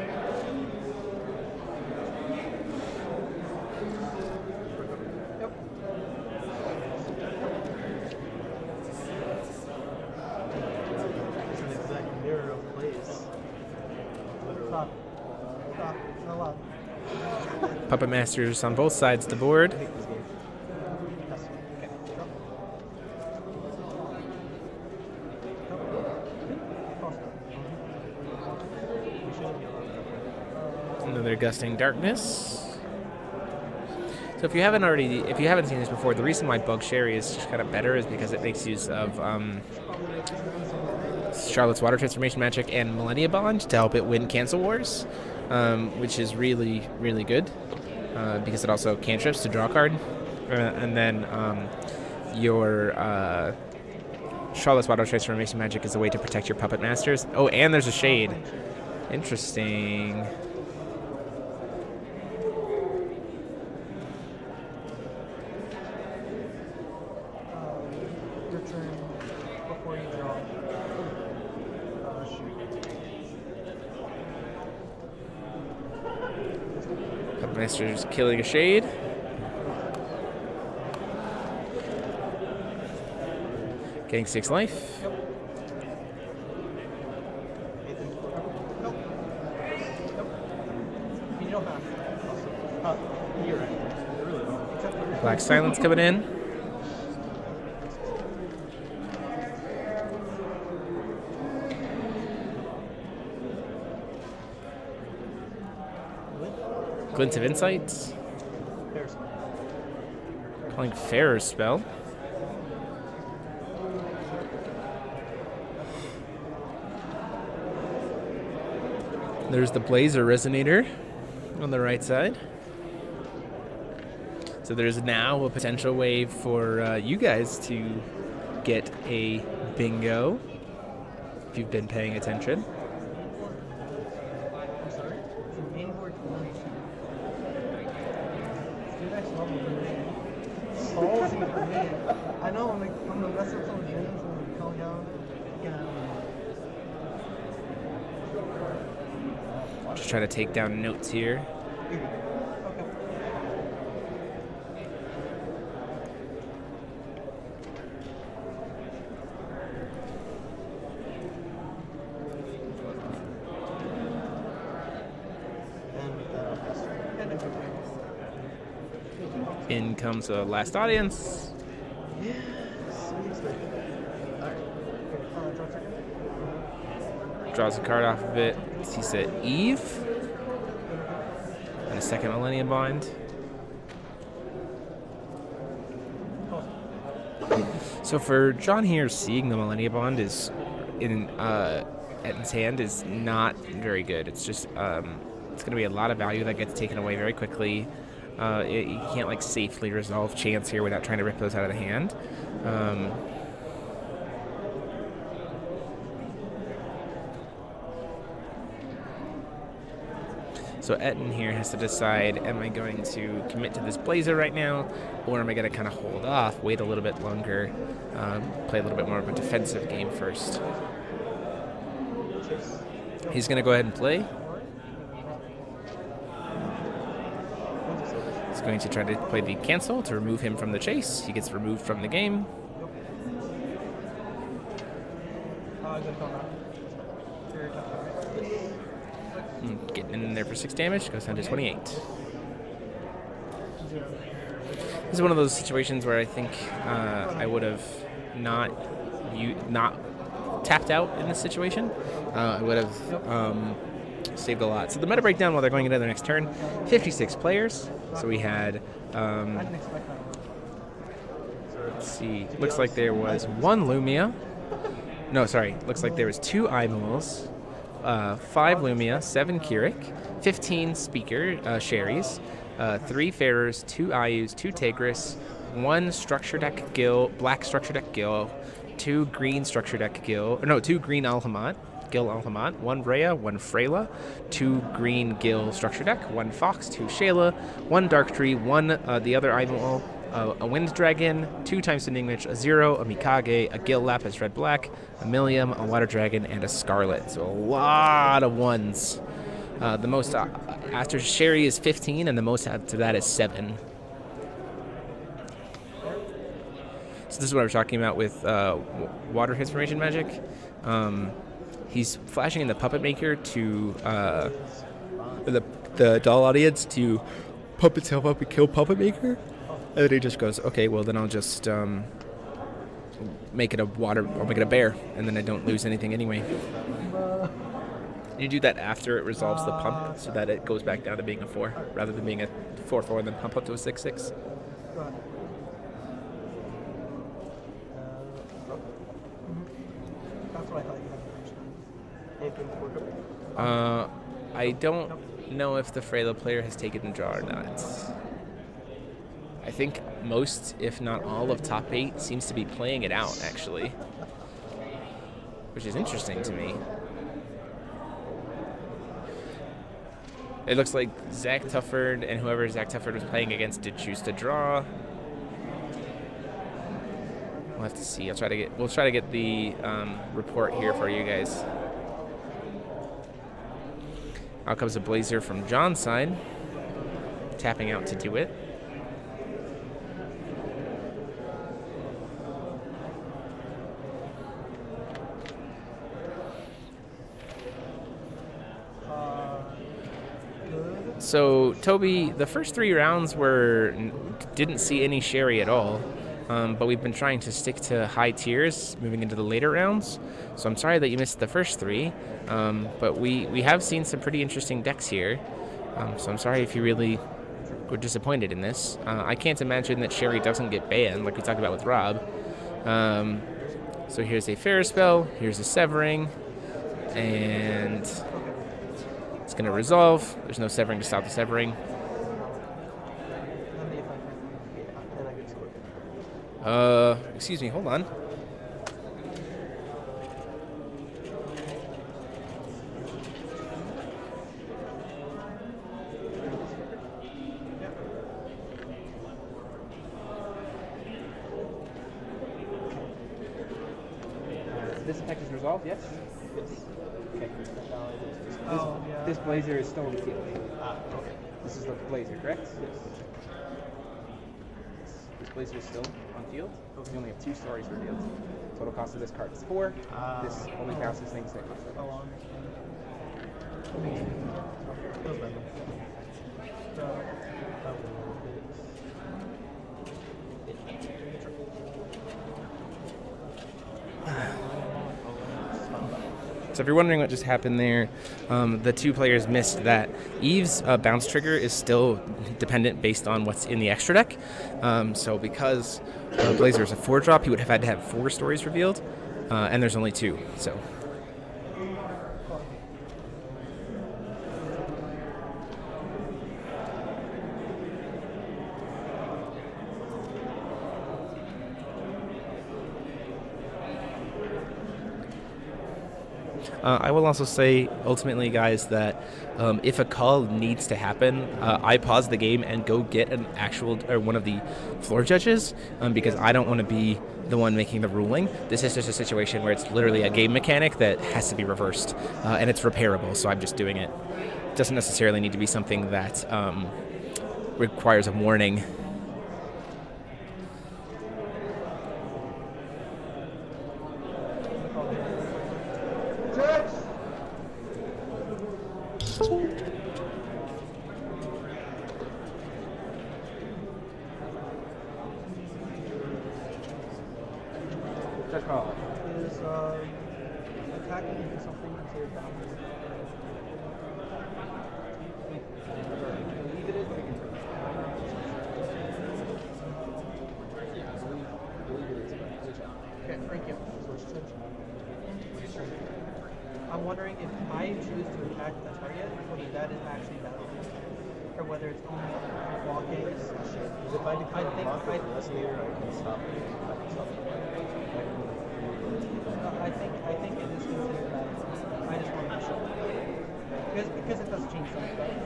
S1: Puppet Masters on both sides of the board. Another Gusting Darkness. So if you haven't seen this before, the reason why Bug Sherry is just kind of better is because it makes use of Charlotte's Water Transformation Magic and Millennia Bond to help it win Cancel Wars, which is really, really good. Because it also cantrips to draw a card. And then your Charlotte's Water Transformation Magic is a way to protect your Puppet Masters. Oh, and there's a Shade. Interesting. Puppet Master's killing a Shade. Getting 6 life. Black Silence coming in. Glint of Insights. Calling Farrer's spell. There's the Blazer Resonator on the right side. So there's now a potential way for you guys to get a bingo if you've been paying attention.
S4: I know, I'm gonna mess up some of the names and calm down.
S1: Just trying to take down notes here. In comes the last audience. Draws a card off of it. He said Eve. And a second Millennium Bond. So for John here, seeing the Millennium Bond is in Etton's hand is not very good. It's just it's going to be a lot of value that gets taken away very quickly. You can't like safely resolve chance here without trying to rip those out of the hand. So Etton here has to decide, am I going to commit to this Blazer right now, or am I going to kind of hold off, wait a little bit longer, play a little bit more of a defensive game first. He's going to go ahead and play. He's going to try to play the cancel to remove him from the chase. He gets removed from the game. Getting in there for 6 damage, goes down to 28. This is one of those situations where I think I would have not tapped out in this situation. I would have saved a lot. So the meta breakdown while they're going into their next turn, 56 players. So we had, let's see, looks like there was 1 Lumia. No, sorry, looks like there was 2 Eyeballs. 5 Lumia, 7 Keurig, 15 Speaker Sherrys, 3 Farrers, 2 Ayus, 2 Tigris, 1 Structure Deck Gil, Black Structure Deck Gil, 2 Green Structure Deck Gil, no, 2 Green Alhamat, Gil Alhamat, 1 Rhea, 1 Freyla, 2 Green Gil Structure Deck, 1 Fox, 2 Shayla, 1 Dark Tree, 1 the other Eyeball, a Wind Dragon, 2 times Sending Witch, a 0, a Mikage, a Gil Lapis Red Black, a Millium, a Water Dragon, and a Scarlet. So a lot of 1s. The most after Sherry is 15, and the most after that is 7. So this is what I was talking about with Water Transformation Magic. He's flashing in the Puppet Maker to the doll audience to pump itself up and kill Puppet Maker. And then he just goes, okay, well then I'll just make it a water, or make it a bear, and then I don't lose anything anyway. You do that after it resolves the pump, so that it goes back down to being a 4, rather than being a 4/4 and then pump up to a 6/6. I don't know if the Freyla player has taken the draw or not. I think most, if not all, of top 8 seems to be playing it out, actually. Which is interesting to me. It looks like Zach Tufford and whoever Zach Tufford was playing against did choose to draw. We'll have to see. We'll try to get the report here for you guys. Out comes a Blazer from John's side. Tapping out to do it. So Toby, the first 3 rounds didn't see any Sherry at all, but we've been trying to stick to high tiers moving into the later rounds. So I'm sorry that you missed the first 3, but we have seen some pretty interesting decks here. So I'm sorry if you really were disappointed in this. I can't imagine that Sherry doesn't get banned like we talked about with Rob. So here's a Fair Spell, here's a Severing, and it's going to resolve. There's no Severing to stop the Severing. Excuse me, hold on.
S5: This effect is resolved, yes? Yes. Okay. This blazer is still in the field. Okay. This is the blazer, correct? Yes. This blazer is still on field. We only have 2 stories revealed. Total cost of this card is 4. This only counts as things that cost 4.
S1: So if you're wondering what just happened there, the 2 players missed that Eve's bounce trigger is still dependent based on what's in the extra deck. So because Blazer is a 4-drop, he would have had to have 4 stories revealed, and there's only 2. So. I will also say, ultimately, guys, that if a call needs to happen, I pause the game and go get an actual or one of the floor judges because I don't want to be the one making the ruling. This is just a situation where it's literally a game mechanic that has to be reversed, and it's repairable, so I'm just doing it. It doesn't necessarily need to be something that requires a warning.
S4: Is attacking something considered boundary? Leave it in. Okay, thank you. I'm wondering if I choose to attack the target, whether that is actually battle, or whether it's only walking. If I think I think it is considered battle. I just want to show it because it does change something.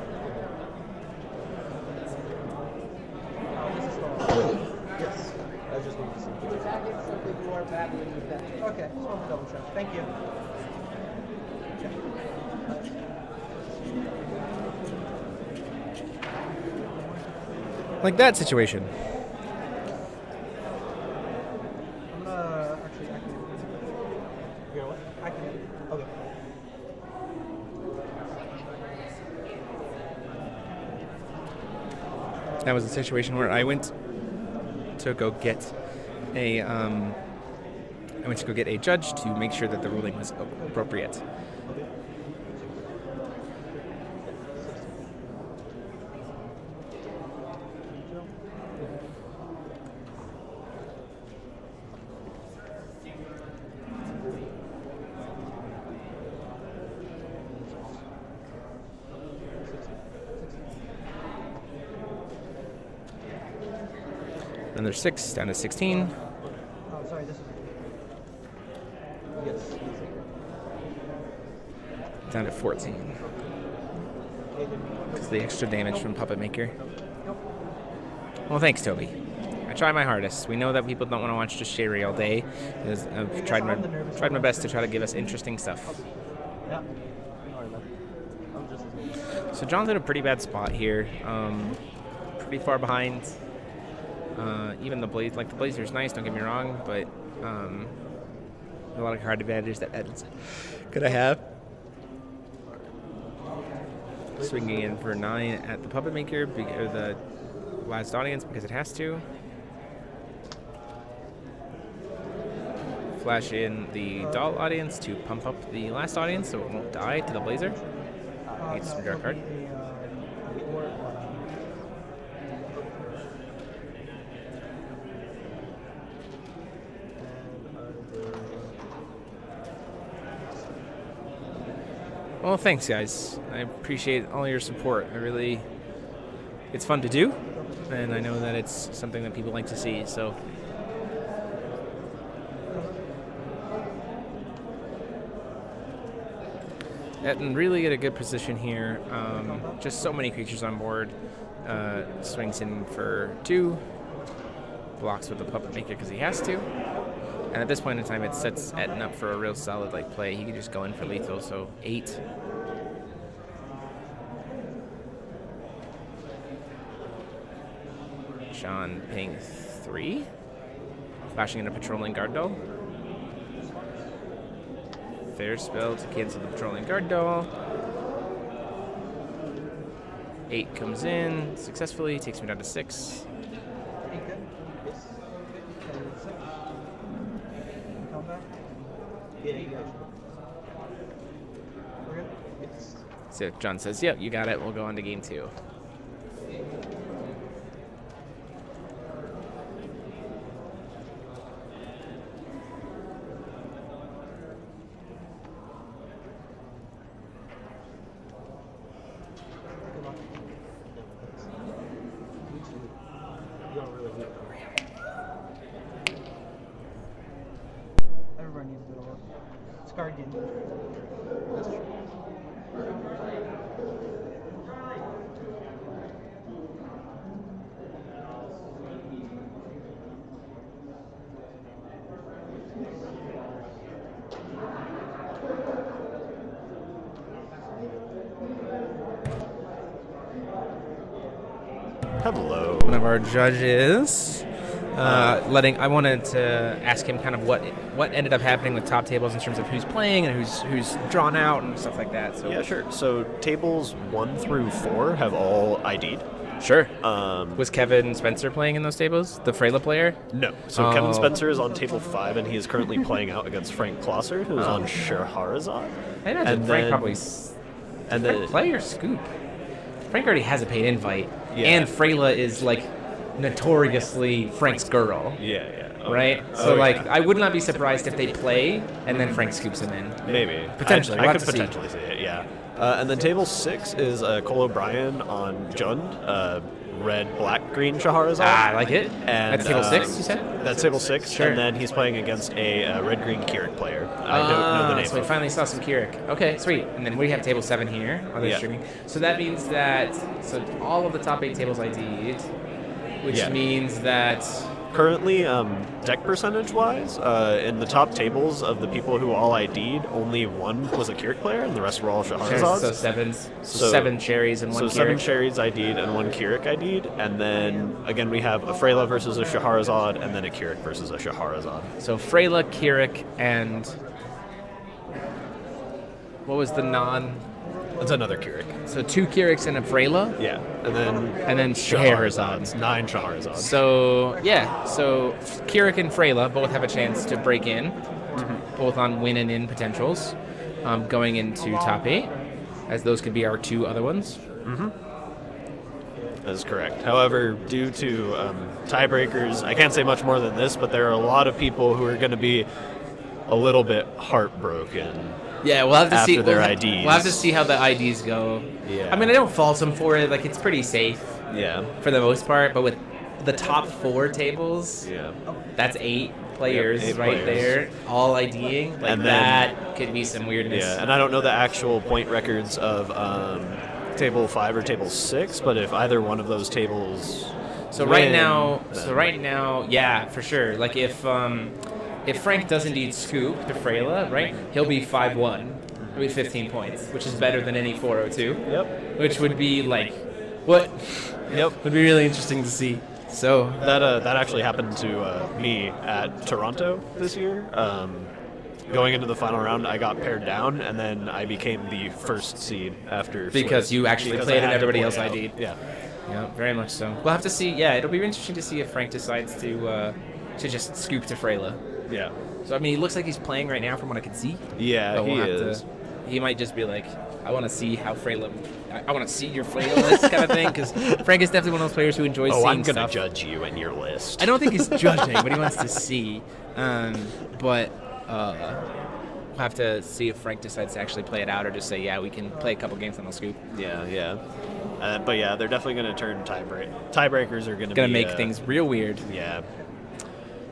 S4: This is still yes. I just want to see. You attack it something you are battling with that. Okay, just want to double check. Thank you.
S1: Like that situation.
S4: I'm gonna actually activate. You know what? Activate. Okay.
S1: That was a situation where I went to go get a judge to make sure that the ruling was appropriate. Another 6 down to 16.
S4: Oh, sorry. This is. Yes.
S1: Down to 14. It's the extra damage from Puppet Maker. Well, thanks, Toby. I try my hardest. We know that people don't want to watch just Sherry all day. I've tried my best to try to give us interesting stuff.
S4: Yeah.
S1: So John's in a pretty bad spot here. Pretty far behind. Even the Blazer's nice, don't get me wrong, but a lot of card advantage that Ed's gonna have. Swinging in for 9 at the Puppet Maker, or the last audience, because it has to. Flash in the doll audience to pump up the last audience so it won't die to the Blazer. Needs some draw card. Well, thanks, guys. I appreciate all your support. It's fun to do, and I know that it's something that people like to see, so. And really get a good position here. Just so many creatures on board. Swings in for 2. Blocks with the Puppet Maker because he has to. And at this point in time, it sets Etten up for a real solid play. He can just go in for lethal, so 8. Sean paying 3. Flashing in a Patrolling Guard Doll. Fair spell to cancel the Patrolling Guard Doll. 8 comes in successfully, takes me down to 6. So John says, yep, you got it. We'll go on to game 2.
S4: Everyone needs a bit of work. It's card game. That's true.
S7: Hello.
S1: One of our judges. I wanted to ask him kind of what ended up happening with top tables in terms of who's playing and who's drawn out and stuff like that. So
S7: Yeah, sure. So tables 1 through 4 have all ID'd.
S1: Sure. Was Kevin Spencer playing in those tables? The Freyla player?
S7: No. So Kevin Spencer is on table 5, and he is currently playing out against Frank Klosser, who's on Scheherazade.
S1: I imagine
S7: And
S1: Frank
S7: then-
S1: probably.
S7: And
S1: Frank
S7: then
S1: play or scoop? Frank already has a paid invite,
S7: Yeah.
S1: and Freyla is notoriously Frank's girl.
S7: Yeah.
S1: Right?
S7: Oh,
S1: So,
S7: yeah.
S1: I would not be surprised if they play and then Frank scoops him in.
S7: Maybe.
S1: Potentially.
S7: I
S1: We'll
S7: could
S1: have to see.
S7: potentially see it, yeah. And then table 6 is Cole O'Brien on Jund, red, black, green Scheherazade.
S1: Ah, I like it.
S7: And,
S1: That's table 6, you said?
S7: That's table 6,
S1: Sure.
S7: and then he's playing against a red-green Keurig player. I don't know the name
S1: So we
S7: of.
S1: finally saw some Keurig. Okay, sweet. And then we have table 7 here on the
S7: Yeah.
S1: streaming. So that means that all of the top 8 tables ID'd, which
S7: Yeah.
S1: means that
S7: Currently, deck percentage-wise, in the top tables of the people who all ID'd, only 1 was a Keurig player, and the rest were all
S1: so
S7: Scheherazades.
S1: so 7 cherries and 1
S7: So
S1: Keurig.
S7: 7 cherries ID'd and 1 Keurig ID'd, and then again we have a Freyla versus a Scheherazade, and then a Keurig versus a Scheherazade.
S1: So Freyla, Keurig, and what was the non?
S7: That's another Keurig.
S1: So 2 Keurigs and a Freyla,
S7: Yeah, and then
S1: Scheherazades.
S7: 9 Scheherazades.
S1: So Keurig and Freyla both have a chance to break in, both on win and in potentials, going into top 8, as those could be our 2 other ones.
S7: That is correct. However, due to tiebreakers, I can't say much more than this, but there are a lot of people who are going to be a little bit heartbroken.
S1: Yeah, we'll have to
S7: After
S1: see.
S7: their
S1: we'll
S7: IDs.
S1: We'll have to see how the IDs go.
S7: Yeah.
S1: I mean, I don't fault them for it. It's pretty safe
S7: Yeah.
S1: for the most part. But with the top 4 tables,
S7: Yeah.
S1: that's 8 players
S7: 8
S1: right
S7: players.
S1: there, all IDing.
S7: And then-
S1: that could be some weirdness.
S7: Yeah, and I don't know the actual point records of table 5 or table 6, but if either one of those tables
S1: So
S7: win,
S1: right now,
S7: then-
S1: yeah, for sure. If Frank does indeed scoop to Freyla, right, he'll be 5-1. He'll be 15 points, which is better than any 402.
S7: Yep.
S1: Which would be what?
S7: Yep.
S1: Would be really interesting to see. So
S7: That actually happened to me at Toronto this year. going into the final round, I got paired down, and then I became the first seed after.
S1: Because you actually played and everybody else
S7: out.
S1: ID'd.
S7: Yeah.
S1: Yeah, very much so. We'll have to see. Yeah, it'll be interesting to see if Frank decides to just scoop to Freyla.
S7: Yeah.
S1: So I mean, he looks like he's playing right now, from what I can see.
S7: Yeah,
S1: But
S7: he
S1: we'll have
S7: is.
S1: he might just be like, I want to see how Freyla. I want to see your Freyla list kind of thing, because Frank is definitely one of those players who enjoys seeing
S7: I'm gonna
S1: stuff.
S7: judge you and your list.
S1: I don't think he's judging, but he wants to see. But we'll have to see if Frank decides to actually play it out, or just say, yeah, we can play a couple games and I'll scoop.
S7: Yeah. But yeah, they're definitely gonna turn tiebreakers are gonna
S1: Make things real weird.
S7: Yeah.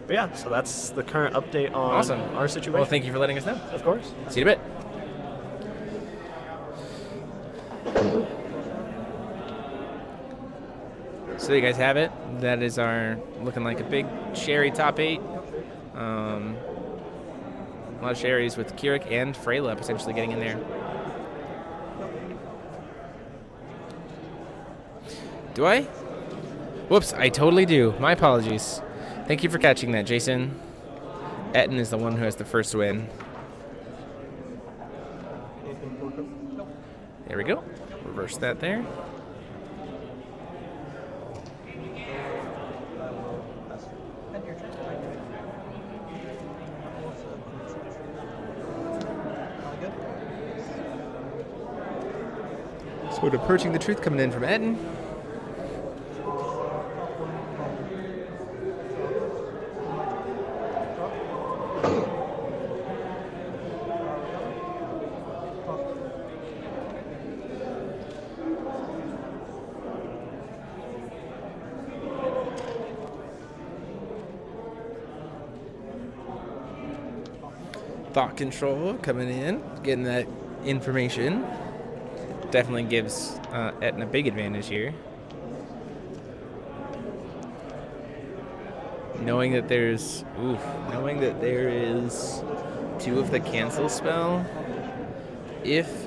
S7: But yeah, so that's the current update on
S1: Awesome.
S7: our situation.
S1: Well, thank you for letting us know.
S7: Of course.
S1: See you in a bit. So there you guys have it. That is our looking like a big Sherry top 8. A lot of Sherrys with Keurig and Freyla potentially getting in there. Do I? Whoops, I totally do. My apologies. Thank you for catching that, Jason. Etten is the one who has the first win. There we go. Reverse that there. So to Approaching the Truth coming in from Etten. Thought Control coming in, getting that information. Definitely gives Etten a big advantage here. Knowing that there is 2 of the cancel spell. If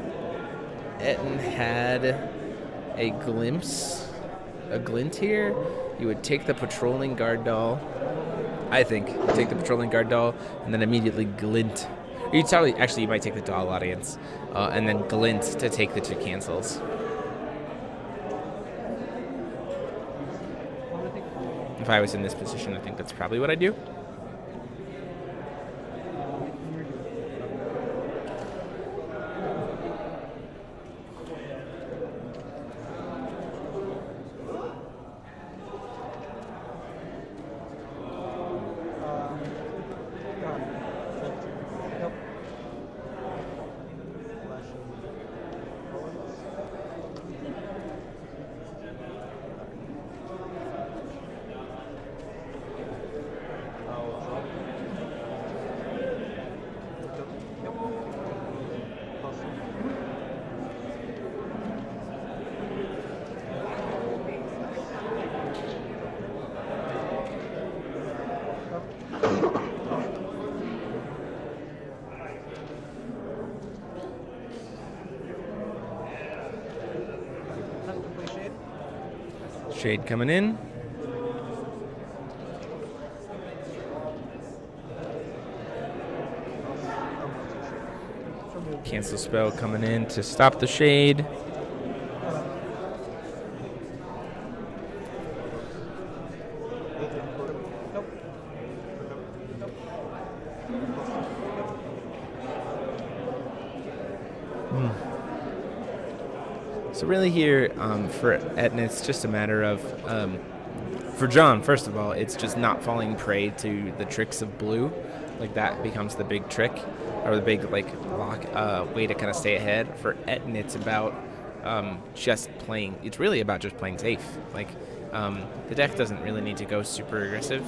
S1: Etten had a glint here, you would take the patrolling guard doll. I think take the patrolling guard doll and then immediately glint. You might take the doll audience and then glint to take the 2 cancels. If I was in this position, I think that's probably what I'd do. Shade coming in. Cancel spell coming in to stop the shade. So really here, for Etten, it's just a matter of, for John, first of all, it's just not falling prey to the tricks of blue. Like, that becomes the big trick, or the big, like, lock, way to kind of stay ahead. For Etten, it's about just playing, it's really about just playing safe. Like, the deck doesn't really need to go super aggressive.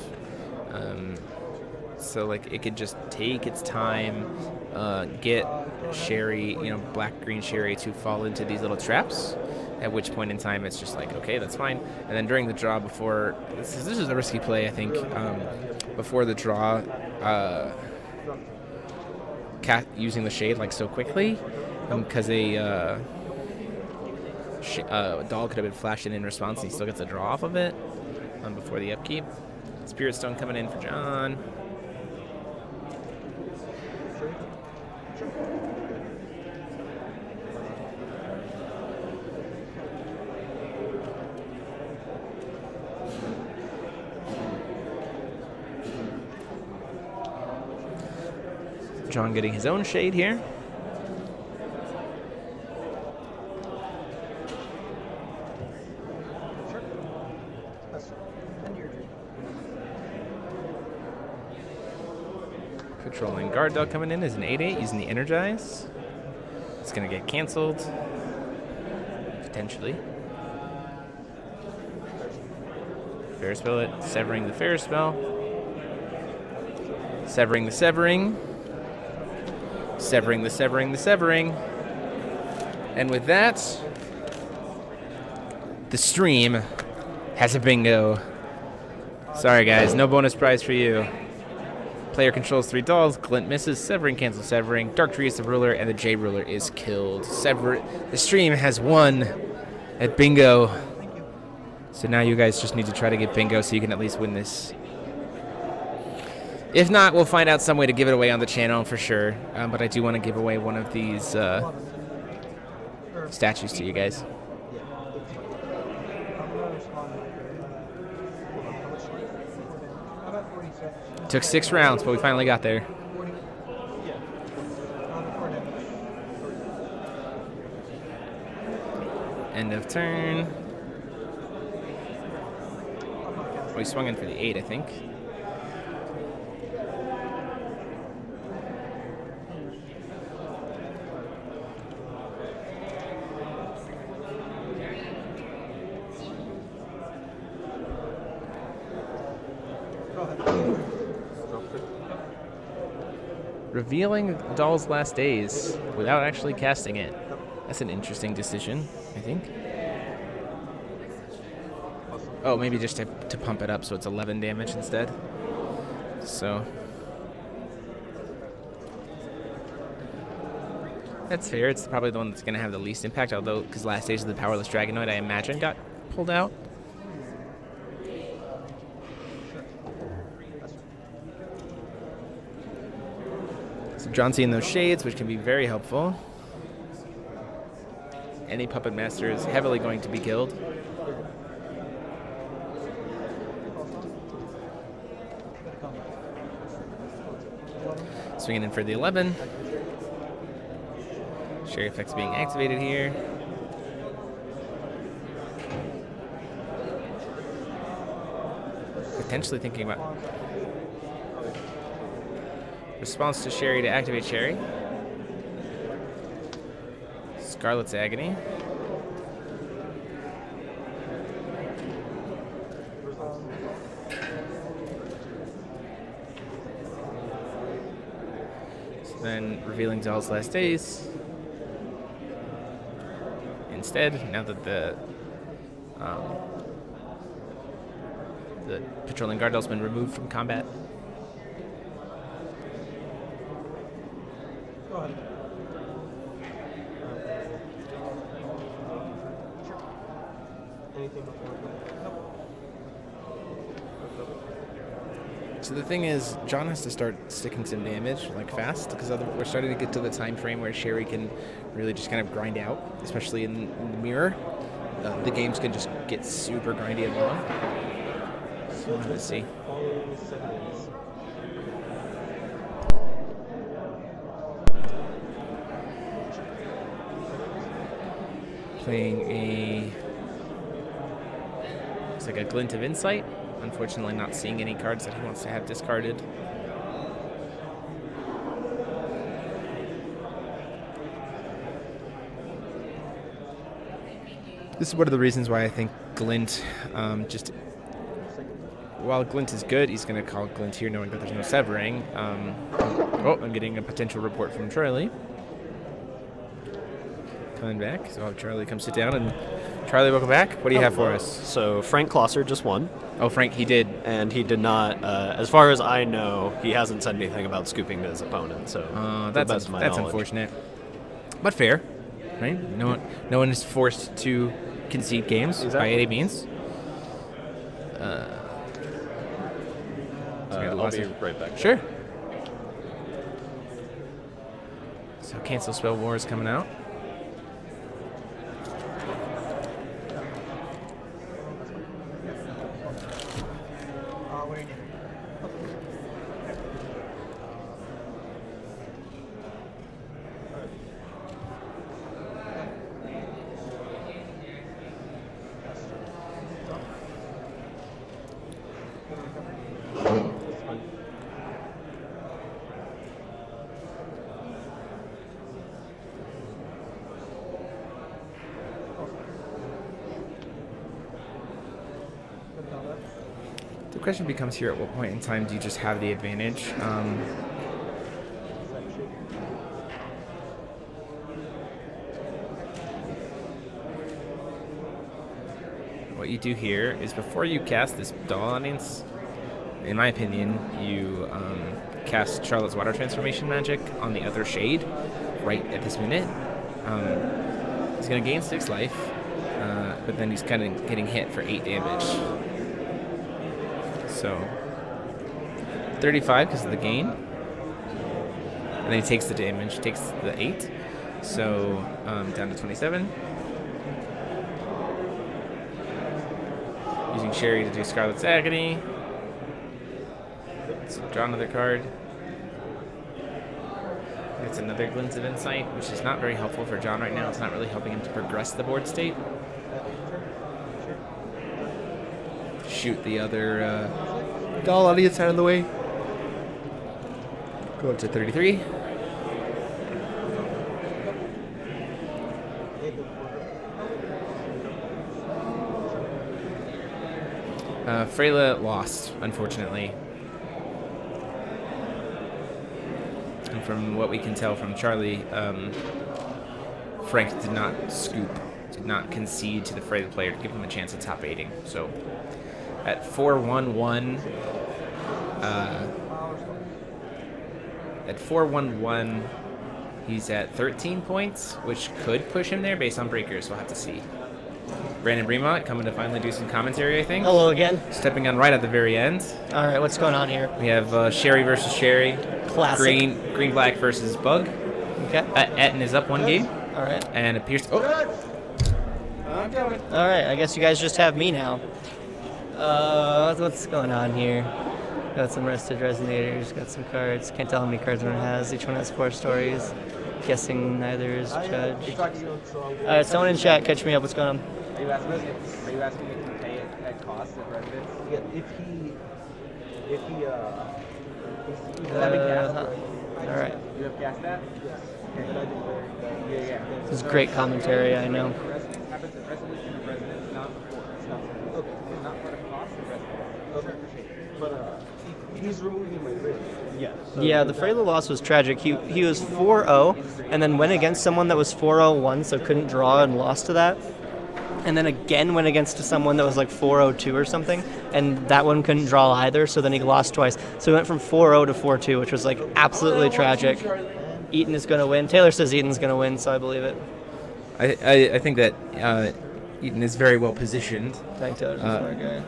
S1: So, like, it could just take its time, get Sherry, black-green Sherry to fall into these little traps, at which point in time it's just like, okay, that's fine. And then during the draw before, this is a risky play, I think, before the draw, using the shade, like, so quickly, because a doll could have been flashed in response, and he still gets a draw off of it before the upkeep. Spirit Stone coming in for John. John getting his own shade here. Patrolling guard dog coming in is an 8/8 using the energize. It's gonna get canceled. Potentially. Fair spell it, severing the fair spell. Severing the severing. Severing the severing the severing. And with that, the stream has a bingo. Sorry guys, no bonus prize for you. Player controls 3 dolls, Glint misses, severing cancels severing, Dark Tree is the ruler, and the J ruler is killed. The stream has won at bingo. So now you guys just need to try to get bingo so you can at least win this. If not, we'll find out some way to give it away on the channel for sure. But I do want to give away one of these statues to you guys. Took 6 rounds, but we finally got there. End of turn. Oh, he swung in for the 8, I think. Revealing Doll's Last Days without actually casting it. That's an interesting decision, I think. Oh, maybe just to pump it up so it's 11 damage instead. So that's fair. It's probably the one that's going to have the least impact, although because Last Days of the Powerless Dragonoid, I imagine, got pulled out. So John seeing those shades, which can be very helpful. Any Puppet Master is heavily going to be killed. Swinging in for the 11. Sherry effects being activated here. Potentially thinking about response to Sherry to activate Sherry. Scarlet's Agony. Then revealing Doll's Last Days. Instead, now that the patrolling guard doll's been removed from combat.
S4: Go ahead. Anything before? Nope.
S1: So the thing is, John has to start sticking some damage, like fast, because we're starting to get to the time frame where Sherry can really just kind of grind out, especially in the mirror. The games can just get super grindy and long. So let's see. Playing a, looks like a Glint of Insight. Unfortunately, not seeing any cards that he wants to have discarded. This is one of the reasons why I think Glint, while Glint is good, he's going to call Glint here knowing that there's no severing. Oh, I'm getting a potential report from Charlie. Coming back, so I'll have Charlie come sit down. And Charlie, welcome back. What do you have for us?
S7: So Frank Klosser just won.
S1: Oh, Frank, he did.
S7: And he did not, as far as I know, he hasn't said anything about scooping his opponent. So
S1: that's unfortunate. But fair, right? No one is forced to concede games by any means.
S7: I'll be right back.
S1: Sure. So cancel spell war is coming out. The question becomes here, at what point in time do you just have the advantage? What you do here is before you cast this Doll Audience, in my opinion, you cast Charlotte's Water Transformation magic on the other shade right at this minute. He's going to gain 6 life, but then he's kind of getting hit for 8 damage. So 35 because of the gain, and then he takes the damage, takes the 8, so down to 27. Using Sherry to do Scarlet's Agony. So draw another card. It's another Glint of Insight, which is not very helpful for John right now. It's not really helping him to progress the board state. Shoot the other Doll Audience out of the way. Go up to 33. Freyla lost, unfortunately. And from what we can tell from Charlie, Frank did not scoop, did not concede to the Freyla player to give him a chance at top 8ing. So at 4-1-1, he's at 13 points, which could push him there based on breakers. We'll have to see. Brandan Bremont coming to finally do some commentary, I think.
S8: Hello again.
S1: Stepping on right at the very end.
S8: All right, what's going on here?
S1: We have Sherry versus Sherry.
S8: Classic.
S1: Green-black versus Bug.
S8: Okay.
S1: Etten is up 1 game.
S8: All right.
S1: And appears to... Oh!
S8: All right, I guess you guys just have me now. What's going on here? Got some Rested Resonators, got some cards. Can't tell how many cards one has. Each one has 4 stories. Guessing neither is judged. Alright, someone in chat, catch me up. What's going on?
S5: Are you asking if he can pay it at cost at residence? Yeah, if he
S8: Alright.
S5: You have gas that? Yes. Okay. Yeah.
S8: This is great commentary, I know.
S5: Happens at resolution of residence, not before. It's not. Okay. It's not part of cost of residence. Okay. But he's removing my risk. Yeah.
S8: Yeah, the Freyla loss was tragic. He was 4-0, and then went against someone that was 4-0-1, so couldn't draw and lost to that. And then again went against someone that was like 4-0-2 or something, and that one couldn't draw either, so then he lost twice. So he went from 4-0 to 4-2, which was like absolutely tragic. Eaton is going to win. Taylor says Eaton's going to win, so I believe it.
S1: I think that Eaton is very well positioned.
S8: Thank Taylor's a smart guy.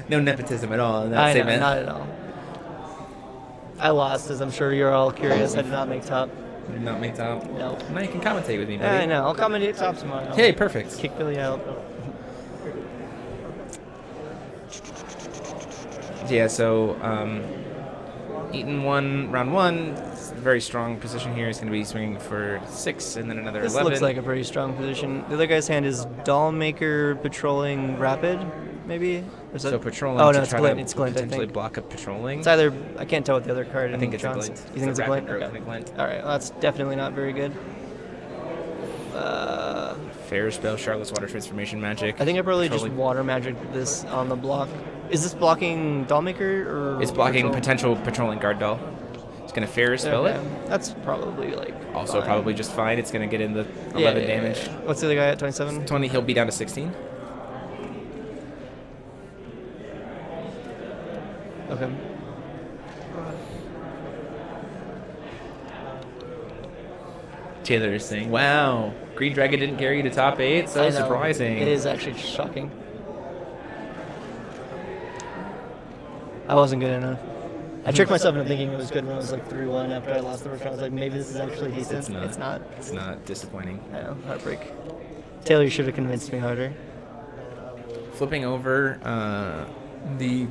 S1: No nepotism at all in that
S8: I
S1: statement.
S8: know, not at all. I lost, as I'm sure you're all curious. I did not make top.
S1: You did not make top?
S8: No.
S1: Now you can commentate with me, buddy.
S8: Yeah, I know. I'll commentate top tomorrow.
S1: Hey, perfect.
S8: Kick Billy out.
S1: Yeah, so Eaton won round 1. Very strong position here. He's going to be swinging for 6 and then another 11.
S8: This looks like a pretty strong position. The other guy's hand is Dollmaker patrolling Rapid, maybe? Is that...
S1: So patrolling
S8: oh, no,
S1: to
S8: it's
S1: try
S8: Glint.
S1: to
S8: It's Glint, I
S1: potentially
S8: think.
S1: block up patrolling.
S8: It's either... I can't tell what the other card
S1: I think it's
S8: John's.
S1: a Glint.
S8: You think it's a Glint?
S1: Okay.
S8: Okay.
S1: Glint.
S8: All right, well, that's definitely not very good.
S1: Fair spell, Charlotte's Water Transformation Magic.
S8: I think I probably just
S1: Patrolling.
S8: water magic this on the block. Is this blocking Dollmaker or...
S1: It's blocking
S8: patrol?
S1: potential patrolling guard doll. It's going to fair spell it.
S8: That's probably like
S1: Also
S8: fine.
S1: probably just fine. It's going to get in the 11 damage.
S8: Yeah. What's the other guy at 27?
S1: 20, he'll be down to 16.
S8: Okay.
S1: Taylor is saying, wow, Green Dragon didn't carry you to top 8? So
S8: I know.
S1: surprising.
S8: It is actually shocking. I wasn't good enough. I tricked myself into thinking it was good when it was like 3-1 after I lost the first round. I was like, maybe this is actually decent.
S1: It's not. It's not disappointing.
S8: I know, heartbreak. Taylor, you should have convinced me harder.
S1: Flipping over the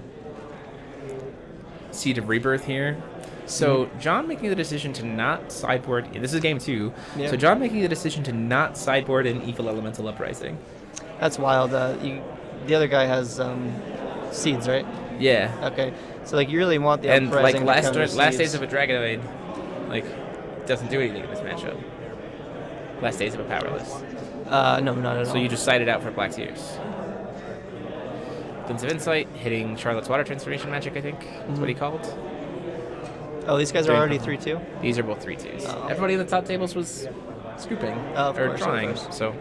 S1: Seed of Rebirth here. So John making the decision to not sideboard. This is game 2.
S8: Yeah.
S1: So John making the decision to not sideboard an Evil Elemental Uprising.
S8: That's wild. The other guy has seeds, right?
S1: Yeah.
S8: Okay. So like you really want the
S1: And
S8: uprising
S1: like
S8: to come with
S1: last
S8: seeds.
S1: days of a Dragonoid, like doesn't do anything in this matchup. Last days of a Powerless.
S8: No, not at all.
S1: So you just side it out for Black Tears. Glint of Insight, hitting Charlotte's Water Transformation Magic, I think. That's what he called.
S8: Oh, these guys are already 3-2?
S1: These are both 3-2s.
S8: Oh.
S1: Everybody in the top tables was scooping
S8: Of
S1: or
S8: course,
S1: drawing.
S8: of course.
S1: So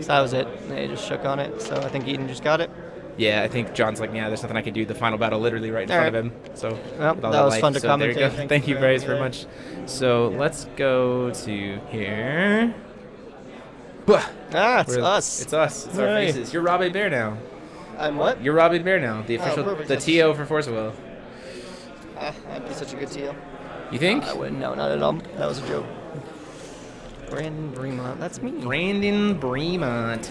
S8: That was it. They just shook on it. So I think Eden just got it.
S1: yeah, I think John's like, yeah, there's nothing I can do. The final battle literally right in front of him. So
S8: Well,
S1: with all
S8: that was
S1: life.
S8: fun to
S1: So there you go.
S8: commentate.
S1: Thank you guys very much. So let's go to here.
S8: Ah, it's us.
S1: It's us. It's our
S8: Hooray.
S1: faces. You're Robbie Bear now.
S8: I'm what?
S1: You're Robbie Bear now. The official,
S8: perfect.
S1: the TO for Force of Will.
S8: That'd be such a good deal.
S1: You think?
S8: I wouldn't. No, not at all. That was a joke. Brandan Bremont. That's me.
S1: Brandan Bremont.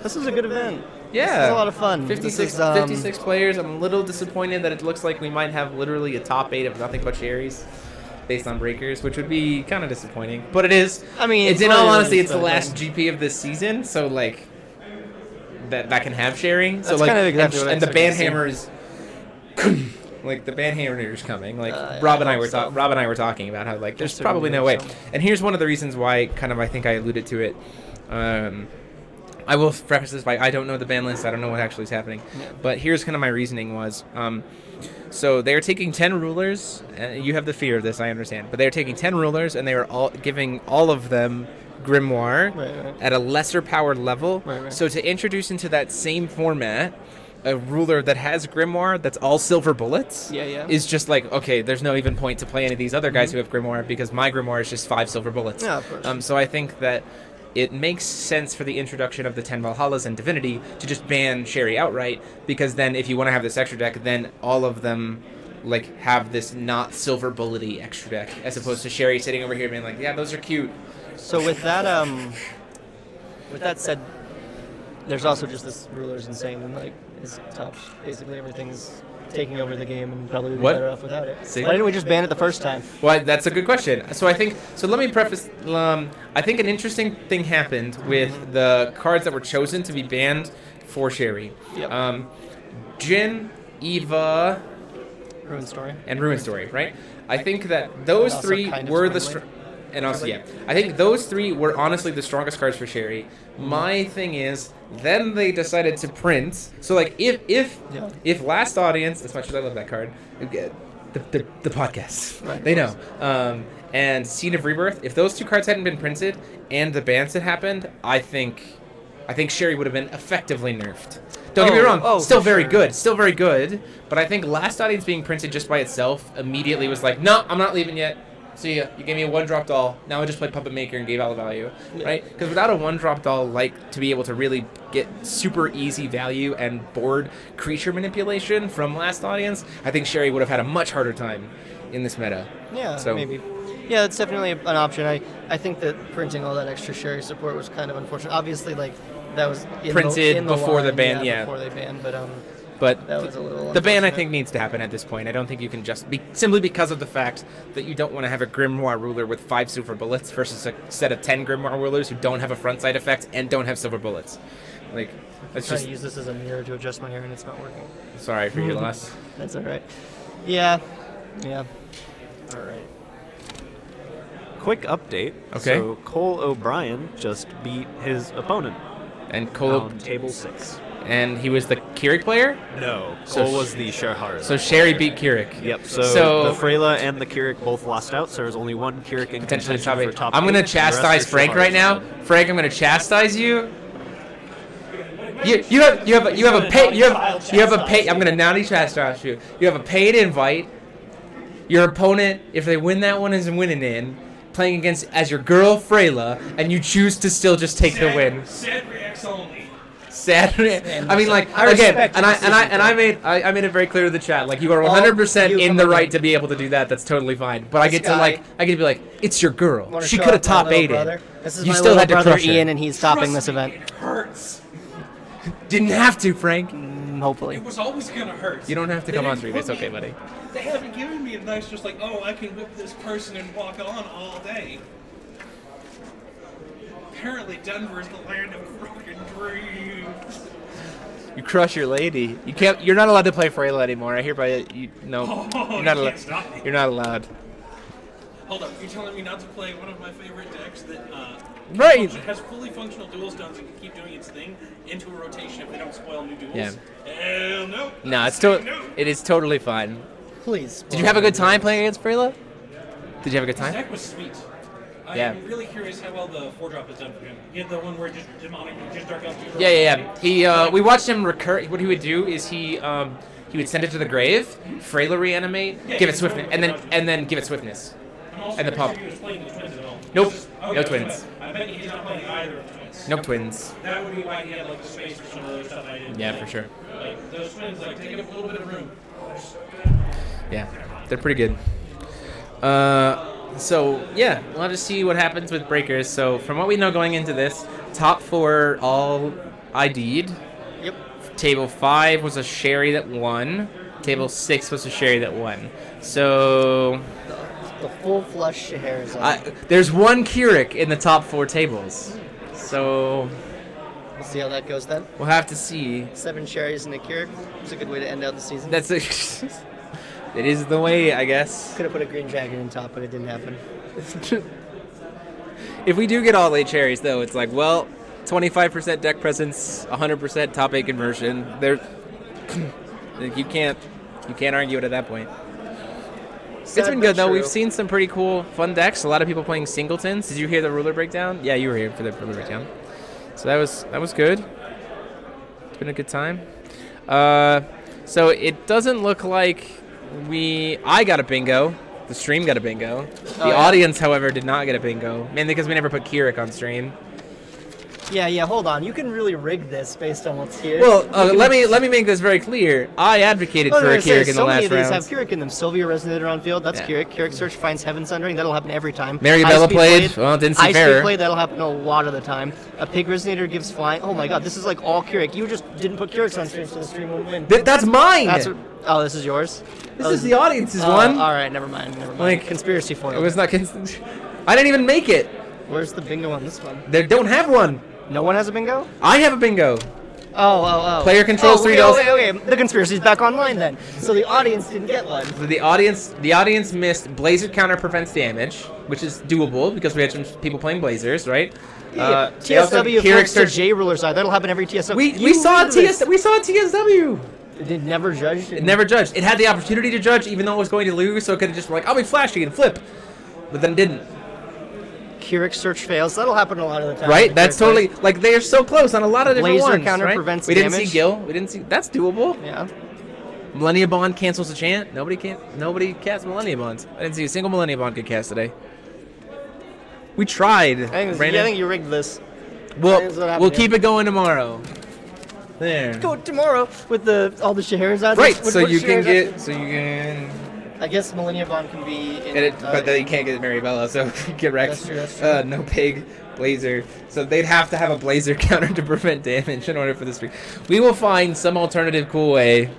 S8: This is a good event.
S1: Yeah.
S8: This is a lot of fun.
S1: 56,
S8: This is,
S1: 56 players. I'm a little disappointed that it looks like we might have literally a top 8 of nothing but cherries based on breakers, which would be kind of disappointing. But it is.
S8: I mean,
S1: it's
S8: it's
S1: in all
S8: really
S1: honesty, it's the
S8: exciting.
S1: last GP of this season, so like that can have sharing. So
S8: That's
S1: like,
S8: kind of exactly what I
S1: and the
S8: expected to see.
S1: Banhammer is like the Banhammer is coming. Like
S8: Yeah,
S1: Rob and
S8: I
S1: I were
S8: hope so.
S1: Rob and I were talking about how like there's
S8: Just to
S1: probably no
S8: really
S1: way.
S8: hope so.
S1: And here's one of the reasons why kind of I think I alluded to it. I will preface this by I don't know the ban list. I don't know what actually is happening.
S8: Yeah.
S1: But here's kind of my reasoning was, so they are taking 10 rulers. You have the fear of this, I understand. But they are taking 10 rulers, and they are all giving all of them Grimoire
S8: Right.
S1: at a lesser powered level.
S8: Right.
S1: So to introduce into that same format a ruler that has Grimoire that's all silver bullets
S8: Yeah.
S1: is just like, okay, there's no even point to play any of these other guys who have Grimoire because my Grimoire is just 5 silver bullets.
S8: Yeah, of course.
S1: So I think that it makes sense for the introduction of the 10 Valhallas and Divinity to just ban Sherry outright, because then if you want to have this extra deck, then all of them like have this not silver bullety extra deck, as opposed to Sherry sitting over here being like, yeah, those are cute.
S8: So with that said, there's also just this ruler's insane and like his top, basically everything's taking over the game and probably would be
S1: What?
S8: better off without it.
S1: See?
S8: Why didn't we just ban it the first time?
S1: Well, that's a good question. So let me preface, I think an interesting thing happened with the cards that were chosen to be banned for Sherry.
S8: Yep.
S1: Jin, Eva,
S8: Ruin Story.
S1: and Ruin Story, right? I think that those
S8: also
S1: three
S8: kind of
S1: were the
S8: Swingblade.
S1: and also yeah, I think those three were honestly the strongest cards for Sherry. My thing is, then they decided to print. So like if Last Audience, as much as I love that card, the podcast,
S8: Right.
S1: they know. And Seed of Rebirth, if those two cards hadn't been printed and the bans had happened, I think Sherry would have been effectively nerfed. Don't get me wrong, still
S8: for
S1: very
S8: sure.
S1: good, still very good. But I think Last Audience being printed just by itself immediately was like, no, I'm not leaving yet. See ya. You gave me a 1-drop doll. Now I just play Puppet Maker and gave out the value, right? Because without a 1-drop doll, like to be able to really get super easy value and board creature manipulation from Last Audience, I think Sherry would have had a much harder time in this meta.
S8: Yeah,
S1: So-
S8: maybe. Yeah, that's definitely an option. I think that printing all that extra Sherry support was kind of unfortunate. Obviously, like that was
S1: Printed
S8: in
S1: before the
S8: line,
S1: ban, yeah.
S8: before they banned, but
S1: But
S8: that was a little
S1: the ban, I
S8: unfortunate.
S1: think, needs to happen at this point. I don't think you can just be simply because of the fact that you don't want to have a Grimoire ruler with 5 silver bullets versus a set of 10 Grimoire rulers who don't have a front side effect and don't have silver bullets. Like, that's
S8: trying
S1: just
S8: to use this as a mirror to adjust my hair and it's not working.
S1: sorry for your loss.
S8: That's all right. Yeah. All right.
S7: Quick update.
S1: Okay.
S7: So Cole O'Brien just beat his opponent
S1: And Cole,
S7: on table 6.
S1: and he was the Keurig player.
S7: No,
S1: So
S7: Cole was the Shahar.
S1: So Sherry beat Keurig.
S7: Yep.
S1: So-
S7: So, the Freyla and the Keurig both lost out. So there's only one Keurig in
S1: Potentially
S7: contention
S1: top
S7: for
S1: 8.
S7: top
S1: I'm gonna
S7: 8. The rest
S1: chastise
S7: are
S1: Frank
S7: Shahars.
S1: right now. Frank, I'm gonna chastise you. You have a pay. I'm gonna naughty chastise you. You have a paid invite. Your opponent, if they win that one, is winning in, playing against as your girl Freyla, and you choose to still just take the win.
S9: Sad reacts only.
S1: sad. I mean, like
S8: I
S1: again,
S8: respect
S1: and
S8: your
S1: I made it very clear to the chat. Like you are 100% in the right to be able to do that. That's totally fine. But I get to be like, it's your girl. She could have top 8'd.
S8: This is
S1: You
S8: my
S1: still
S8: little
S1: had to
S8: brother
S1: crush her.
S8: Ian, and he's stopping this event.
S9: It hurts.
S1: Didn't have to, Frank.
S8: Hopefully.
S9: It was always gonna hurt.
S1: You don't have to
S9: They
S1: come on
S9: didn't
S1: stream.
S9: put
S1: It's okay,
S9: me-
S1: buddy.
S9: They haven't given me a nice, just like, oh, I can whip this person and walk on all day. Apparently, Denver is the land of broken dreams.
S1: You crush your lady. You can't. You're not allowed to play Freyla anymore. I hereby no.
S9: Oh,
S1: You're not
S9: you
S1: allowed.
S9: can't stop me.
S1: You're not allowed.
S9: Hold up, you're telling me not to play one of my favorite decks that
S1: Right.
S9: has fully functional dual stones and can keep doing its thing into a rotation if they don't spoil new duels?
S1: Yeah.
S9: Hell no.
S1: No, it's
S9: No.
S1: It is totally fine.
S8: Please.
S1: Did you have a good time playing against Freyla? Did you have a good
S9: His
S1: time?
S9: deck was sweet.
S1: Yeah.
S9: I'm really curious how well the 4-drop is done for him. He had the one where just demonic, just dark elf.
S1: Yeah. He we watched him recur. What he would do is he would send it to the grave, Freyla reanimate, give it swiftness, and then give it swiftness. And the pump.
S9: He was playing the twins at all.
S1: Nope.
S9: Okay,
S1: No twins.
S9: I bet he's not playing either of the twins.
S1: Nope, twins.
S9: That would be why he had like the space for some other stuff I didn't.
S1: Yeah,
S9: play.
S1: for sure.
S9: Like those twins, like taking up a little bit of room.
S1: Yeah, they're pretty good. So yeah, we'll have to see what happens with breakers. So from what we know going into this, top 4 all ID'd.
S8: Yep.
S1: Table 5 was a Sherry that won. Table 6 was a Sherry that won. So
S8: The full flush hairs.
S1: there's one Keurig in the top 4 tables. So
S8: We'll see how that goes then.
S1: we'll have to see.
S8: 7 cherries and a Keurig. It's a good way to end out the season.
S1: That's it is the way, I guess.
S8: Could have put a green dragon in top, but it didn't happen.
S1: If we do get all 8 cherries, though, it's like, well, 25% deck presence, 100% top 8 conversion. There, you can't argue it at that point. It's been good though. We've seen some pretty cool, fun decks. A lot of people playing singletons. Did you hear the ruler breakdown? Yeah, you were here for the ruler breakdown. So that was good. It's been a good time. So it doesn't look like I got a bingo. The stream got a bingo. The audience, however, did not get a bingo, mainly because we never put Keurig on stream.
S8: Yeah, hold on. You can really rig this based on what's here.
S1: Well, let me make this very clear. I advocated for a Keurig in the last round.
S8: So many of these have Keurig in them. Sylvia Resonator on field, that's Keurig. Keurig Search finds Heaven Sundering, that'll happen every time.
S1: Maribella played, well, didn't see fair.
S8: Play, that'll happen a lot of the time. A Pig Resonator gives flying. Oh my god, this is like all Keurig. You just didn't put Keurigs on stream, so the stream won't win.
S1: That's mine!
S8: Oh, this is yours?
S1: This is the audience's one.
S8: Alright, never mind.
S1: Like,
S8: conspiracy foil.
S1: It was not I didn't even make it.
S8: Where's the bingo on this one?
S1: They don't have one.
S8: No one has a bingo?
S1: I have a bingo.
S8: Oh.
S1: Player controls $3.
S8: Okay. The conspiracy's back online then. So the audience didn't get one.
S1: The audience missed Blazer counter prevents damage, which is doable because we had some people playing Blazers, right?
S8: TSW flips to J ruler side. That'll happen every TSW.
S1: We saw a TSW.
S8: It never judged.
S1: It never judged. It had the opportunity to judge, even though it was going to lose, so it could have just been like, I'll be flashy and flip, but then didn't.
S8: Keurig search fails. That'll happen a lot of the time.
S1: Right? That's totally like they are so close on a lot of different
S8: Blazer
S1: ones.
S8: counter
S1: right?
S8: prevents
S1: We didn't
S8: damage.
S1: see Gil. We didn't see. That's doable.
S8: Yeah.
S1: Millennia Bond cancels the chant. Nobody casts Millennia Bonds. I didn't see a single Millennia Bond get cast today. We tried.
S8: I think you rigged this.
S1: We'll keep it going tomorrow. There.
S8: Go tomorrow with all the Scheherazades.
S1: Right. So you can.
S8: I guess Millennia Bond can be in
S1: but then you can't get Maribella, so get wrecked.
S8: That's true.
S1: No Pig, Blazer. So they'd have to have a Blazer counter to prevent damage in order for this. We will find some alternative cool way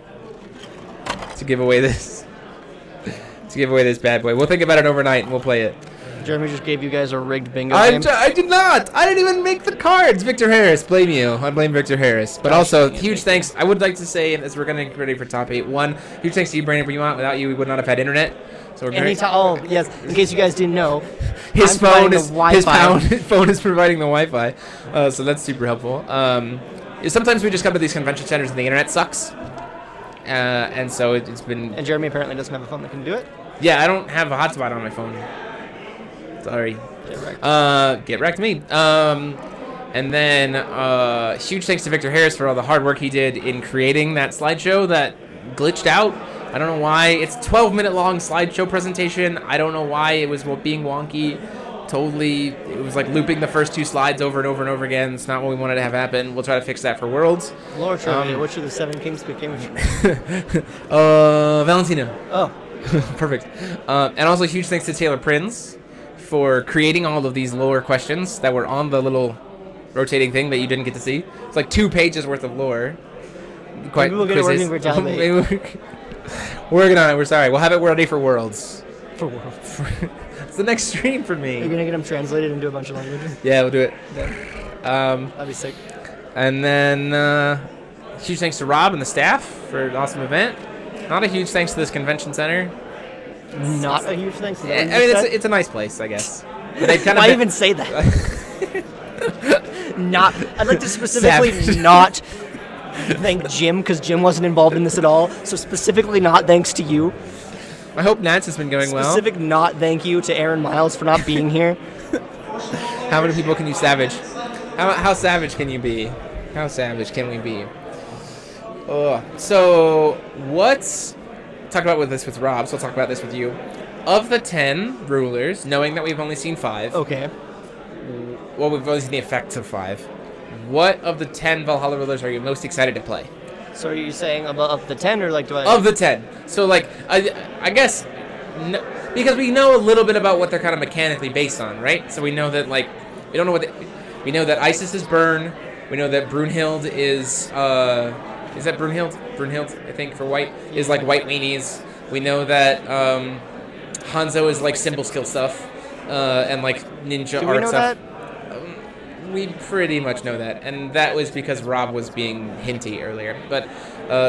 S1: to give away this. Bad boy. We'll think about it overnight and we'll play it.
S8: Jeremy just gave you guys a rigged bingo game.
S1: I did not. I didn't even make the cards. Victor Harris, blame you. I blame Victor Harris. But also, huge thanks. I would like to say, as we're going to get ready for top 8, huge thanks to you, Brandon Bremont. Without you, we would not have had internet. So we're
S8: yes. In case you guys didn't know,
S1: his phone is providing the Wi-Fi. So that's super helpful. Sometimes we just come to these convention centers and the internet sucks. And so it's been.
S8: And Jeremy apparently doesn't have a phone that can do it.
S1: Yeah, I don't have a hotspot on my phone. Sorry. Get wrecked me. And then huge thanks to Victor Harris for all the hard work he did in creating that slideshow that glitched out. I don't know why. It's a 12-minute long slideshow presentation. I don't know why it was being wonky. Totally, it was like looping the first 2 slides over and over and over again. It's not what we wanted to have happen. We'll try to fix that for Worlds.
S8: Lore trivia, which of the 7 kings became a
S1: Valentina.
S8: Oh.
S1: Perfect. And also huge thanks to Taylor Prinz for creating all of these lore questions that were on the little rotating thing that you didn't get to see. It's like 2 pages worth of lore.
S8: Maybe we'll get it working for Talbot.
S1: Working on it. We're sorry. We'll have it ready for Worlds.
S8: For Worlds.
S1: It's the next stream for me.
S8: Are you going to get them translated into a bunch of languages?
S1: Yeah, we'll do it.
S8: That'd be sick.
S1: And then huge thanks to Rob and the staff for an awesome event. Not a huge thanks to this convention center.
S8: Not a huge thanks to that.
S1: I mean, it's a nice place, I guess. They've kind
S8: Why even say that? Not. I'd like to specifically not thank Jim, because Jim wasn't involved in this at all. So specifically not thanks to you.
S1: I hope Nats has been going well.
S8: Specific not thank you to Aaron Miles for not being here.
S1: How many people can you savage? How savage can you be? How savage can we be? So what's... Talk about with Rob, so I'll talk about this with you. Of the 10 rulers, knowing that we've only seen 5...
S8: Okay.
S1: Well, we've only seen the effects of 5. What of the 10 Valhalla rulers are you most excited to play?
S8: So are you saying of the 10 or like do I...
S1: Of the 10. So like, I guess, because we know a little bit about what they're kind of mechanically based on, right? So we know that like, we don't know what, we know that Isis is Burn. We know that Brunhild is that Brunhild? Brunhild, I think, for white, is like white weenies. We know that Hanzo is like symbol skill stuff, and like ninja art stuff.
S8: That?
S1: We pretty much know that, and that was because Rob was being hinty earlier. But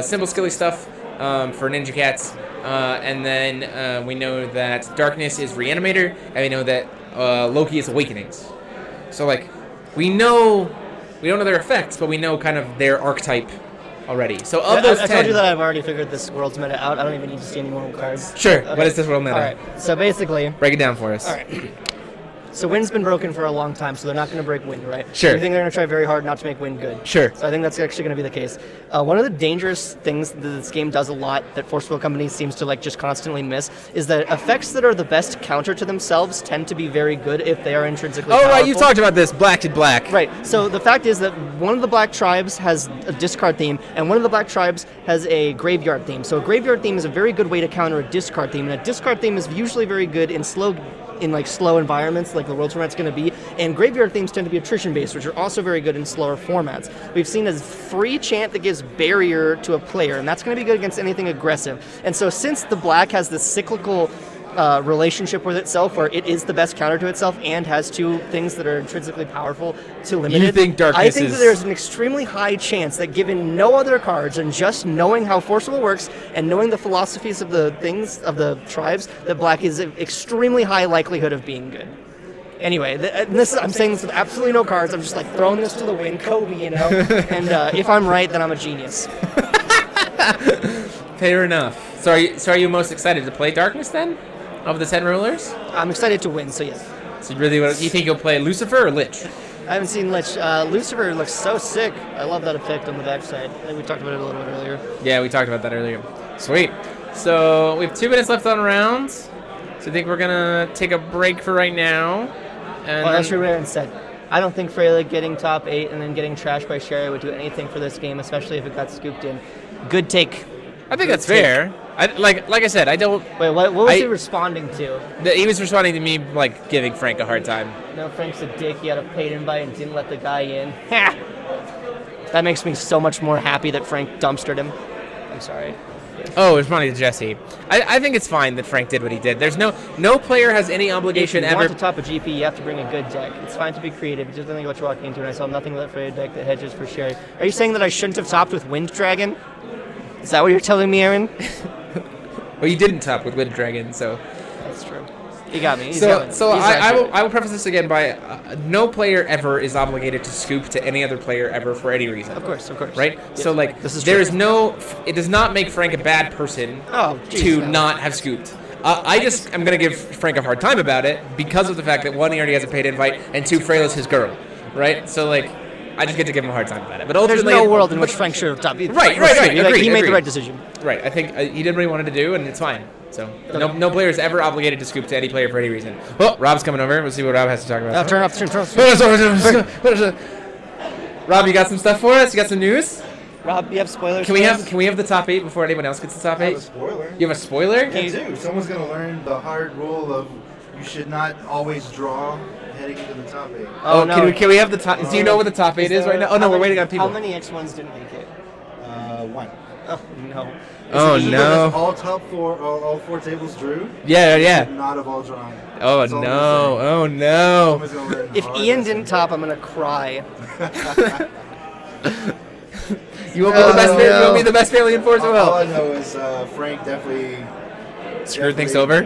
S1: symbol skilly stuff for Ninja Cats, and then we know that Darkness is Reanimator, and we know that Loki is Awakenings. So like, we don't know their effects, but we know kind of their archetype already. So of those 10...
S8: I told you that I've already figured this world's meta out. I don't even need to see any more cards.
S1: Sure.
S8: Okay.
S1: What is this world meta?
S8: All right. So basically...
S1: Break it down for us.
S8: All right. So Wind's been broken for a long time, so they're not going to break Wind, right?
S1: Sure.
S8: You think they're going to try very hard not to make Wind good?
S1: Sure.
S8: So I think that's actually going to be the case. One of the dangerous things that this game does a lot that Force Wheel Company seems to like just constantly miss is that effects that are the best counter to themselves tend to be very good if they are intrinsically powerful.
S1: Right, you talked about this, Black to Black.
S8: Right. So the fact is that one of the Black Tribes has a discard theme, and one of the Black Tribes has a graveyard theme. So a graveyard theme is a very good way to counter a discard theme, and a discard theme is usually very good in slow environments like the World Format's going to be, and graveyard themes tend to be attrition based, which are also very good in slower formats. We've seen a free chant that gives barrier to a player, and that's going to be good against anything aggressive. And so since the black has this cyclical relationship with itself where it is the best counter to itself and has 2 things that are intrinsically powerful to limit it, I think that there's an extremely high chance that given no other cards and just knowing how Forcible works and knowing the philosophies of the things of the tribes, that black is an extremely high likelihood of being good. Anyway, I'm saying this with absolutely no cards. I'm just like throwing this to the wind, Kobe, you know. And if I'm right, then I'm a genius.
S1: Fair enough. So are you most excited to play Darkness then? Of the 10 rulers?
S8: I'm excited to win, so yes.
S1: So you think you'll play Lucifer or Lich?
S8: I haven't seen Lich. Lucifer looks so sick. I love that effect on the backside. I think we talked about it a little bit earlier.
S1: Yeah, we talked about that earlier. Sweet. So we have 2 minutes left on rounds. So I think we're going to take a break for right now. And
S8: that's what Aaron said. I don't think Freyla getting top 8 and then getting trashed by Sherry would do anything for this game, especially if it got scooped in. Good take.
S1: I think that's fair. Like I said, I don't...
S8: Wait, what was he responding to?
S1: He was responding to me, like, giving Frank a hard time.
S8: No, Frank's a dick. He had a paid invite and didn't let the guy in. Ha! That makes me so much more happy that Frank dumpstered him. I'm sorry.
S1: Oh, responding to Jesse. I think it's fine that Frank did what he did. There's no player has any obligation
S8: ever... If you
S1: ever...
S8: want to top a GP, you have to bring a good deck. It's fine to be creative. Just think of what you're walking into, and I saw nothing but a deck that hedges for Sherry. Are you saying that I shouldn't have topped with Wind Dragon? Is that what you're telling me, Aaron?
S1: Well, you didn't top with Wind Dragon, so...
S8: That's true. He got me.
S1: I will preface this again by no player ever is obligated to scoop to any other player ever for any reason.
S8: Of course.
S1: Right?
S8: Yes.
S1: So, like,
S8: this is
S1: there
S8: true.
S1: is no... It does not make Frank a bad person not have scooped. I just am going to give Frank a hard time about it because of the fact that, 1, he already has a paid invite, and 2, Freyla's his girl. Right? So, like... I just get to give him a hard time about it. But ultimately,
S8: there's no world in which Frank should have topped.
S1: Right.
S8: He made the right decision.
S1: Right. I think he did what he wanted to do, and it's fine. So no player is ever obligated to scoop to any player for any reason. Oh, Rob's coming over. Let's see what Rob has to talk about.
S8: Turn off.
S1: Rob, you got some stuff for us? You got some news?
S8: Rob, you have spoilers?
S1: Can we have the top 8 before anyone else gets the top 8?
S2: I have a spoiler.
S1: You have a spoiler?
S2: Yeah, too. Someone's gonna learn the hard rule of you should not always draw heading into the top 8.
S1: Oh, no. Can we have the top? Do you know what the top 8 is right now? Oh no, we're waiting on people.
S8: How many X1s didn't make it?
S2: 1.
S8: Oh no.
S1: Oh no.
S2: All top 4, all 4 tables drew.
S1: Yeah.
S2: Should not have all drawn.
S1: Oh no. Oh no.
S8: If Ian didn't top, I'm gonna cry.
S1: You won't be the best family in Force as well.
S2: All I know is Frank definitely
S1: screwed things over.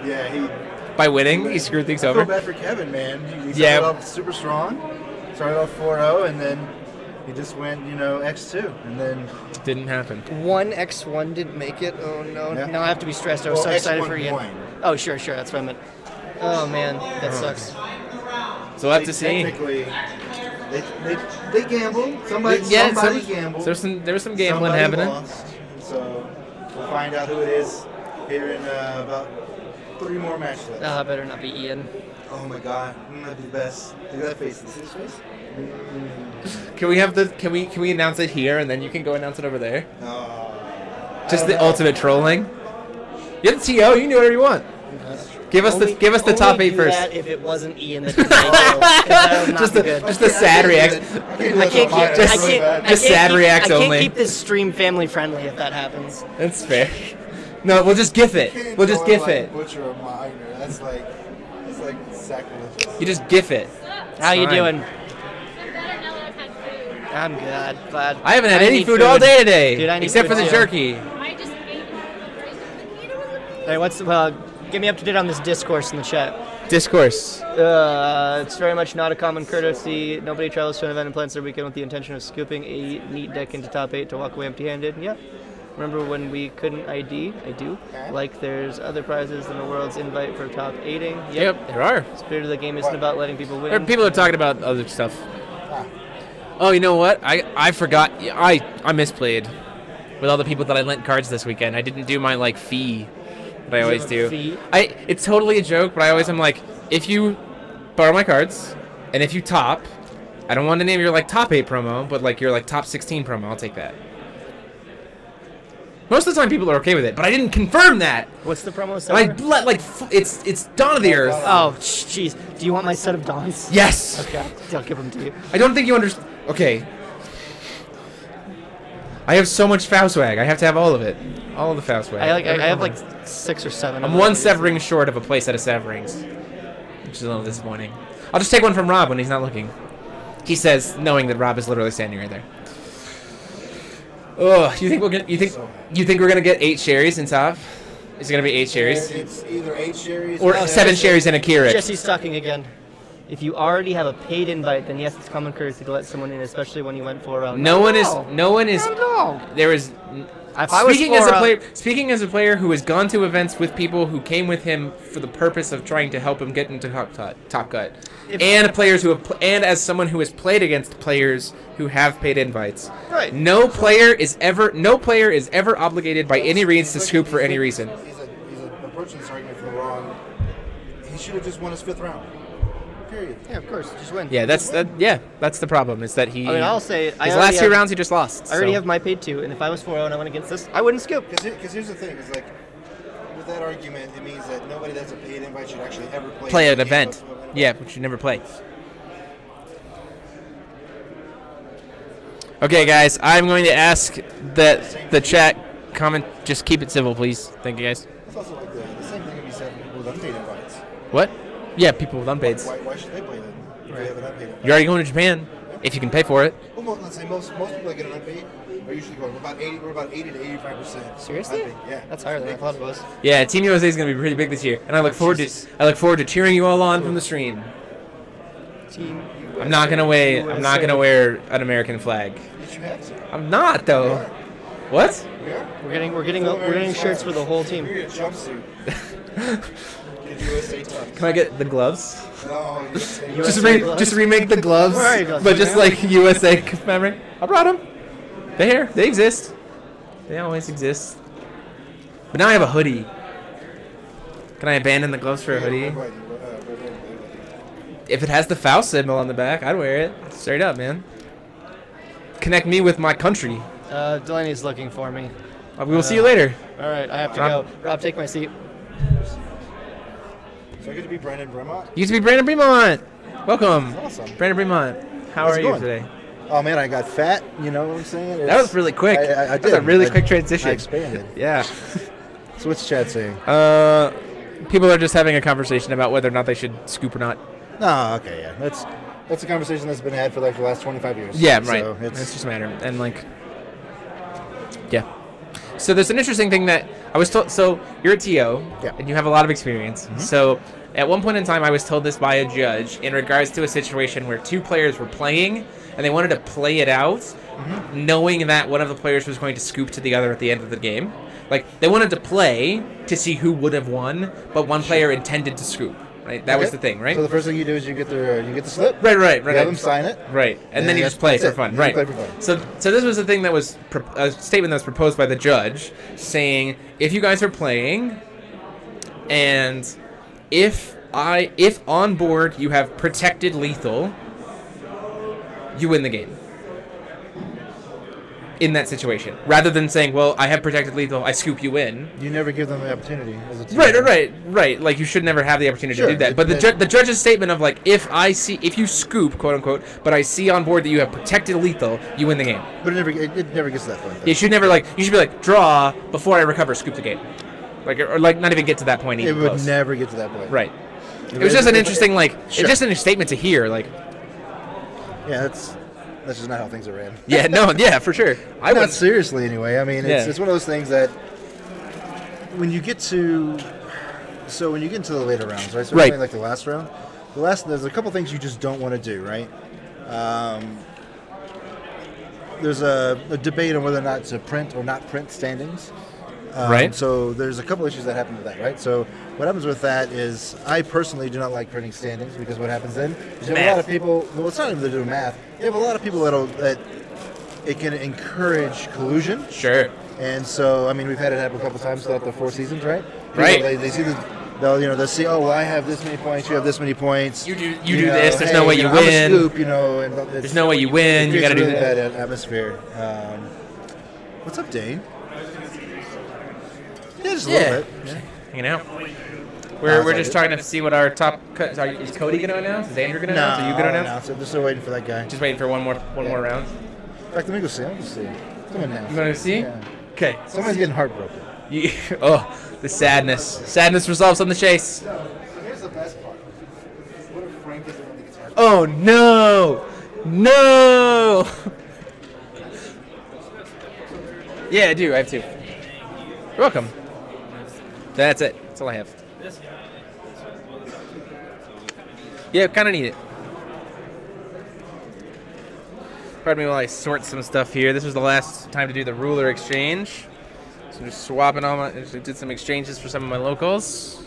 S2: Yeah,
S1: by winning, he screwed things
S2: I
S1: over.
S2: feel bad for Kevin, man. He started off super strong, started off 4-0, and then he just went, X2, and then
S1: didn't happen.
S8: One X1 didn't make it. Oh no!
S2: Yeah.
S8: Now I have to be stressed. I was so excited for Ian. Oh sure, that's what I meant. Oh man, that sucks.
S1: So we'll have to see.
S2: Technically, they gambled. Somebody gambled.
S1: There was some gambling happening.
S2: Lost. So we'll find out who it is here in about 3 more matches left.
S8: Better not be Ian.
S2: Oh my God, that'd be the best. Look at that face. See his face?
S1: Can we announce it here and then you can go announce it over there? Just the ultimate trolling. You have the TO. You can do whatever you want. Give us the top 8 first.
S8: That if it wasn't Ian that did that
S1: just the sad reaction.
S8: I can't
S1: sad reacts only.
S8: I can't keep this stream family friendly if that happens.
S1: That's fair. No, we'll just gif it. We'll just gif it.
S2: Butcher a minor. That's like sacrilegious.
S1: You just gif it.
S8: How you doing? I'm good. Glad.
S1: I haven't had any food all day today,
S8: dude,
S1: except for the jerky.
S10: I just ate
S8: Hey, get me up to date on this discourse in the chat.
S1: Discourse.
S8: It's very much not a common courtesy. Nobody travels to an event and plans their weekend with the intention of scooping a neat deck into top 8 to walk away empty-handed. Yeah. Remember when we couldn't ID? I do. Like there's other prizes than the world's invite for top 8ing.
S1: Yep, there are.
S8: Spirit of the game isn't about letting people win.
S1: People are talking about other stuff. Oh, you know what? I forgot. I misplayed with all the people that I lent cards this weekend. I didn't do my fee that I always do. It's totally a joke, but I always am like, if you borrow my cards and if you top, I don't want to name your top 8 promo, but your top 16 promo, I'll take that. Most of the time, people are okay with it, but I didn't confirm that.
S8: What's the promo set?
S1: It's Dawn of the Earth.
S8: Oh, jeez. Do you want my set of Dawns?
S1: Yes.
S8: Okay, I'll give them to you.
S1: I don't think you understand. Okay. I have so much Faustwag. I have to have all of it. All of the Faustwag.
S8: I have 6 or 7.
S1: I'm 1 severing short of a playset of severings, which is a little disappointing. I'll just take one from Rob when he's not looking. He says, knowing that Rob is literally standing right there. Oh, you think we're gonna get 8 Sherrys in top? Is it gonna be 8 Sherrys?
S2: It's either 8 Sherrys
S1: or 7 Sherrys and a Keurig.
S8: Jesse's talking again. If you already have a paid invite, then yes, it's common courtesy to let someone in, especially when you went 4-0.
S1: No one is. There is. Speaking as a player who has gone to events with people who came with him for the purpose of trying to help him get into Top Cut, and players who have, and as someone who has played against players who have paid invites,
S8: right?
S1: No player is ever obligated by any means to scoop for any reason.
S2: He's approaching this argument from the wrong. He should have just won his 5th round. Period.
S8: Yeah, of course, just win.
S1: Yeah, that's the problem. Is that he?
S8: I mean, I'll say
S1: his last 2 rounds he just lost.
S8: I already have my paid 2, and if I was 4-0 and I went against this, I wouldn't scoop.
S2: Because here's the thing: is with that argument, it means that nobody that's a paid invite should actually ever
S1: play an event. Yeah, which you never play. Okay, guys, I'm going to ask that the chat comment. Just keep it civil, please. Thank you, guys.
S2: It's also the same thing can be said for people with unpaid invites.
S1: What? Yeah, people with unpaids.
S2: Why should they play then? If they have an unpaid invite?
S1: You're already going to Japan, if you can pay for it.
S2: Well, let's say most people that get an unpaid are usually going. We're about 80 to 85%.
S8: Seriously?
S2: Unpaid. Yeah.
S8: That's higher than I thought it was.
S1: Yeah, Team USA is going to be pretty big this year, and I look forward to cheering you all on from the stream.
S8: Team USA.
S1: I'm not gonna wear an American flag.
S2: You have to.
S1: I'm not though. What?
S8: We're getting shirts for the whole team.
S2: You're a jumpsuit. USA tux.
S1: Can I get the gloves?
S2: No,
S1: just remake the gloves, but just like USA memory. I brought them. They're here. They exist. They always exist. But now I have a hoodie. Can I abandon the gloves for a hoodie? If it has the Faust symbol on the back, I'd wear it. Straight up, man. Connect me with my country.
S8: Delaney's looking for me.
S1: We will see you later.
S8: All right, I have to go. Rob, take my seat.
S2: So I get to be Brandan Bremont?
S1: You get to be Brandan Bremont. Welcome.
S2: That's awesome.
S1: Brandan Bremont. How
S2: How's
S1: are
S2: it
S1: you
S2: going?
S1: today?
S2: Oh man, I got fat. You know what I'm saying?
S1: That was really quick.
S2: I
S1: That was a really quick
S2: I
S1: transition.
S2: expanded.
S1: Yeah.
S2: So what's Chad saying?
S1: People are just having a conversation about whether or not they should scoop or not.
S2: No, okay, yeah. That's a conversation that's been had for like the last 25 years.
S1: Yeah, right.
S2: So
S1: It's just a matter. And like, yeah. So there's an interesting thing that I was told. So you're a TO,
S2: Yeah.
S1: and you have a lot of experience.
S2: Mm-hmm.
S1: So at one point in time, I was told this by a judge in regards to a situation where two players were playing, and they wanted to play it out, knowing that one of the players was going to scoop to the other at the end of the game. Like, they wanted to play to see who would have won, but one player intended to scoop. Right, that was the thing, right?
S2: So the first thing you do is you get the slip.
S1: Right.
S2: You have them sign it.
S1: Right, and then you just play for fun. Right.
S2: Play for fun.
S1: So this was the thing that was a statement that was proposed by the judge, saying if you guys are playing, and if on board you have protected lethal, you win the game. In that situation, rather than saying, "Well, I have protected lethal, I scoop you in."
S2: You never give them the opportunity. As a team.
S1: Right. Like, you should never have the opportunity to do that. But the judge's statement of like, if you scoop, quote unquote, but I see on board that you have protected lethal, you win the game.
S2: But it never gets to that point.
S1: You should never you should be like, draw before I recover, scoop the game, or not even get to that point.
S2: It
S1: Even
S2: would
S1: close.
S2: never get to that point.
S1: Right. It was just an interesting it's just an statement to hear. Like,
S2: yeah, that's just not how things are ran.
S1: Yeah, for sure.
S2: Not seriously, anyway. I mean, it's one of those things that when you get to the later rounds, right? So
S1: Right.
S2: like the last round, there's a couple things you just don't want to do, right? There's a debate on whether or not to print or not print standings.
S1: Right.
S2: So there's a couple issues that happen with that, right? So what happens with that is I personally do not like printing standings because what happens then is you have a lot of people. Well, it's not even to do math. You have a lot of people that it can encourage collusion.
S1: Sure.
S2: And so I mean we've had it happen a couple times throughout the 4 seasons, right? People,
S1: Right.
S2: They see they'll see, oh, well, I have this many points. You have this many points.
S1: You do this. There's no way you
S2: I'm
S1: win.
S2: a scoop, and
S1: There's no way you win. You got to do
S2: really
S1: that.
S2: bad atmosphere. What's up, Dane? Yeah, just a little bit. Yeah.
S1: Hanging out. We're just trying to see what our top cut is. Cody going to announce? Is Andrew going to announce? Are you going to announce?
S2: They're still waiting for that guy.
S1: Just waiting for one more round.
S2: In fact, let me go see. I'll see. Someone now.
S1: You want to see?
S2: Yeah.
S1: Okay.
S2: Someone's getting heartbroken.
S1: The sadness. Sadness resolves on the chase.
S2: Here's the best part. What if Frank is the one that gets heartbroken?
S1: Oh no! No! Yeah, I do. I have 2. You're welcome. That's it. That's all I have. Yeah, kind of need it. Pardon me while I sort some stuff here. This was the last time to do the ruler exchange. So just swapping did some exchanges for some of my locals.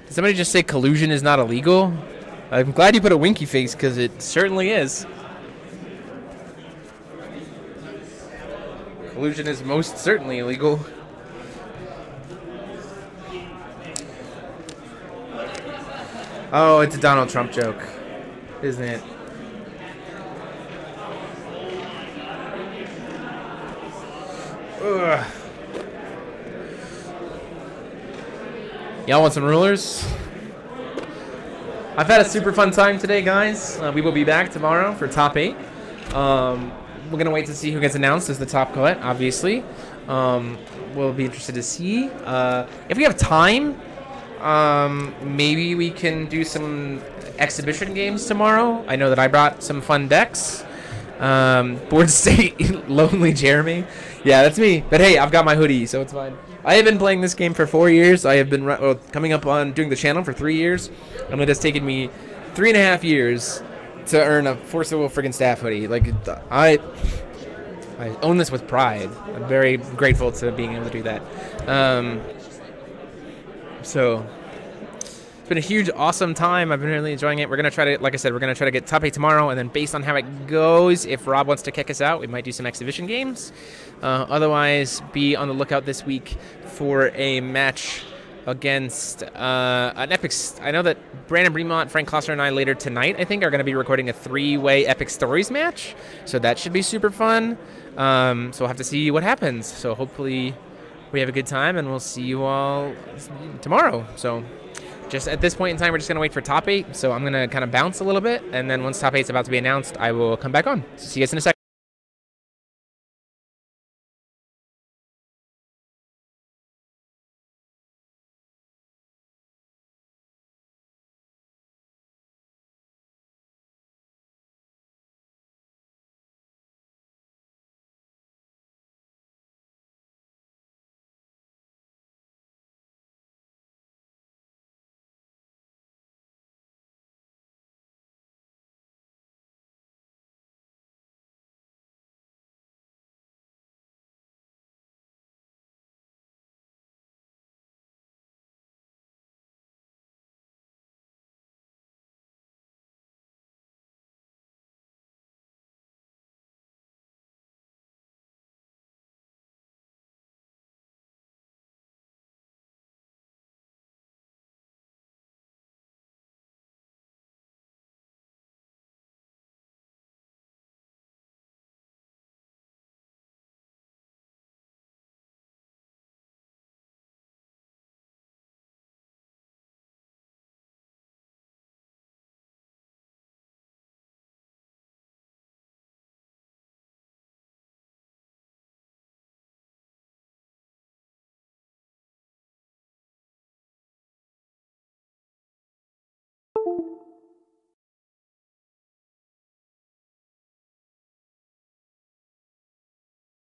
S1: Did somebody just say collusion is not illegal? I'm glad you put a winky face because it certainly is. Collusion is most certainly illegal. Oh, it's a Donald Trump joke, isn't it? Ugh. Y'all want some rulers? I've had a super fun time today, guys. We will be back tomorrow for top 8. We're going to wait to see who gets announced as the top cut, obviously. We'll be interested to see. If we have time, maybe we can do some exhibition games tomorrow. I know that I brought some fun decks. Board State, Lonely Jeremy. Yeah, that's me. But hey, I've got my hoodie, so it's fine. I have been playing this game for 4 years. I have been coming up on doing the channel for 3 years. And it has taken me 3.5 years to earn a Forcible friggin' Staff hoodie. Like, I own this with pride. I'm very grateful to being able to do that. So, It's been a huge, awesome time. I've been really enjoying it. We're going to try to, like I said, we're going to try to get top 8 tomorrow, and then based on how it goes, if Rob wants to kick us out, we might do some exhibition games. Otherwise, be on the lookout this week for a match against an Epic. I know that Brandan Bremont, Frank Klosser, and I later tonight, I think, are going to be recording a 3-way Epic Stories match. So that should be super fun. So we'll have to see what happens. So hopefully we have a good time, and we'll see you all tomorrow. So just at this point in time, we're just going to wait for top 8. So I'm going to kind of bounce a little bit, and then once top 8 is about to be announced, I will come back on. So see you guys in a second.